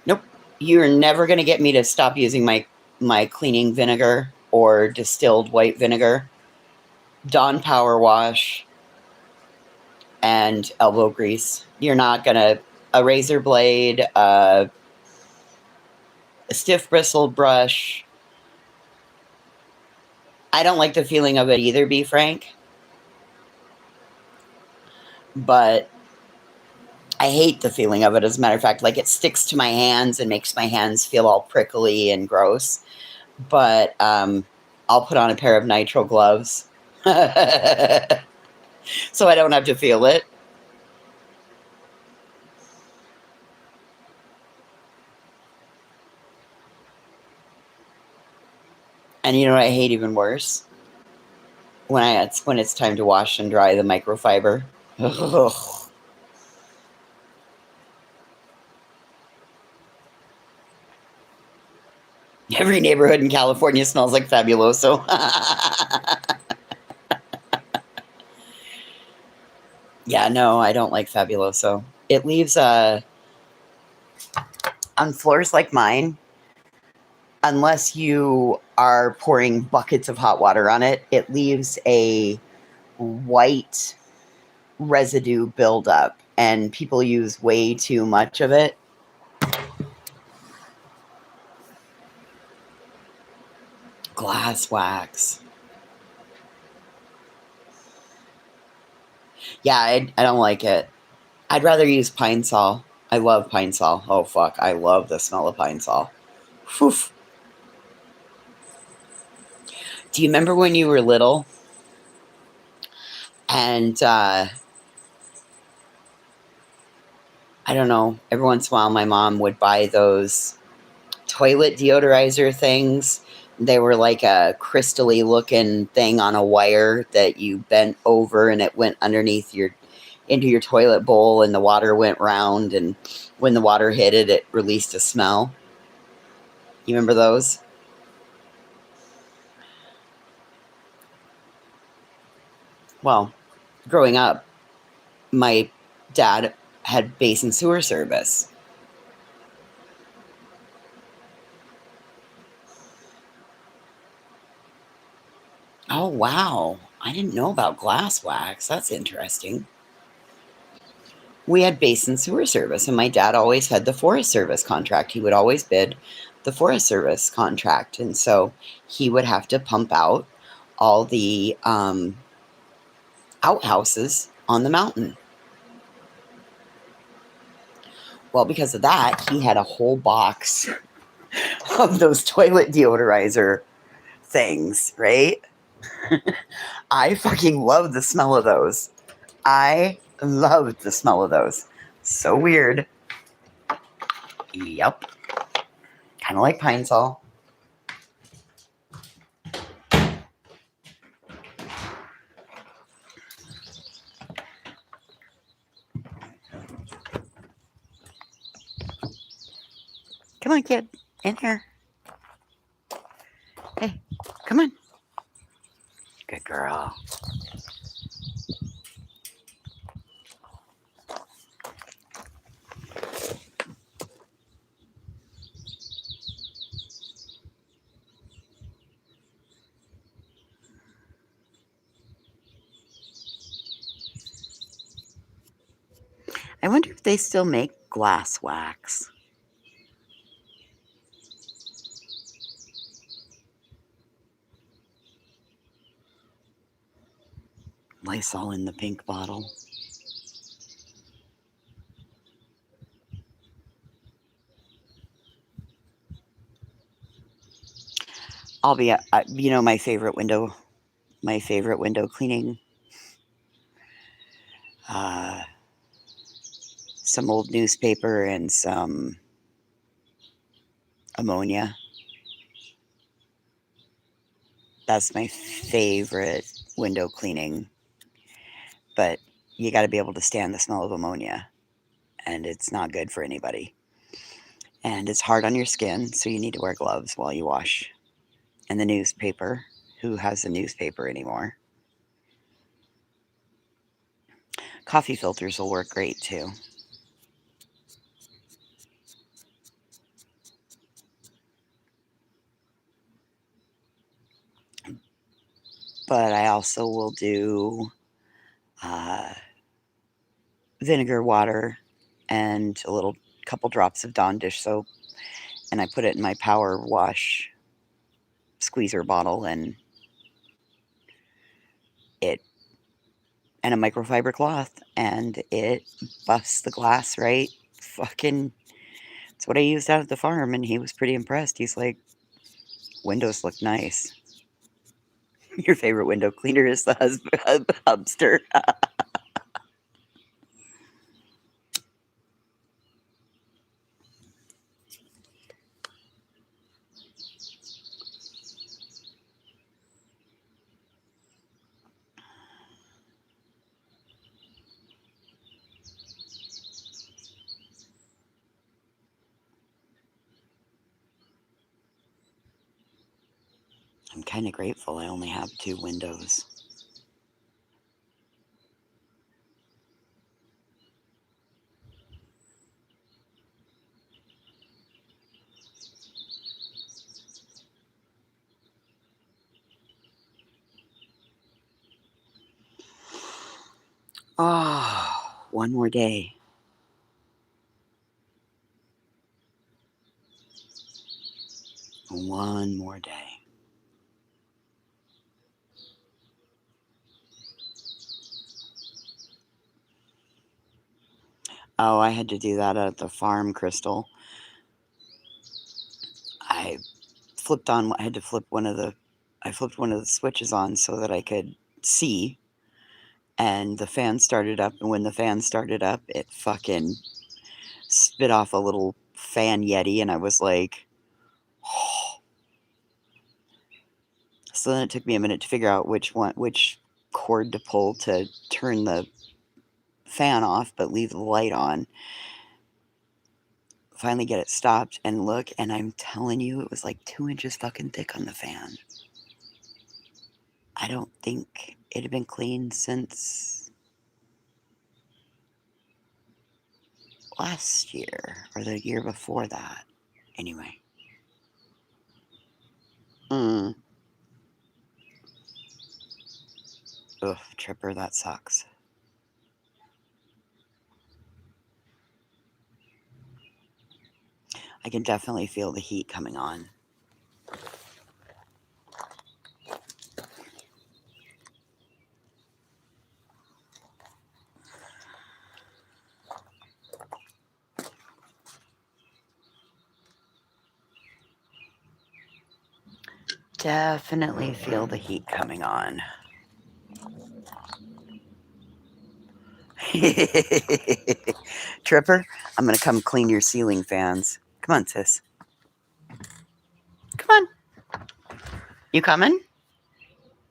Nope. You're never going to get me to stop using my cleaning vinegar or distilled white vinegar, Dawn Power Wash, and elbow grease. You're not going to... A razor blade, a stiff bristled brush. I don't like the feeling of it either, be frank. but I hate the feeling of it. As a matter of fact, like it sticks to my hands and makes my hands feel all prickly and gross. But I'll put on a pair of nitrile gloves so I don't have to feel it. And you know what I hate even worse? When it's time to wash and dry the microfiber. Ugh. Every neighborhood in California smells like Fabuloso. Yeah, no, I don't like Fabuloso. It leaves on floors like mine, unless you are pouring buckets of hot water on it, it leaves a white residue buildup, and people use way too much of it. Glass wax. Yeah, I don't like it. I'd rather use Pine Sol. I love Pine Sol. Oh, fuck. I love the smell of Pine Sol. Whew. Do you remember when you were little and I don't know, every once in a while my mom would buy those toilet deodorizer things. They were like a crystally looking thing on a wire that you bent over and it went underneath into your toilet bowl and the water went round, and when the water hit it, it released a smell. You remember those? Well, growing up, my dad had basin sewer service. Oh, wow. I didn't know about glass wax. That's interesting. We had basin sewer service, and my dad always had the Forest Service contract. He would always bid the Forest Service contract. And so he would have to pump out all the outhouses on the mountain. Well, because of that, he had a whole box of those toilet deodorizer things, right? I fucking love the smell of those. I loved the smell of those. So weird. Yep. Kind of like Pine Sol. Come on, kid. In here. Hey, come on. Good girl. I wonder if they still make glass wax. Lysol in the pink bottle. I'll be, you know, my favorite window cleaning. Uh, some old newspaper and some ammonia. That's my favorite window cleaning. But you got to be able to stand the smell of ammonia, and it's not good for anybody. And it's hard on your skin, so you need to wear gloves while you wash. And the newspaper. Who has the newspaper anymore? Coffee filters will work great too. But I also will do uh, vinegar water and a little couple drops of Dawn dish soap, and I put it in my power wash squeezer bottle, and it and a microfiber cloth, and it buffs the glass right. Fucking, it's what I used out at the farm, and he was pretty impressed. He's like, windows look nice. Your favorite window cleaner is the hubster. I'm kind of grateful I only have 2 windows. Oh, one more day. One more day. Oh, I had to do that at the farm, Crystal. I had to flip one of the switches on so that I could see, and the fan started up, and when the fan started up, it fucking spit off a little fan yeti, and I was like, oh. So then it took me a minute to figure out which cord to pull to turn the fan off but leave the light on. Finally get it stopped and look, and I'm telling you, it was like 2 inches fucking thick on the fan. I don't think it had been cleaned since last year or the year before that. Anyway. Ugh, Tripper, that sucks. I can definitely feel the heat coming on. Definitely feel the heat coming on. Tripper, I'm going to come clean your ceiling fans. Come on, sis. Come on. You coming?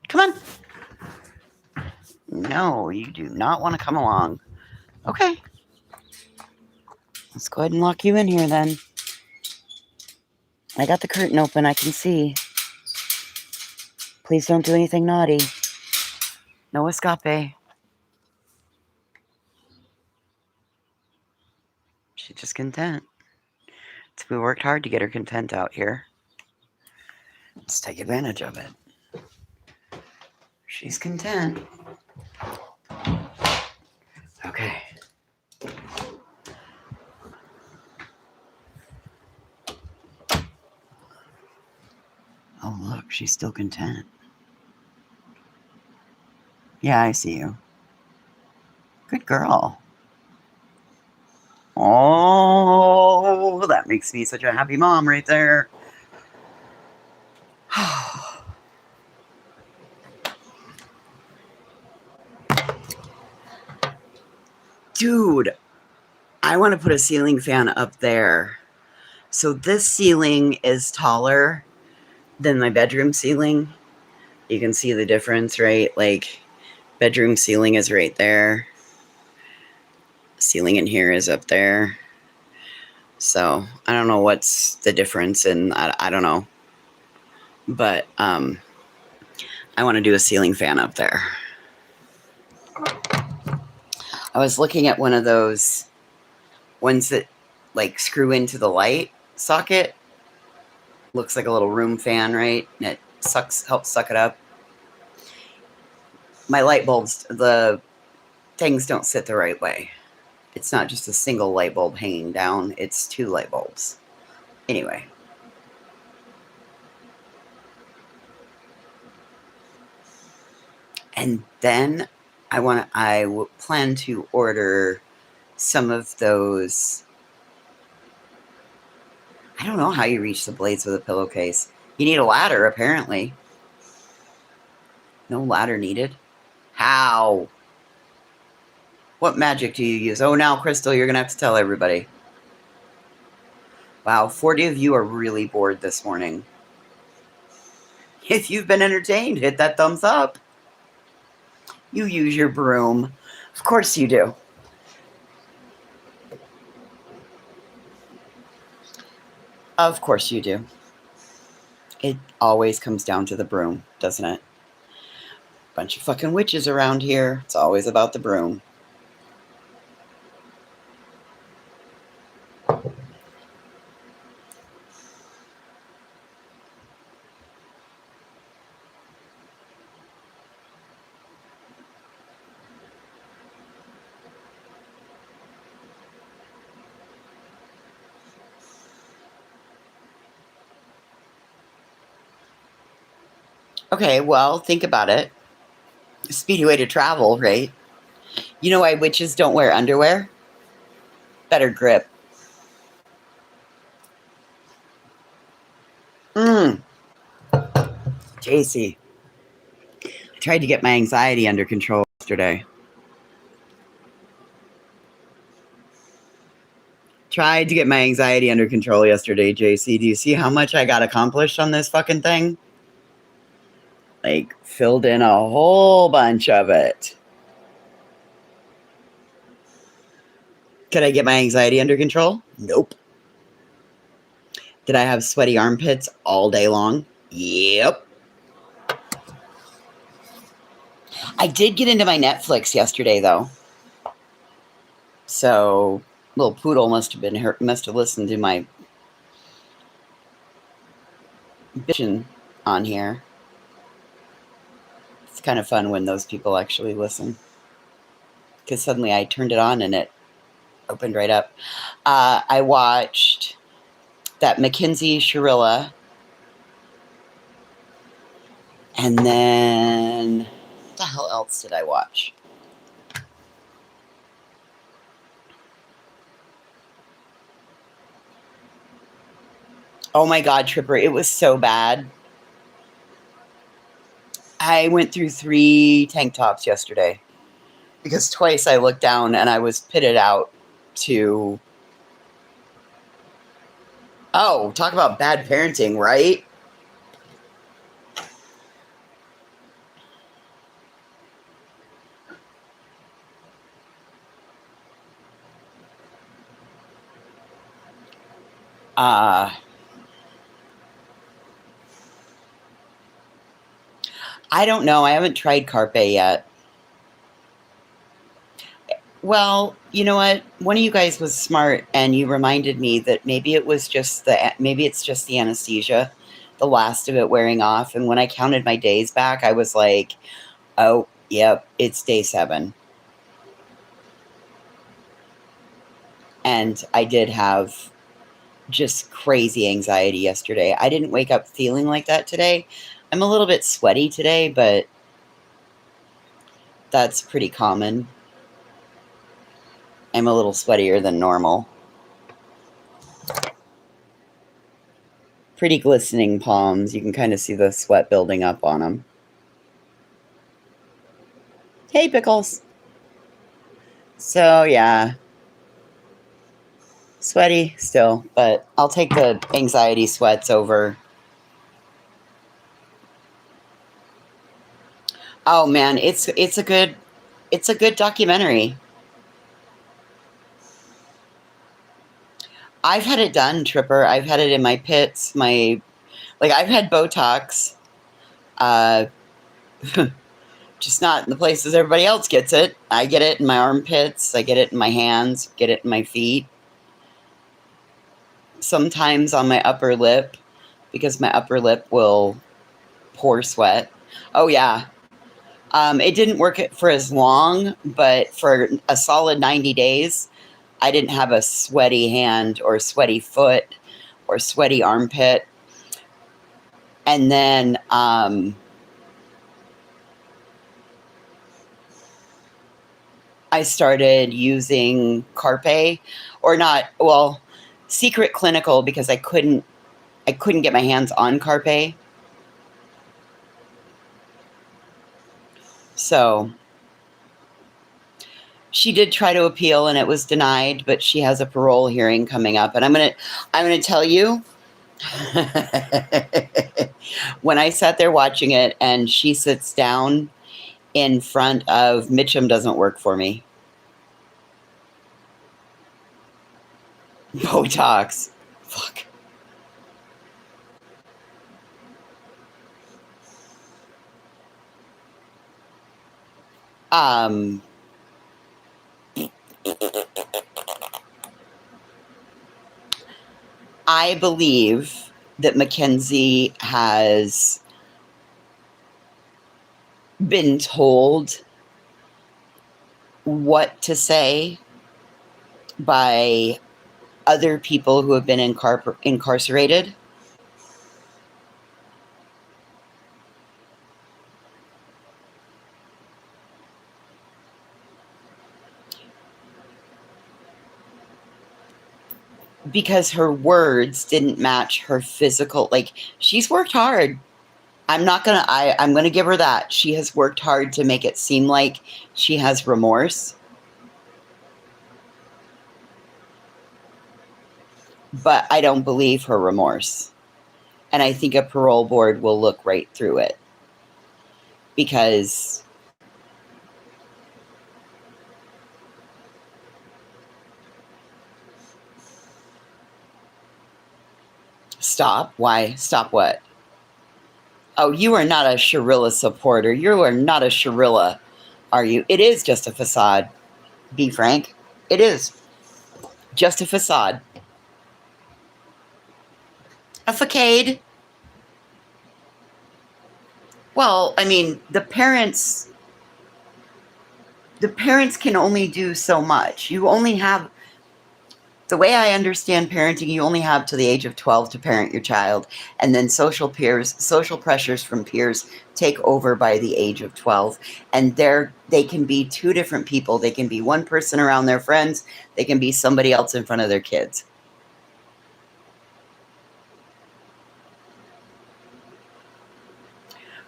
Come on. No, you do not want to come along. Okay. Let's go ahead and lock you in here then. I got the curtain open. I can see. Please don't do anything naughty. No escape. She's just content. We worked hard to get her content out here. Let's take advantage of it. She's content. Okay. Oh, look, she's still content. Yeah, I see you. Good girl. Oh, that makes me such a happy mom right there. Dude, I want to put a ceiling fan up there. So this ceiling is taller than my bedroom ceiling. You can see the difference, right? Like, bedroom ceiling is right there. Ceiling in here is up there. So I don't know what's the difference, and I don't know. But I want to do a ceiling fan up there. I was looking at one of those ones that like screw into the light socket. Looks like a little room fan, right? And it helps suck it up. My light bulbs, the things don't sit the right way. It's not just a single light bulb hanging down. It's 2 light bulbs. Anyway. And then I plan to order some of those. I don't know how you reach the blades with a pillowcase. You need a ladder, apparently. No ladder needed. How? What magic do you use? Oh, now, Crystal, you're going to have to tell everybody. Wow, 40 of you are really bored this morning. If you've been entertained, hit that thumbs up. You use your broom. Of course you do. Of course you do. It always comes down to the broom, doesn't it? Bunch of fucking witches around here. It's always about the broom. Okay, well, think about it. Speedy way to travel, right? You know why witches don't wear underwear? Better grip. JC, I tried to get my anxiety under control yesterday. Tried to get my anxiety under control yesterday, JC. Do you see how much I got accomplished on this fucking thing? Like, filled in a whole bunch of it. Could I get my anxiety under control? Nope. Did I have sweaty armpits all day long? Yep. I did get into my Netflix yesterday, though. So, little poodle must have listened to my bitching on here. It's kind of fun when those people actually listen. Because suddenly I turned it on and it opened right up. I watched that Mackenzie Shirilla. And then, what the hell else did I watch? Oh my God, Tripper, it was so bad. I went through 3 tank tops yesterday because twice I looked down and I was pitted out to... Oh, talk about bad parenting, right? I don't know. I haven't tried Carpe yet. Well, you know what? One of you guys was smart, and you reminded me that maybe it's just the anesthesia, the last of it wearing off. And when I counted my days back, I was like, "Oh, yep, it's day 7." And I did have just crazy anxiety yesterday. I didn't wake up feeling like that today. I'm a little bit sweaty today, but that's pretty common. I'm a little sweatier than normal. Pretty glistening palms. You can kind of see the sweat building up on them. Hey, Pickles. So, yeah. Sweaty still, but I'll take the anxiety sweats over. Oh man, it's a good documentary. I've had it done, Tripper. I've had it in my pits, I've had Botox. Just not in the places everybody else gets it. I get it in my armpits, I get it in my hands, get it in my feet. Sometimes on my upper lip, because my upper lip will pour sweat. Oh yeah. It didn't work for as long, but for a solid 90 days, I didn't have a sweaty hand or sweaty foot or sweaty armpit. And then I started using Carpe, or not, well, Secret Clinical, because I couldn't get my hands on Carpe. So she did try to appeal and it was denied, but she has a parole hearing coming up. And I'm gonna tell you, when I sat there watching it and she sits down in front of Mitchum, doesn't work for me. Botox. Fuck. Um, I believe that Mackenzie has been told what to say by other people who have been incarcerated. Because her words didn't match her physical, like, she's worked hard. I'm gonna give her that. She has worked hard to make it seem like she has remorse. But I don't believe her remorse. And I think a parole board will look right through it. Because stop. Why? Stop what? Oh, you are not a Sharilla supporter. You are not a Sharilla, are you? It is just a facade. Be frank. It is just a facade. A facade. Well, I mean, the parents can only do so much. You only have, the way I understand parenting, you only have to the age of 12 to parent your child. And then social pressures from peers take over by the age of 12. And they can be two different people. They can be one person around their friends. They can be somebody else in front of their kids.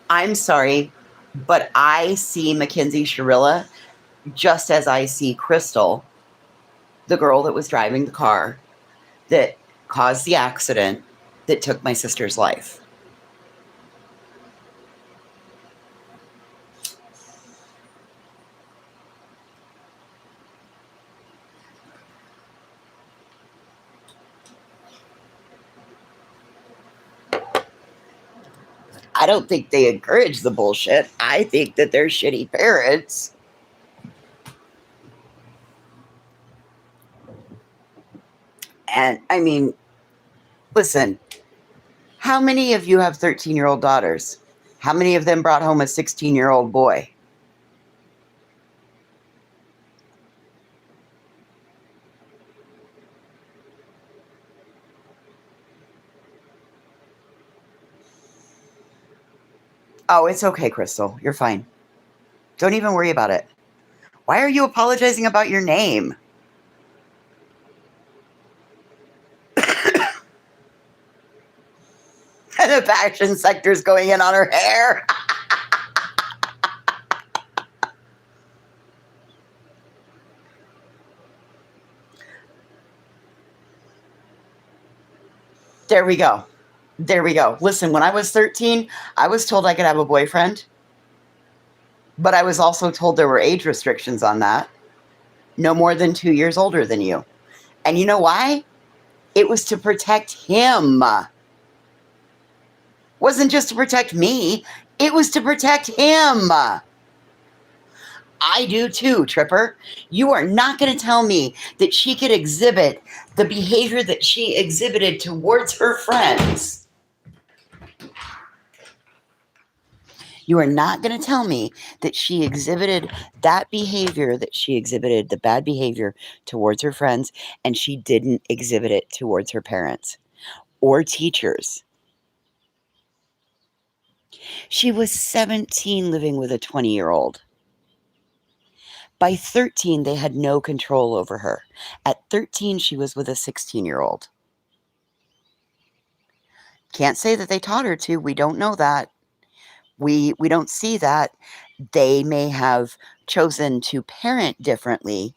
I'm sorry, but I see Mackenzie Sharilla just as I see Crystal, the girl that was driving the car that caused the accident that took my sister's life. I don't think they encourage the bullshit. I think that they're shitty parents. And I mean, listen, how many of you have 13-year-old daughters? How many of them brought home a 16-year-old boy? Oh, it's okay, Crystal. You're fine. Don't even worry about it. Why are you apologizing about your name? And the fashion sector's going in on her hair. There we go. There we go. Listen, when I was 13, I was told I could have a boyfriend, but I was also told there were age restrictions on that. No more than 2 years older than you. And you know why? It was to protect him. Wasn't just to protect me, it was to protect him. I do too, Tripper. You are not going to tell me that she could exhibit the behavior that she exhibited towards her friends. You are not going to tell me that she exhibited that behavior, that she exhibited the bad behavior towards her friends, and she didn't exhibit it towards her parents or teachers. She was 17 living with a 20-year-old. By 13, they had no control over her. At 13, she was with a 16-year-old. Can't say that they taught her to. We don't know that. We don't see that. They may have chosen to parent differently.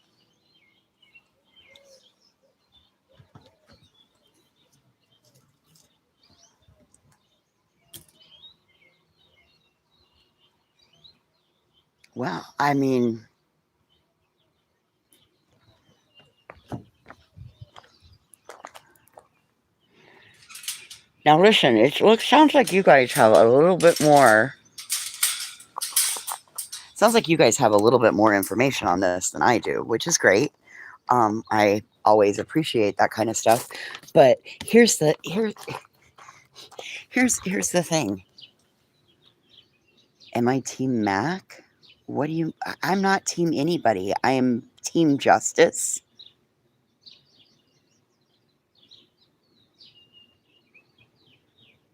Well, I mean, now listen, sounds like you guys have a little bit more. Sounds like you guys have a little bit more information on this than I do, which is great. I always appreciate that kind of stuff. But here's the thing. Am I Team Mac? I'm not Team anybody. I am Team Justice.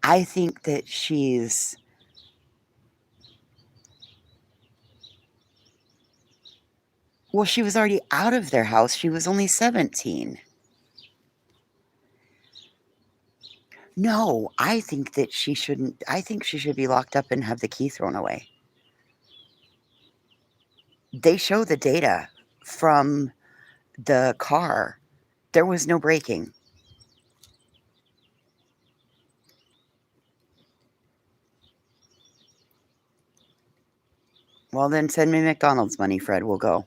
I think that she was already out of their house. She was only 17. No, I think that she shouldn't. I think she should be locked up and have the key thrown away. They show the data from the car. There was no braking. Well, then send me McDonald's money, Fred. We'll go.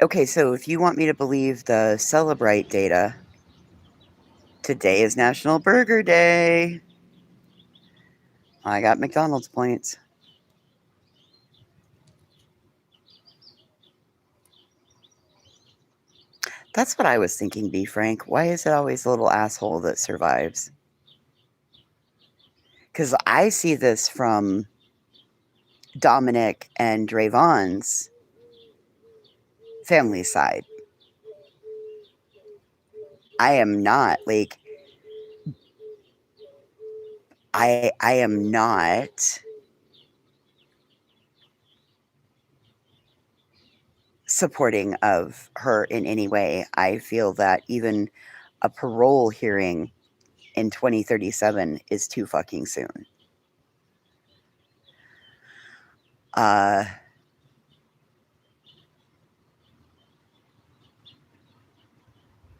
Okay, so if you want me to believe the Celebrite data, today is National Burger Day. I got McDonald's points. That's what I was thinking, B. Frank. Why is it always the little asshole that survives? Because I see this from Dominic and Drayvon's family side. I am not like I am not supporting of her in any way. I feel that even a parole hearing in 2037 is too fucking soon.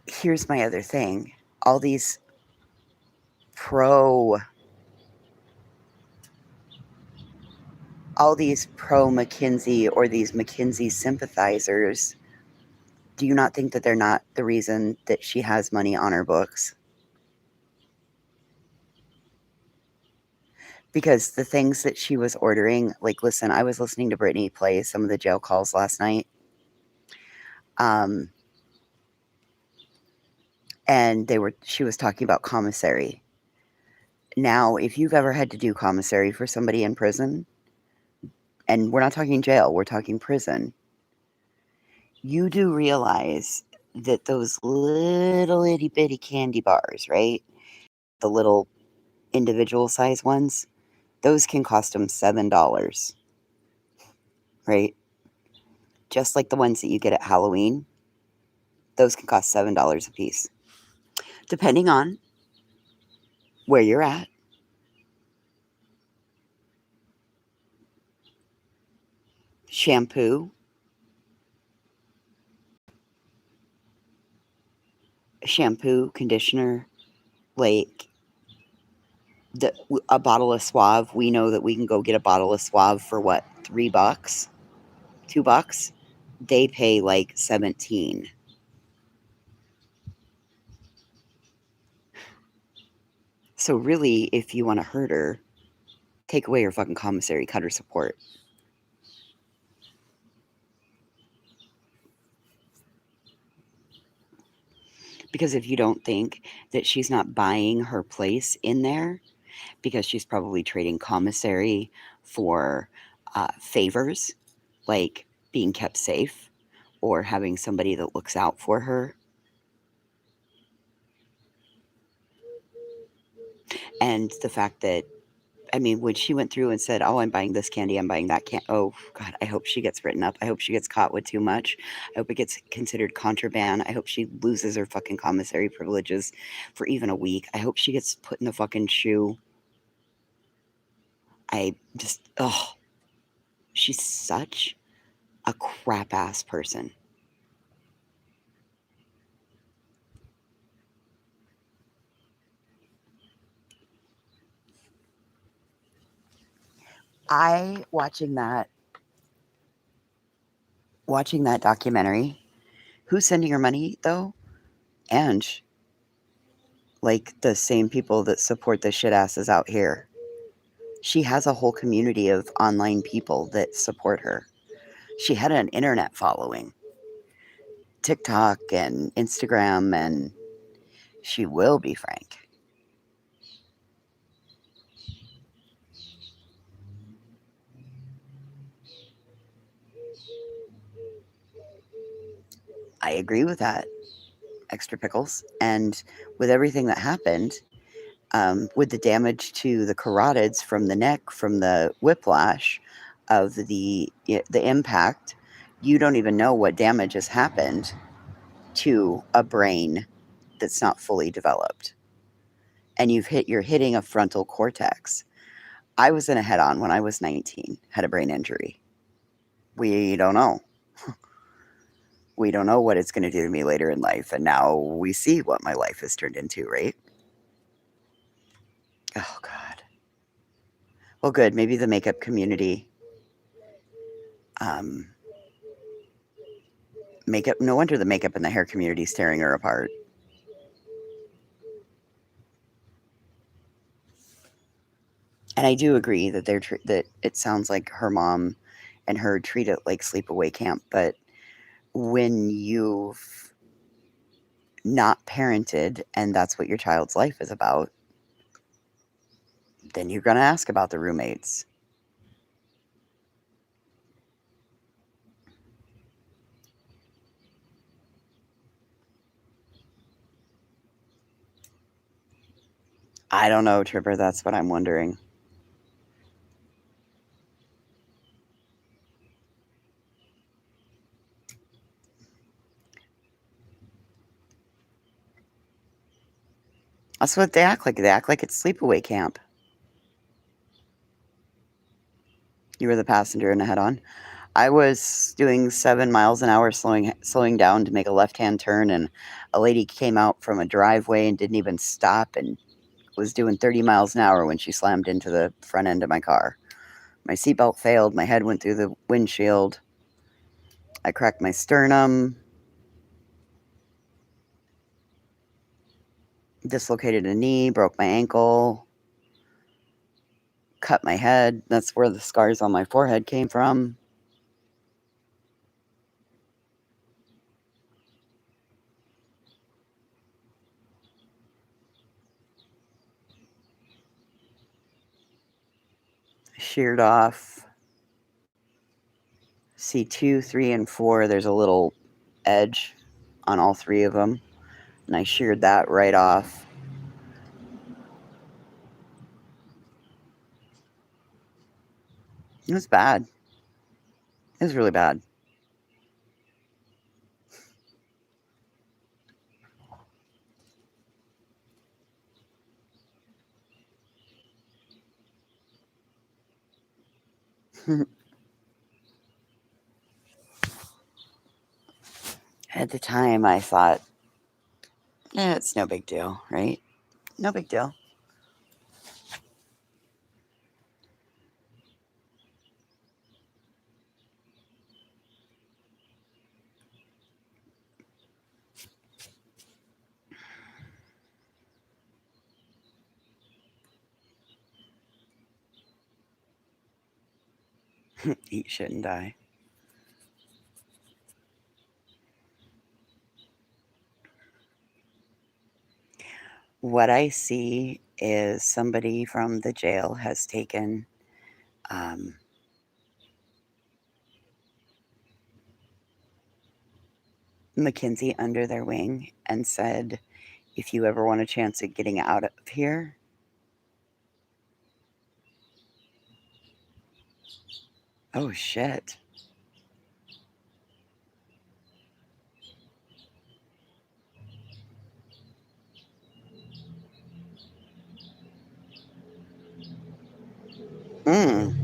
Here's my other thing. All these pro McKinsey or these McKinsey sympathizers, do you not think that they're not the reason that she has money on her books? Because the things that she was ordering, like, listen, I was listening to Brittany play some of the jail calls last night. And she was talking about commissary. Now, if you've ever had to do commissary for somebody in prison, and we're not talking jail, we're talking prison, you do realize that those little itty bitty candy bars, right? The little individual size ones, those can cost them $7, right? Just like the ones that you get at Halloween, those can cost $7 a piece. Depending on where you're at. Shampoo, conditioner, like a bottle of Suave. We know that we can go get a bottle of Suave for what, $3, $2? They pay like 17. So really, if you want to hurt her, take away her fucking commissary, cut her support. Because if you don't think that she's not buying her place in there, because she's probably trading commissary for favors, like being kept safe or having somebody that looks out for her. And the fact that, I mean, when she went through and said, "Oh, I'm buying this candy, I'm buying that candy," oh God, I hope she gets written up. I hope she gets caught with too much. I hope it gets considered contraband. I hope she loses her fucking commissary privileges for even a week. I hope she gets put in the fucking shoe. I just, oh, she's such a crap ass person. I watching that documentary. Who's sending her money though? And like the same people that support the shit asses out here. She has a whole community of online people that support her. She had an internet following, TikTok and Instagram, and she will be frank. I agree with that, extra pickles. And with everything that happened, with the damage to the carotids from the neck, from the whiplash of the impact, you don't even know what damage has happened to a brain that's not fully developed. And you're hitting a frontal cortex. I was in a head on when I was 19, had a brain injury. We don't know. We don't know what it's going to do to me later in life. And now we see what my life has turned into, right? Oh, God. Well, good. Maybe the makeup community. Um, makeup. No wonder the makeup and the hair community is tearing her apart. And I do agree that that it sounds like her mom and her treat it like sleepaway camp. But when you've not parented and that's what your child's life is about, then you're going to ask about the roommates. I don't know, Tripper. That's what I'm wondering. That's what they act like. They act like it's sleepaway camp. You were the passenger in a head on. I was doing 7 miles an hour, slowing down to make a left hand turn, and a lady came out from a driveway and didn't even stop and was doing 30 miles an hour when she slammed into the front end of my car. My seatbelt failed. My head went through the windshield. I cracked my sternum, dislocated a knee, broke my ankle, cut my head. That's where the scars on my forehead came from. Sheared off. C2, 3, and 4, there's a little edge on all three of them. And I sheared that right off. It was bad. It was really bad. At the time, I thought, it's no big deal, right? No big deal. Eat shit and die. What I see is somebody from the jail has taken um, Mackenzie under their wing and said, if you ever want a chance at getting out of here, oh shit. Mm.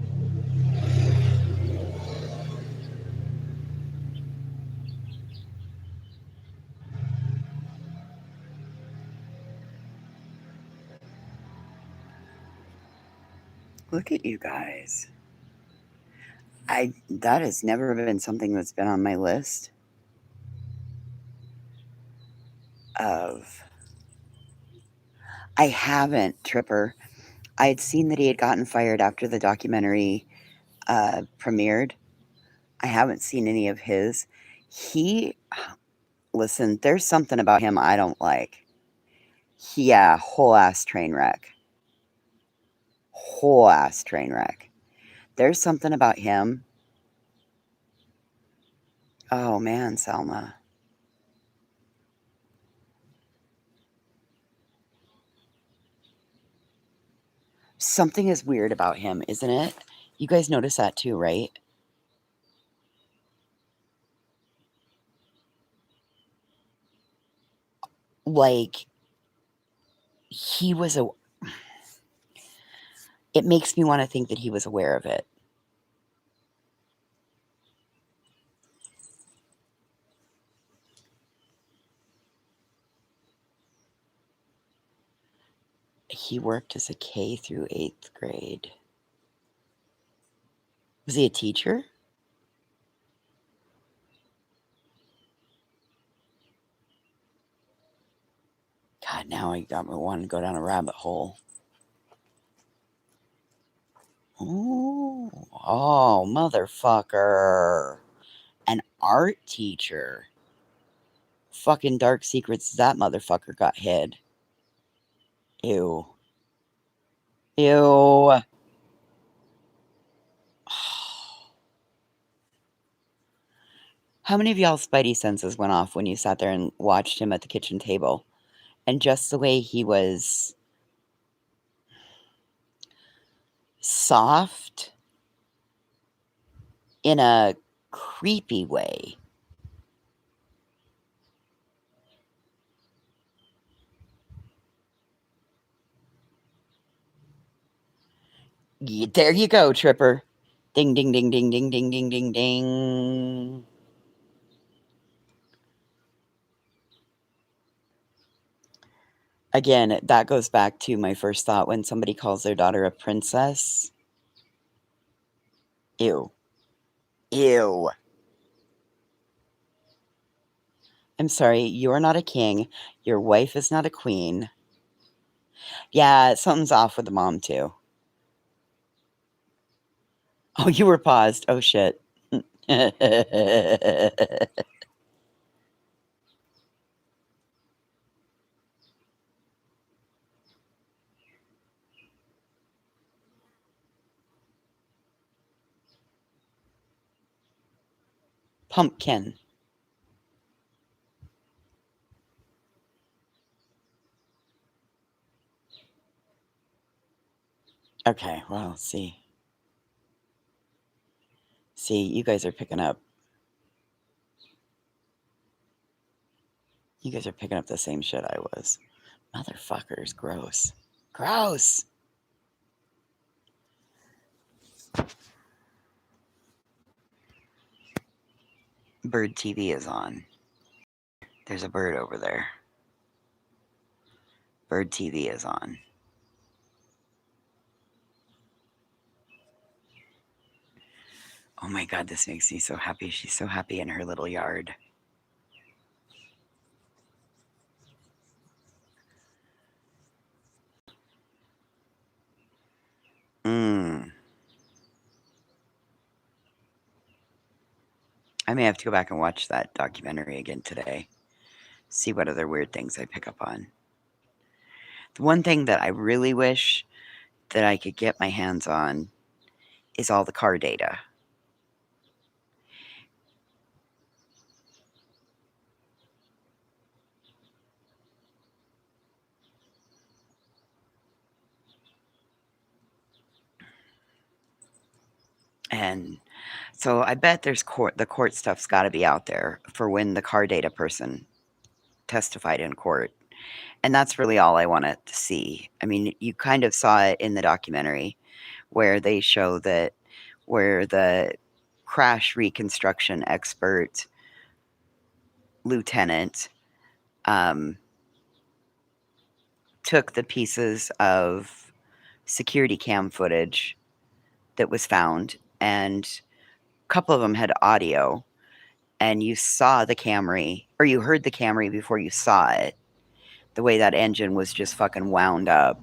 Look at you guys. That has never been something that's been on my list of I haven't, Tripper. I had seen that he had gotten fired after the documentary premiered. I haven't seen any of his. He, listen, there's something about him I don't like. Yeah, whole ass train wreck. Whole ass train wreck. There's something about him. Oh man, Selma. Something is weird about him, isn't it? You guys notice that too, right? Like, he was a. It makes me want to think that he was aware of it. He worked as a K through 8th grade. Was he a teacher? God, now I got me wanting to go down a rabbit hole. Ooh, oh, motherfucker. An art teacher. Fucking dark secrets that motherfucker got hid. Ew. Ew. How many of y'all's spidey senses went off when you sat there and watched him at the kitchen table? And just the way he was soft in a creepy way. There you go, Tripper. Ding, ding, ding, ding, ding, ding, ding, ding, ding. Again, that goes back to my first thought when somebody calls their daughter a princess. Ew. Ew. I'm sorry, you're not a king. Your wife is not a queen. Yeah, something's off with the mom, too. Oh, you were paused. Oh, shit. Pumpkin. Okay, well, see. See, you guys are picking up. You guys are picking up the same shit I was. Motherfuckers, gross. Gross. Bird TV is on. There's a bird over there. Bird TV is on. Oh my god, this makes me so happy. She's so happy in her little yard. Mmm. I may have to go back and watch that documentary again today. See what other weird things I pick up on. The one thing that I really wish that I could get my hands on is all the car data. And so I bet the court stuff's got to be out there for when the car data person testified in court. And that's really all I wanted to see. I mean, you kind of saw it in the documentary where they show that where the crash reconstruction expert lieutenant took the pieces of security cam footage that was found, and a couple of them had audio, and you saw the Camry, or you heard the Camry before you saw it. The way that engine was just fucking wound up.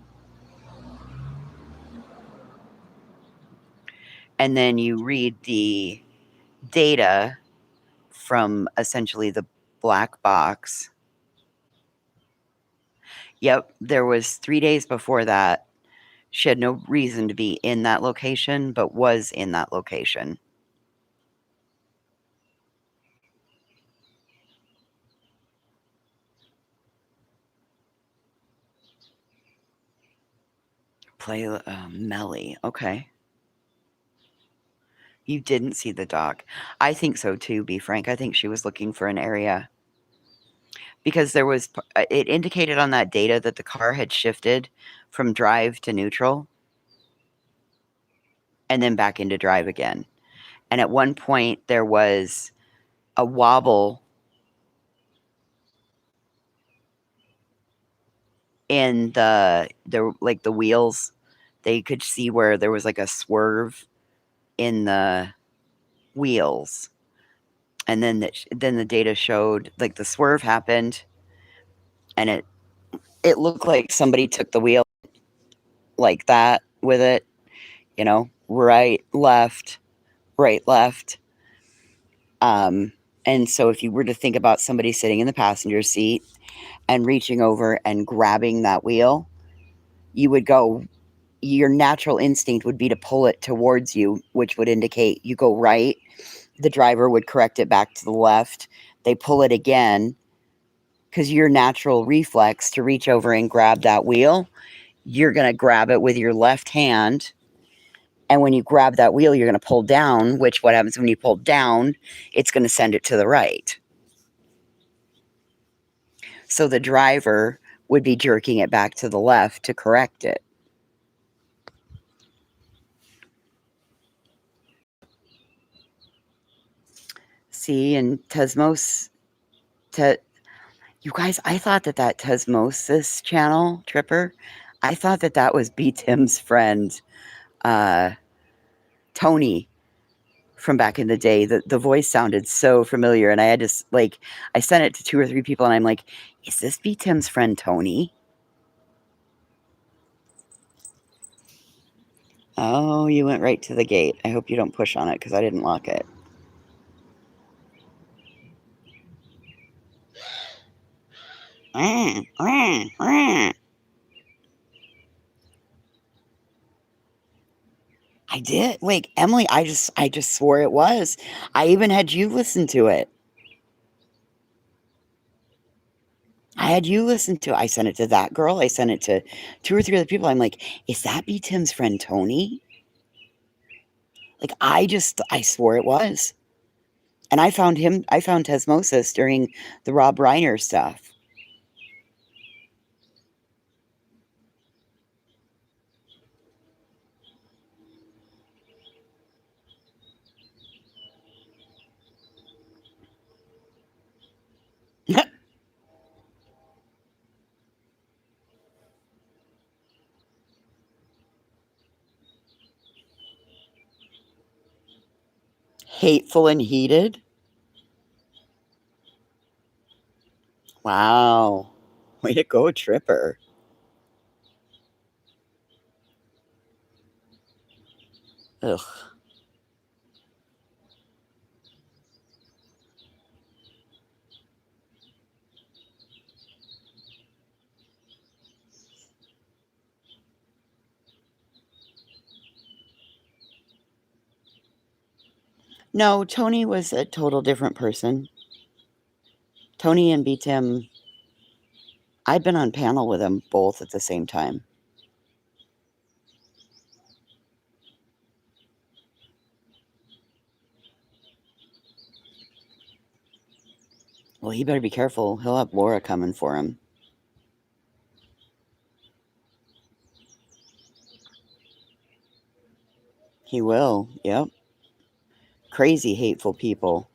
And then you read the data from essentially the black box. Yep, there was 3 days before that. She had no reason to be in that location, but was in that location. Play Melly. Okay. You didn't see the doc. I think so too, be frank. I think she was looking for an area because it indicated on that data that the car had shifted from drive to neutral and then back into drive again. And at one point there was a wobble in the wheels. They could see where there was like a swerve in the wheels. And then the data showed like the swerve happened and it looked like somebody took the wheel like that with it, right, left, right, left. And so if you were to think about somebody sitting in the passenger seat and reaching over and grabbing that wheel, your natural instinct would be to pull it towards you, which would indicate you go right. The driver would correct it back to the left. They pull it again because your natural reflex to reach over and grab that wheel, you're going to grab it with your left hand. And when you grab that wheel, you're going to pull down, which what happens when you pull down, it's going to send it to the right. So the driver would be jerking it back to the left to correct it. See, and you guys, I thought that Tesmosis channel, Tripper, I thought that was B. Tim's friend, Tony, from back in the day. The voice sounded so familiar, and I had to, I sent it to 2 or 3 people, and I'm like, is this B. Tim's friend, Tony? Oh, you went right to the gate. I hope you don't push on it, because I didn't lock it. I did. Wait, Emily, I just swore it was. I even had you listen to it. I had you listen to it. I sent it to that girl. I sent it to 2 or 3 other people. I'm like, is that B. Tim's friend Tony? Like, I swore it was. And I found Tesmosis during the Rob Reiner stuff. Hateful and heated. Wow. Way to go, Tripper. Ugh. No, Tony was a total different person. Tony and B. Tim, I'd been on panel with them both at the same time. Well, he better be careful. He'll have Laura coming for him. He will. Yep. Crazy, hateful people.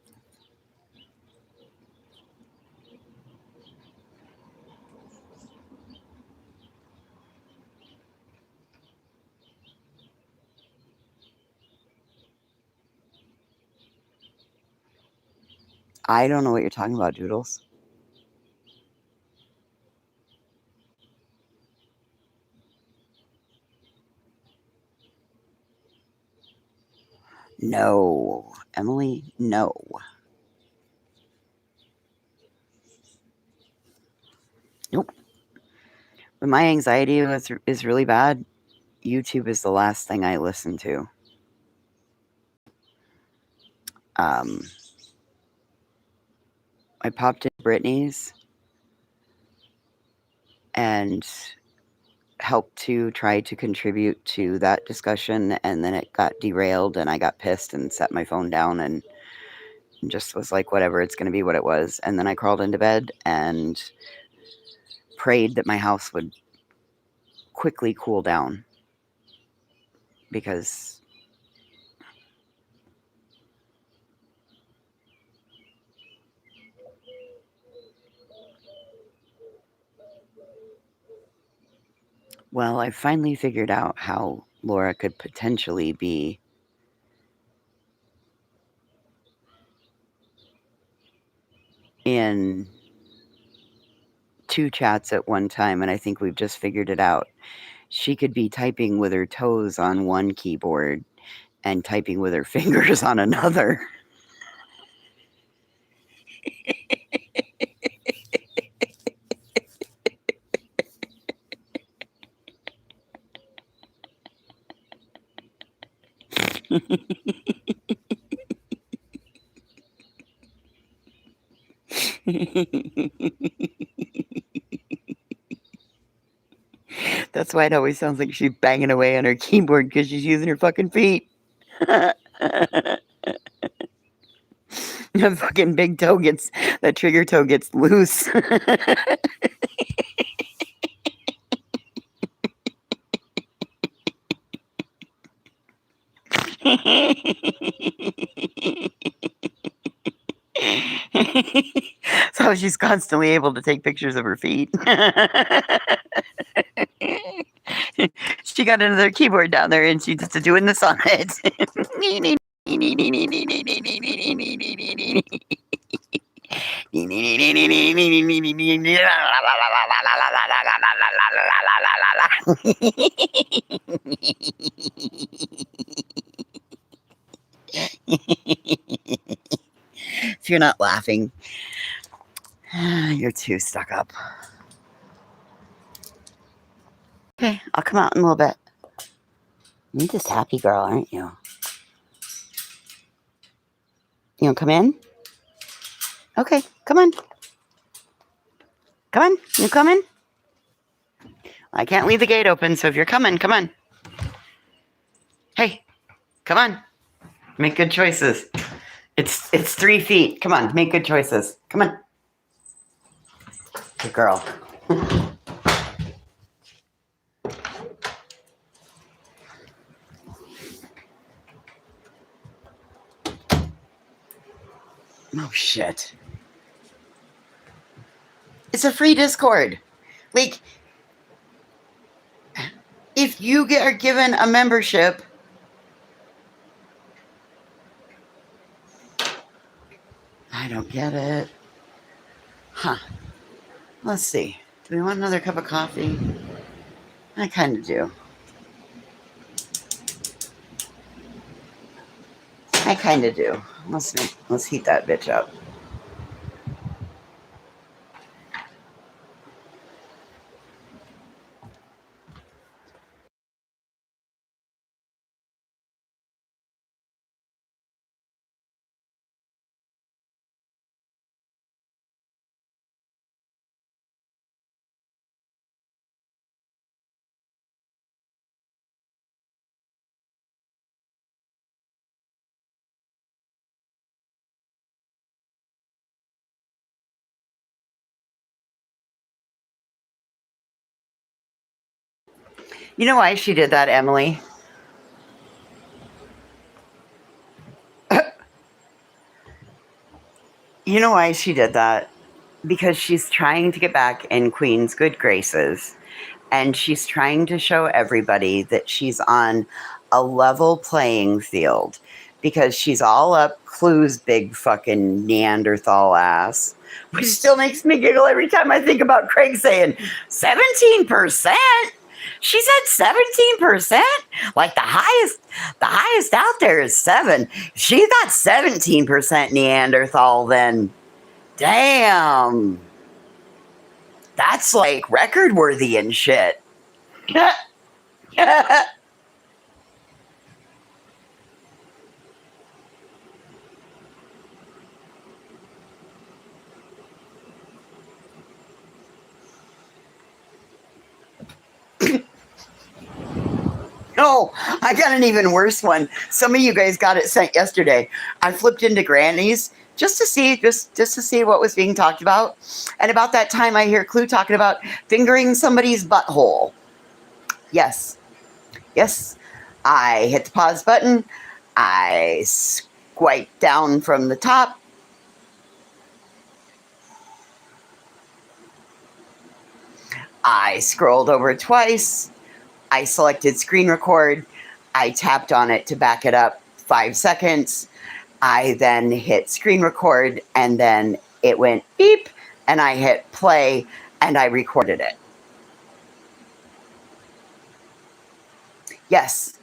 I don't know what you're talking about, Doodles. No. Emily, no. Nope. When my anxiety is really bad, YouTube is the last thing I listen to. I popped in Britney's and helped to try to contribute to that discussion, and then it got derailed and I got pissed and set my phone down and just was like, whatever, it's going to be what it was. And then I crawled into bed and prayed that my house would quickly cool down because well, I finally figured out how Laura could potentially be in two chats at one time, and I think we've just figured it out. She could be typing with her toes on one keyboard and typing with her fingers on another. That's why it always sounds like she's banging away on her keyboard because she's using her fucking feet. That fucking big toe that trigger toe gets loose. So she's constantly able to take pictures of her feet. She got another keyboard down there and she's just doing this on it. If you're not laughing, you're too stuck up. Okay, I'll come out in a little bit. You're just happy girl, aren't you? You want to come in? Okay, come on. Come on, you coming? I can't leave the gate open, so if you're coming, come on. Hey, come on. Make good choices. It's 3 feet. Come on, make good choices. Come on. Good girl. Oh, shit. It's a free Discord. Like, if you are given a membership, I don't get it. Huh. Let's see. Do we want another cup of coffee? I kind of do. I kind of do. Let's heat that bitch up. You know why she did that, Emily? You know why she did that? Because she's trying to get back in Queen's good graces. And she's trying to show everybody that she's on a level playing field. Because she's all up Clue's big fucking Neanderthal ass. Which still makes me giggle every time I think about Craig saying 17%. She said 17%. Like the highest out there is 7. She got 17% Neanderthal. Then, damn, that's like record worthy and shit. Oh, I got an even worse one. Some of you guys got it sent yesterday. I flipped into Granny's just to see what was being talked about. And about that time I hear Clue talking about fingering somebody's butthole. Yes. Yes. I hit the pause button. I swiped down from the top. I scrolled over twice. I selected screen record. I tapped on it to back it up 5 seconds. I then hit screen record, and then it went beep, and I hit play, and I recorded it. Yes.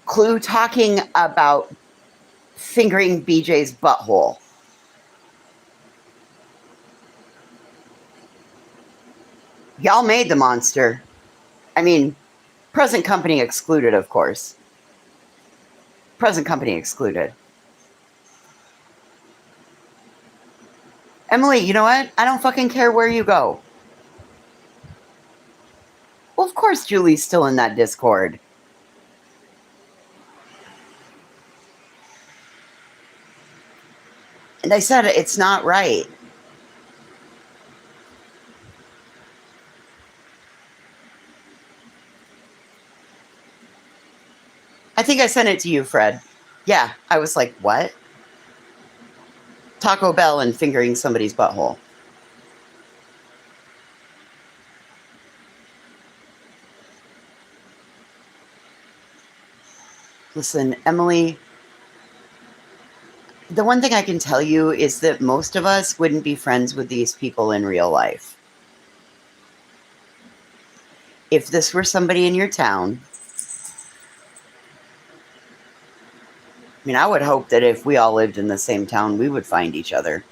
Clue talking about fingering BJ's butthole. Y'all made the monster. I mean, present company excluded, of course. Present company excluded. Emily, you know what? I don't fucking care where you go. Well, of course Julie's still in that Discord. And I said it's not right. I think I sent it to you, Fred. Yeah, I was like, what? Taco Bell and fingering somebody's butthole. Listen, Emily, the one thing I can tell you is that most of us wouldn't be friends with these people in real life. If this were somebody in your town, I mean, I would hope that if we all lived in the same town, we would find each other.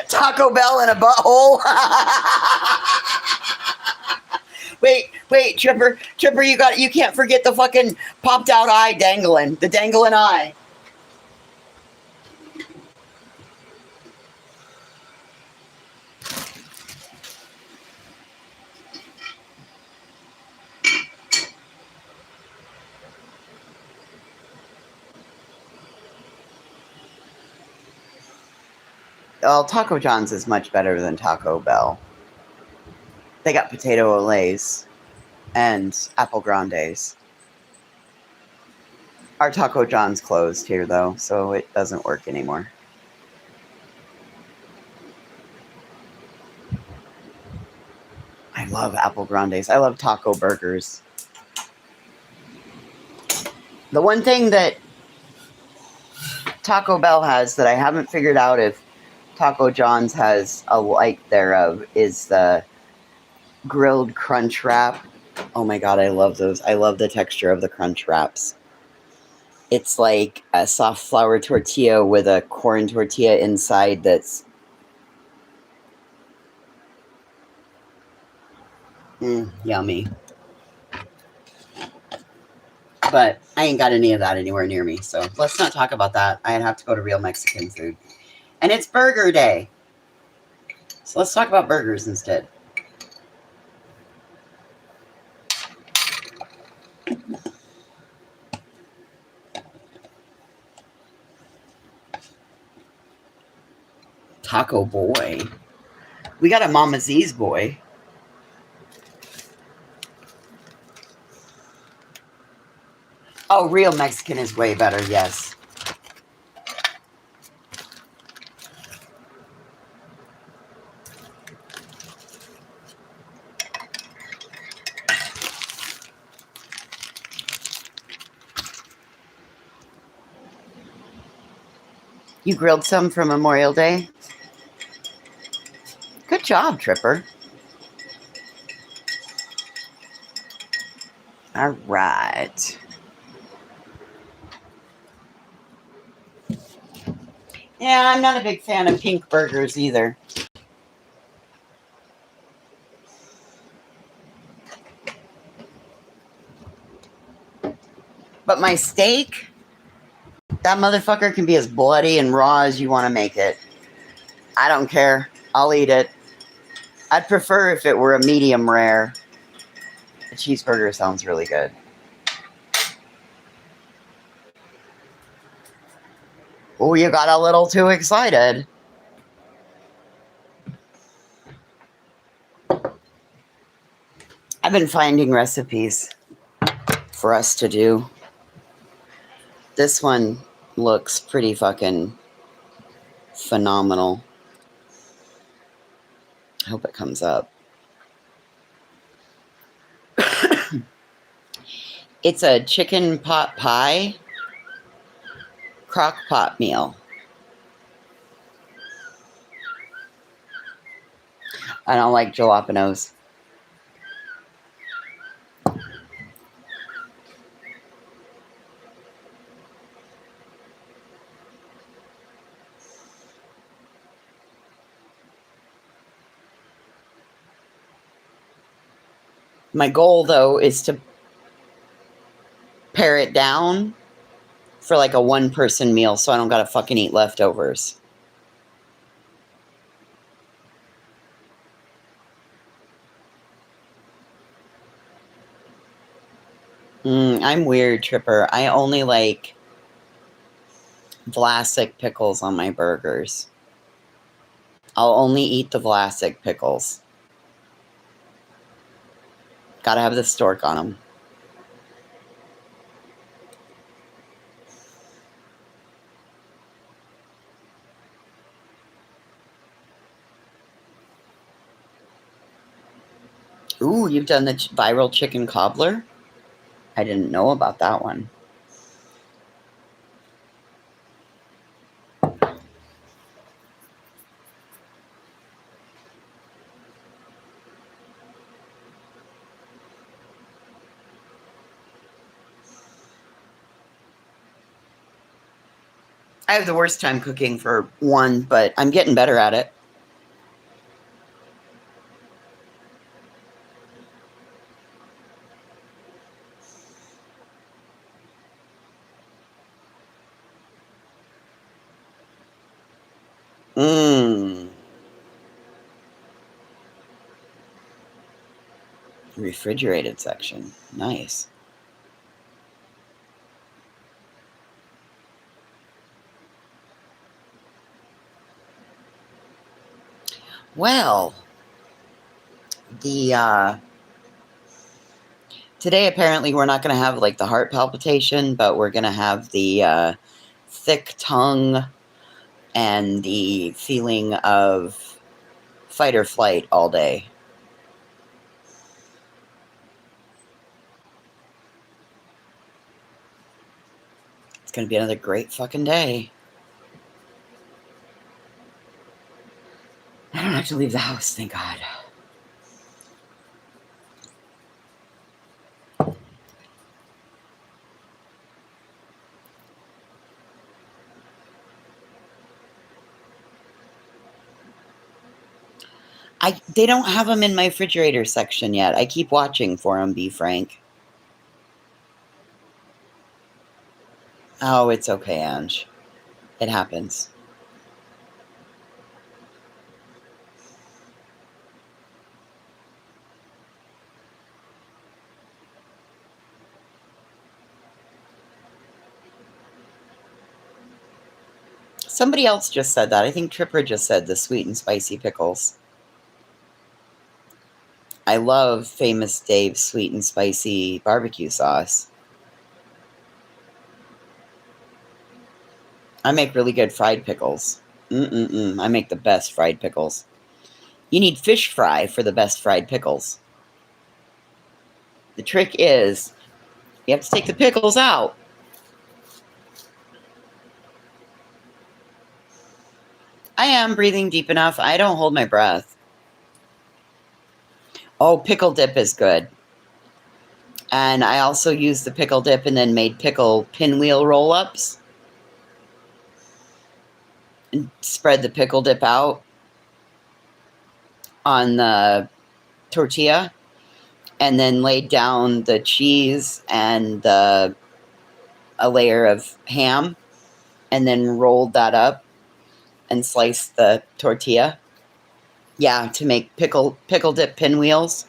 Taco Bell in a butthole. Wait, Tripper, you can't forget the fucking popped out eye dangling, the dangling eye. Well, Taco John's is much better than Taco Bell. They got potato olays and apple grandes. Our Taco John's closed here, though, so it doesn't work anymore. I love apple grandes. I love taco burgers. The one thing that Taco Bell has that I haven't figured out if Taco John's has a like thereof is the grilled crunch wrap. Oh my god, I love those. I love the texture of the crunch wraps. It's like a soft flour tortilla with a corn tortilla inside that's yummy. But I ain't got any of that anywhere near me, so let's not talk about that. I'd have to go to real Mexican food. And it's burger day. So let's talk about burgers instead. Taco Boy. We got a Mama Z's boy. Oh, real Mexican is way better, yes. You grilled some for Memorial Day? Good job, Tripper. All right. Yeah, I'm not a big fan of pink burgers either. But my steak, that motherfucker can be as bloody and raw as you want to make it. I don't care. I'll eat it. I'd prefer if it were a medium rare. The cheeseburger sounds really good. Oh, you got a little too excited. I've been finding recipes for us to do. This one looks pretty fucking phenomenal. I hope it comes up. It's a chicken pot pie crock pot meal. I don't like jalapenos. My goal, though, is to pare it down for like a one-person meal so I don't gotta fucking eat leftovers. I'm weird, Tripper. I only like Vlasic pickles on my burgers. I'll only eat the Vlasic pickles. Gotta have the stork on them. Ooh, you've done the viral chicken cobbler? I didn't know about that one. I have the worst time cooking for one, but I'm getting better at it. Refrigerated section. Nice. Well, today apparently we're not going to have like the heart palpitation, but we're going to have the thick tongue and the feeling of fight or flight all day. It's going to be another great fucking day. I don't have to leave the house, thank God. They don't have them in my refrigerator section yet. I keep watching for them, be frank. Oh, it's okay, Ange. It happens. Somebody else just said that. I think Tripper just said the sweet and spicy pickles. I love Famous Dave's sweet and spicy barbecue sauce. I make really good fried pickles. I make the best fried pickles. You need fish fry for the best fried pickles. The trick is you have to take the pickles out. I am breathing deep enough. I don't hold my breath. Oh, pickle dip is good. And I also used the pickle dip and then made pickle pinwheel roll-ups. And spread the pickle dip out on the tortilla. And then laid down the cheese and a layer of ham. And then rolled that up and sliced the tortilla. Yeah, to make pickle dip pinwheels.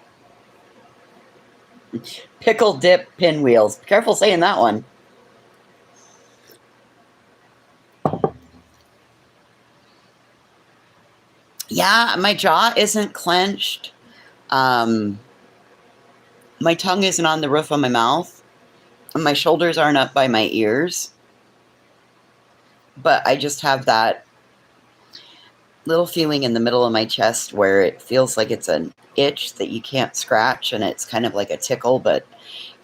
Pickle dip pinwheels. Be careful saying that one. Yeah, my jaw isn't clenched. My tongue isn't on the roof of my mouth. My shoulders aren't up by my ears. But I just have that little feeling in the middle of my chest where it feels like it's an itch that you can't scratch, and it's kind of like a tickle, but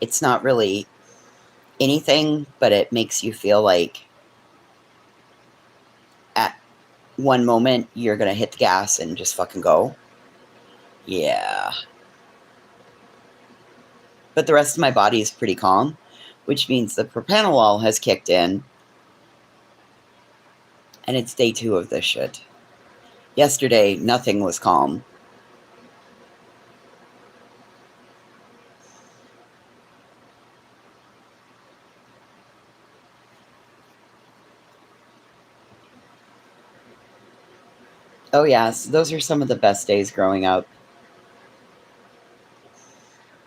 it's not really anything, but it makes you feel like at one moment you're going to hit the gas and just fucking go. Yeah. But the rest of my body is pretty calm, which means the propranolol has kicked in, and it's day 2 of this shit. Yesterday, nothing was calm. Oh, yes, those are some of the best days growing up.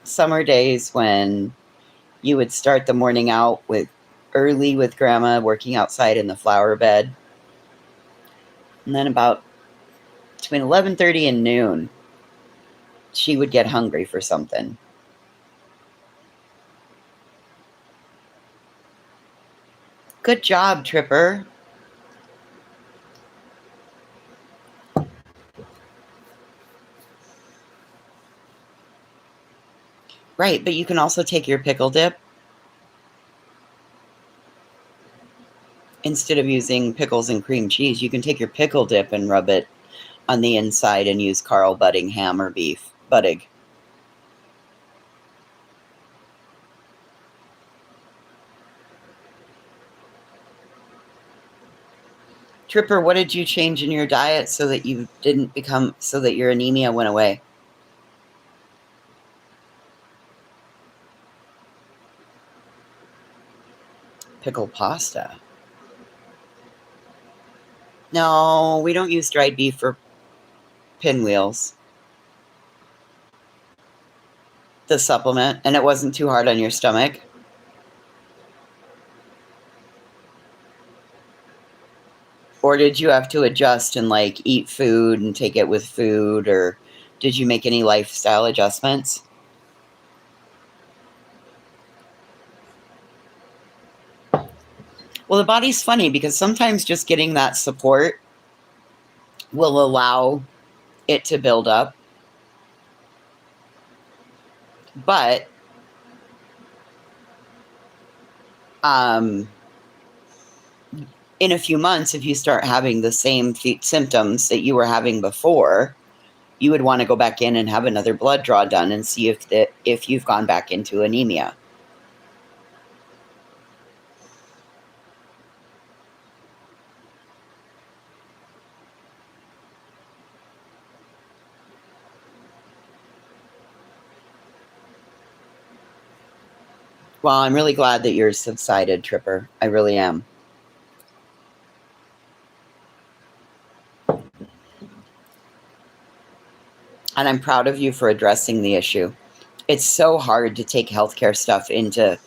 Summer days when you would start the morning out early with Grandma working outside in the flower bed. And then about between 11:30 and noon, she would get hungry for something. Good job, Tripper. Right, but you can also take your pickle dip. Instead of using pickles and cream cheese, you can take your pickle dip and rub it on the inside and use Carl Budding ham or beef. Buddig. Tripper, what did you change in your diet so that so that your anemia went away? Pickle pasta. No, we don't use dried beef for pinwheels. The supplement, and it wasn't too hard on your stomach. Or did you have to adjust and like eat food and take it with food, or did you make any lifestyle adjustments? Well, the body's funny because sometimes just getting that support will allow it to build up. But in a few months, if you start having the same symptoms that you were having before, you would want to go back in and have another blood draw done and see if you've gone back into anemia. Well, I'm really glad that yours subsided, Tripper. I really am. And I'm proud of you for addressing the issue. It's so hard to take healthcare stuff into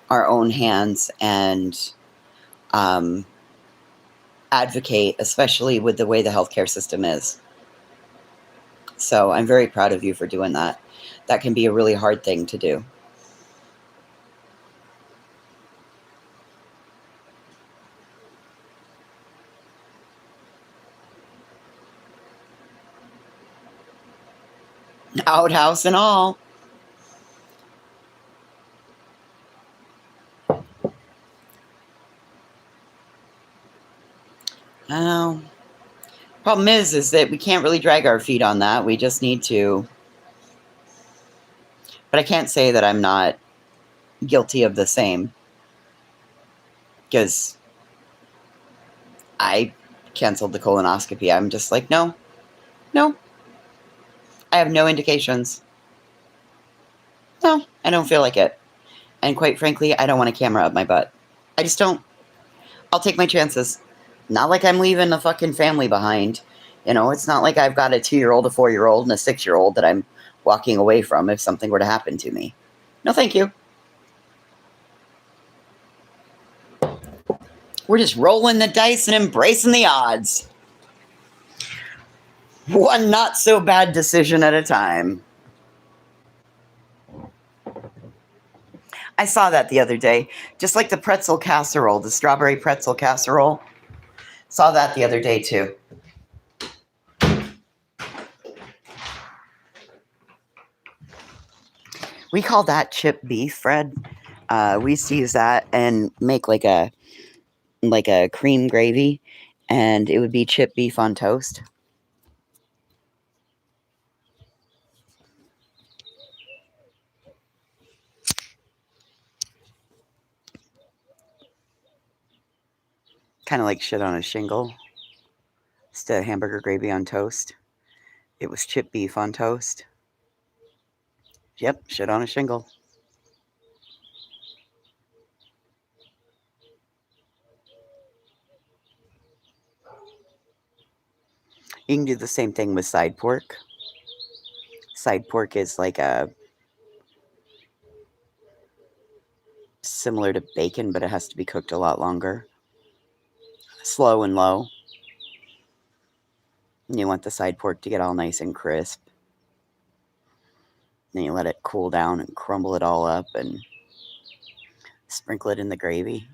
our own hands and advocate, especially with the way the healthcare system is. So I'm very proud of you for doing that. That can be a really hard thing to do. Outhouse and all. Oh. Problem is that we can't really drag our feet on that. We just need to. But I can't say that I'm not guilty of the same. Because I canceled the colonoscopy. I'm just like, no. I have no indications. No, I don't feel like it. And quite frankly, I don't want a camera up my butt. I just don't. I'll take my chances. Not like I'm leaving a fucking family behind. It's not like I've got a 2-year-old, a 4-year-old, and a 6-year-old that I'm walking away from if something were to happen to me. No, thank you. We're just rolling the dice and embracing the odds. One not so bad decision at a time. I saw that the other day. Just like the pretzel casserole, the strawberry pretzel casserole. Saw that the other day too. We call that chip beef, Fred. We used to use that and make like a cream gravy, and it would be chip beef on toast. Kind of like shit on a shingle. Instead of hamburger gravy on toast, it was chip beef on toast. Yep, shit on a shingle. You can do the same thing with side pork. Side pork is like similar to bacon, but it has to be cooked a lot longer. Slow and low. And you want the side pork to get all nice and crisp. Then you let it cool down and crumble it all up and sprinkle it in the gravy.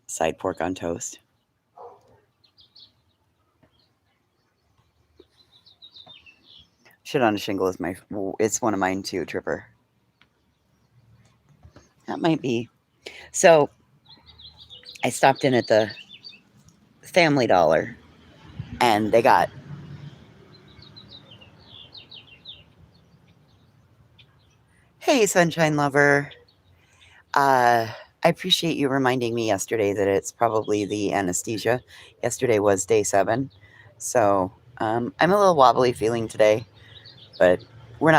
Side pork on toast. Shit on a shingle is it's one of mine too, Tripper. That might be. So I stopped in at the Family Dollar and they got Hey, Sunshine Lover. I appreciate you reminding me yesterday that it's probably the anesthesia. Yesterday was day 7. So I'm a little wobbly feeling today, but we're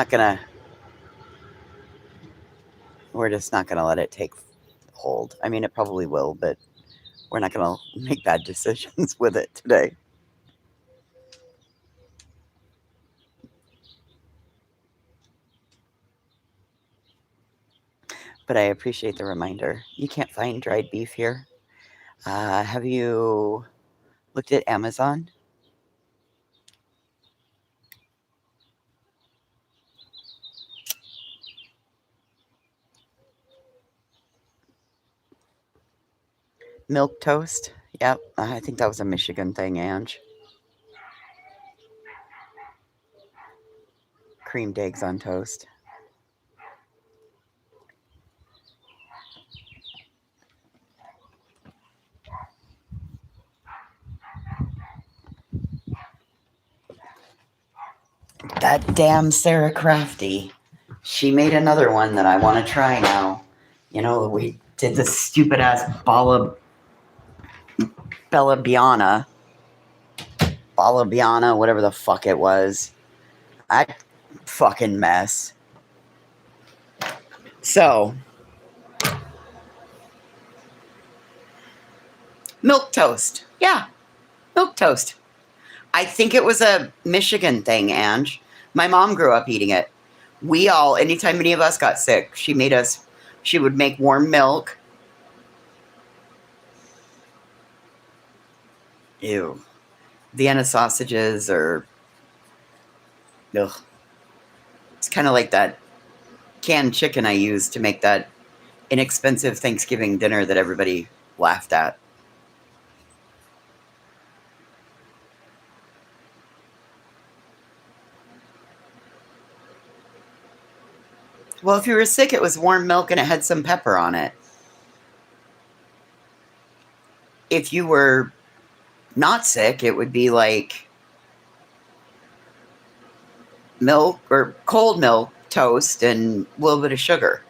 just not going to let it take hold. I mean, it probably will, but we're not going to make bad decisions with it today. But I appreciate the reminder. You can't find dried beef here. Have you looked at Amazon? Milk toast? Yep, I think that was a Michigan thing, Ange. Creamed eggs on toast. That damn Sarah Crafty. She made another one that I want to try now. We did this stupid ass Bella Biana, whatever the fuck it was. That fucking mess. So, milk toast. Yeah, milk toast. I think it was a Michigan thing, Ange. My mom grew up eating it. Anytime any of us got sick, she would make warm milk. Ew. Vienna sausages ugh. Kind of like that canned chicken I used to make that inexpensive Thanksgiving dinner that everybody laughed at. Well, if you were sick, it was warm milk and it had some pepper on it. If you were not sick, it would be like milk or cold milk, toast, and a little bit of sugar.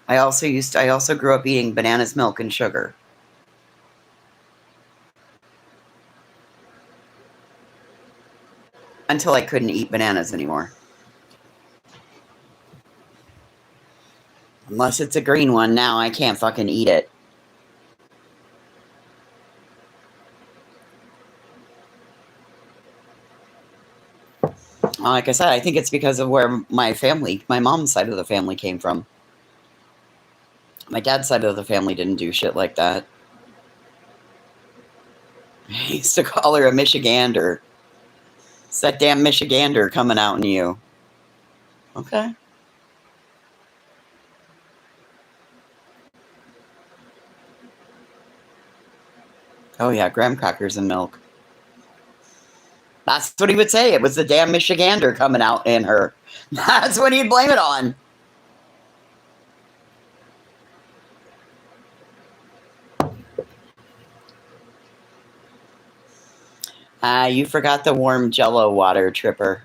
I also grew up eating bananas, milk, and sugar. Until I couldn't eat bananas anymore. Unless it's a green one, now I can't fucking eat it. Like I said, I think it's because of where my mom's side of the family came from. My dad's side of the family didn't do shit like that. I used to call her a Michigander. It's that damn Michigander coming out in you. Okay. Oh yeah, graham crackers and milk. That's what he would say. It was the damn Michigander coming out in her. That's what he'd blame it on. You forgot the warm Jell-O water, Tripper.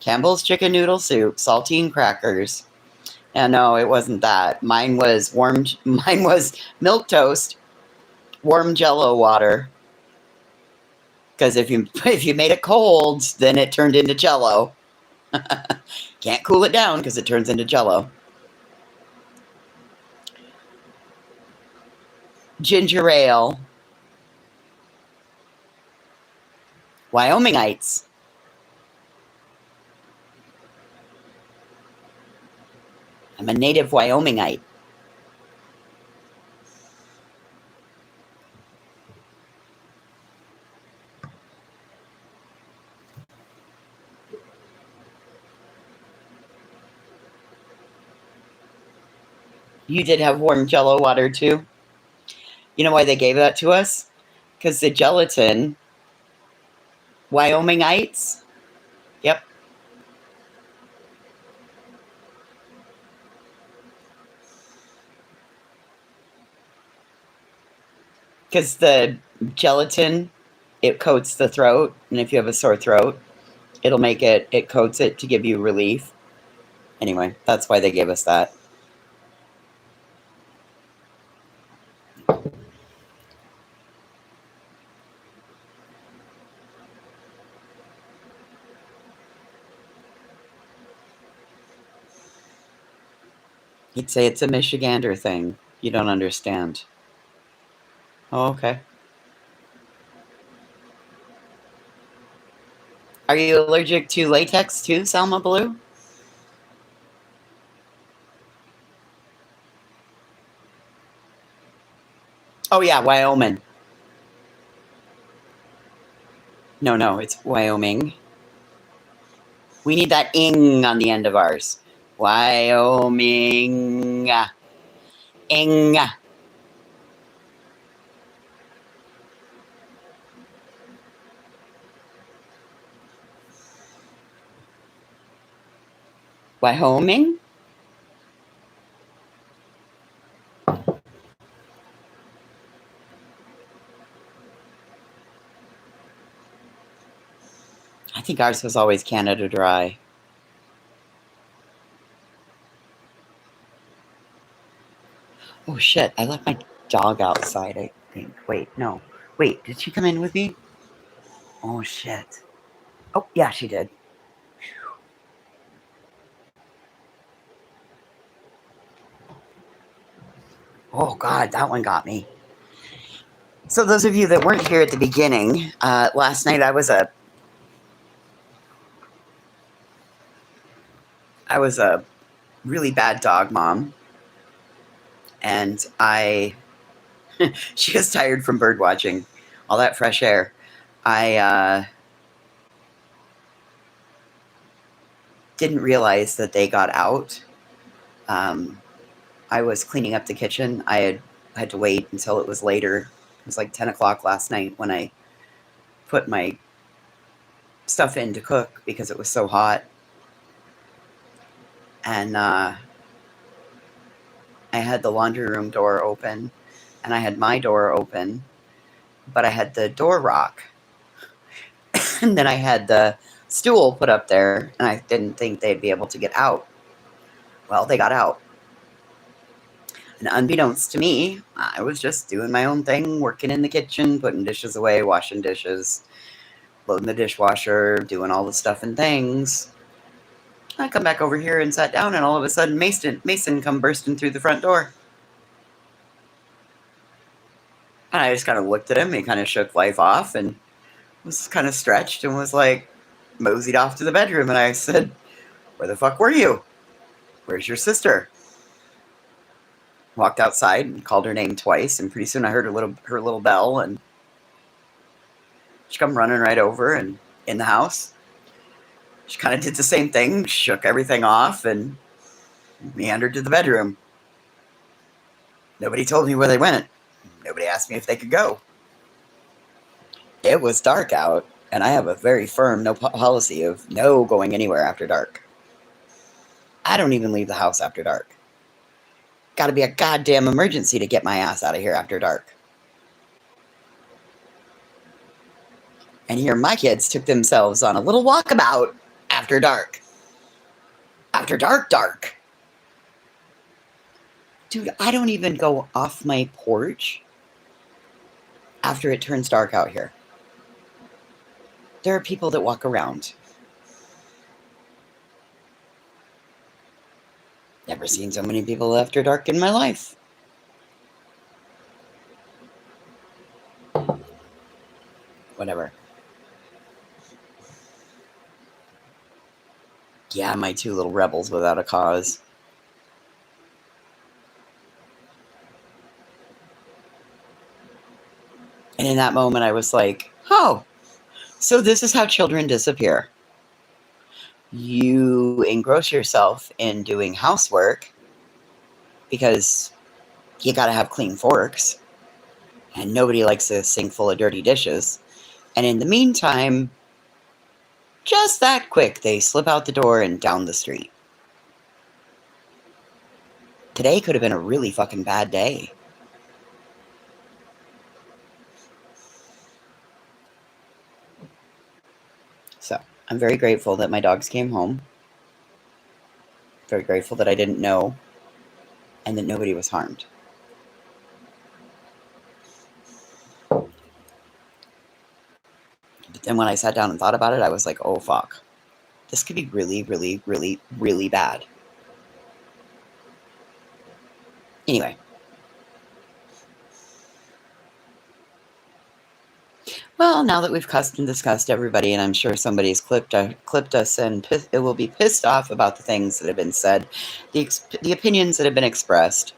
Campbell's chicken noodle soup, saltine crackers. And no, it wasn't that. Mine was milk toast, warm Jell-O water. Because if you made it cold, then it turned into Jell-O. Can't cool it down because it turns into Jell-O. Ginger ale. Wyomingites. I'm a native Wyomingite. You did have warm Jell-O water too? You know why they gave that to us? Because the gelatin, Wyomingites. Yep. Because the gelatin, it coats the throat, and if you have a sore throat, it coats it to give you relief. Anyway, that's why they gave us that. You'd say it's a Michigander thing. You don't understand. Oh, okay. Are you allergic to latex too, Selma Blue? Oh yeah, Wyoming. No, it's Wyoming. We need that ing on the end of ours. Wyoming. Ing. Wyoming? I think ours was always Canada Dry. Oh shit, I left my dog outside, I think. Wait, no. Wait, did she come in with me? Oh shit. Oh, yeah, she did. Oh god, that one got me. So those of you that weren't here at the beginning, last night I was a really bad dog mom. And she was tired from bird watching, all that fresh air. didn't realize that they got out. I was cleaning up the kitchen. I had to wait until it was later. It was like 10 o'clock last night when I put my stuff in to cook because it was so hot. And I had the laundry room door open and I had my door open, but I had the door rock. And then I had the stool put up there and I didn't think they'd be able to get out. Well, they got out. And unbeknownst to me, I was just doing my own thing, working in the kitchen, putting dishes away, washing dishes, loading the dishwasher, doing all the stuff and things. I come back over here and sat down, and all of a sudden Mason come bursting through the front door. And I just kind of looked at him. He kind of shook life off and was kind of stretched and was like, moseyed off to the bedroom. And I said, where the fuck were you? Where's your sister? Walked outside and called her name twice, and pretty soon I heard her little bell, and she come running right over and in the house. She kind of did the same thing, shook everything off, and meandered to the bedroom. Nobody told me where they went. Nobody asked me if they could go. It was dark out, and I have a very firm policy of no going anywhere after dark. I don't even leave the house after dark. Got to be a goddamn emergency to get my ass out of here after dark. And here my kids took themselves on a little walkabout after dark. After dark. Dude, I don't even go off my porch after it turns dark out here. There are people that walk around. Never seen so many people after dark in my life. Whatever. Yeah, my two little rebels without a cause. And in that moment, I was like, oh, so this is how children disappear. You engross yourself in doing housework because you got to have clean forks. And nobody likes a sink full of dirty dishes. And in the meantime, just that quick, they slip out the door and down the street. Today could have been a really fucking bad day. So, I'm very grateful that my dogs came home. Very grateful that I didn't know and that nobody was harmed. But then when I sat down and thought about it, I was like, oh, fuck. This could be really, really, really, really bad. Anyway. Well, now that we've cussed and discussed everybody, and I'm sure somebody's clipped us and it will be pissed off about the things that have been said, the opinions that have been expressed.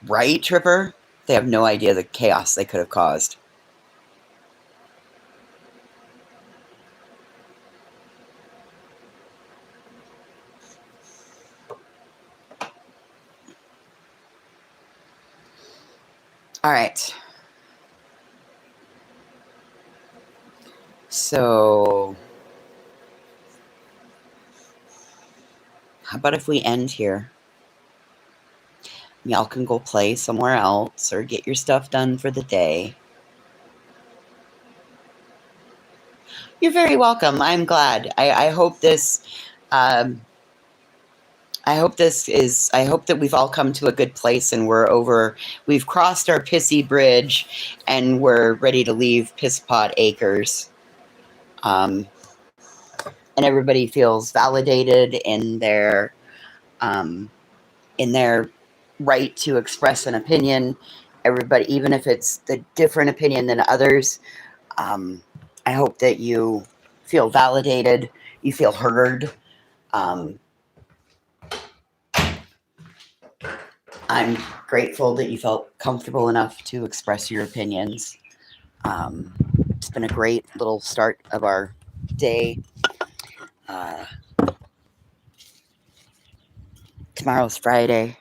Right, Tripper? They have no idea the chaos they could have caused. All right. So, how about if we end here? Y'all can go play somewhere else or get your stuff done for the day. You're very welcome. I'm glad. I hope this... I hope that we've all come to a good place and we've crossed our pissy bridge and we're ready to leave Piss Pot Acres. And everybody feels validated in their right to express an opinion. Everybody, even if it's the different opinion than others, I hope that you feel validated, you feel heard. I'm grateful that you felt comfortable enough to express your opinions. It's been a great little start of our day. Uh, Tomorrow's Friday.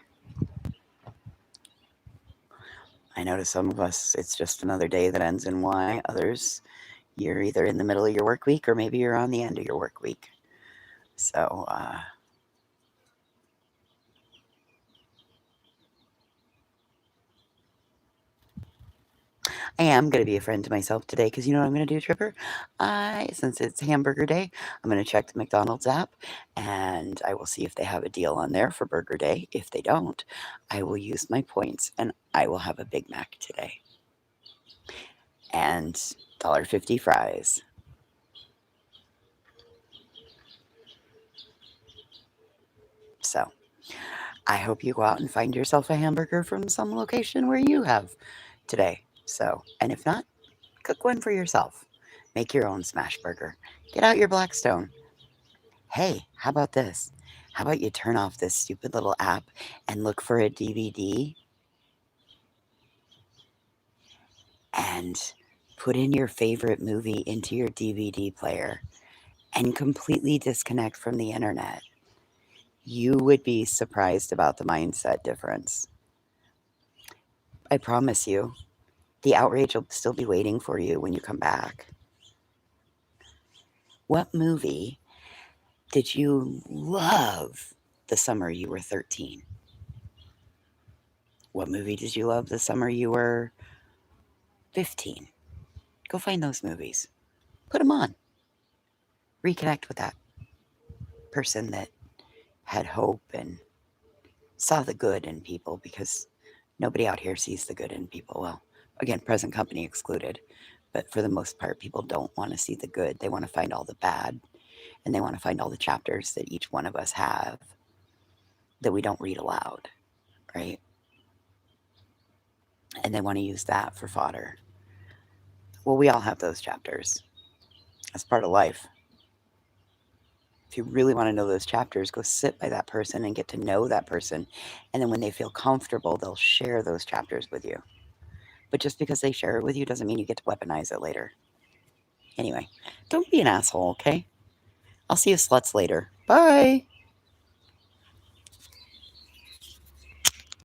I know to some of us it's just another day that ends in Y. Others, you're either in the middle of your work week or maybe you're on the end of your work week. So, I am going to be a friend to myself today because you know what I'm going to do, Tripper? Since it's hamburger day, I'm going to check the McDonald's app and I will see if they have a deal on there for Burger Day. If they don't, I will use my points and I will have a Big Mac today. And $1.50 fries. So, I hope you go out and find yourself a hamburger from some location where you have today. So, and if not, cook one for yourself. Make your own smash burger. Get out your Blackstone. Hey, how about this? How about you turn off this stupid little app and look for a DVD and put in your favorite movie into your DVD player and completely disconnect from the internet? You would be surprised about the mindset difference. I promise you, the outrage will still be waiting for you when you come back. What movie did you love the summer you were 13? What movie did you love the summer you were 15? Go find those movies. Put them on. Reconnect with that person that had hope and saw the good in people, because nobody out here sees the good in people. Well, again, present company excluded. But for the most part, people don't want to see the good. They want to find all the bad, and they want to find all the chapters that each one of us have that we don't read aloud, right? And they want to use that for fodder. Well, we all have those chapters. That's part of life. If you really want to know those chapters, go sit by that person and get to know that person. And then when they feel comfortable, they'll share those chapters with you. But just because they share it with you doesn't mean you get to weaponize it later. Anyway, don't be an asshole, okay? I'll see you sluts later. Bye.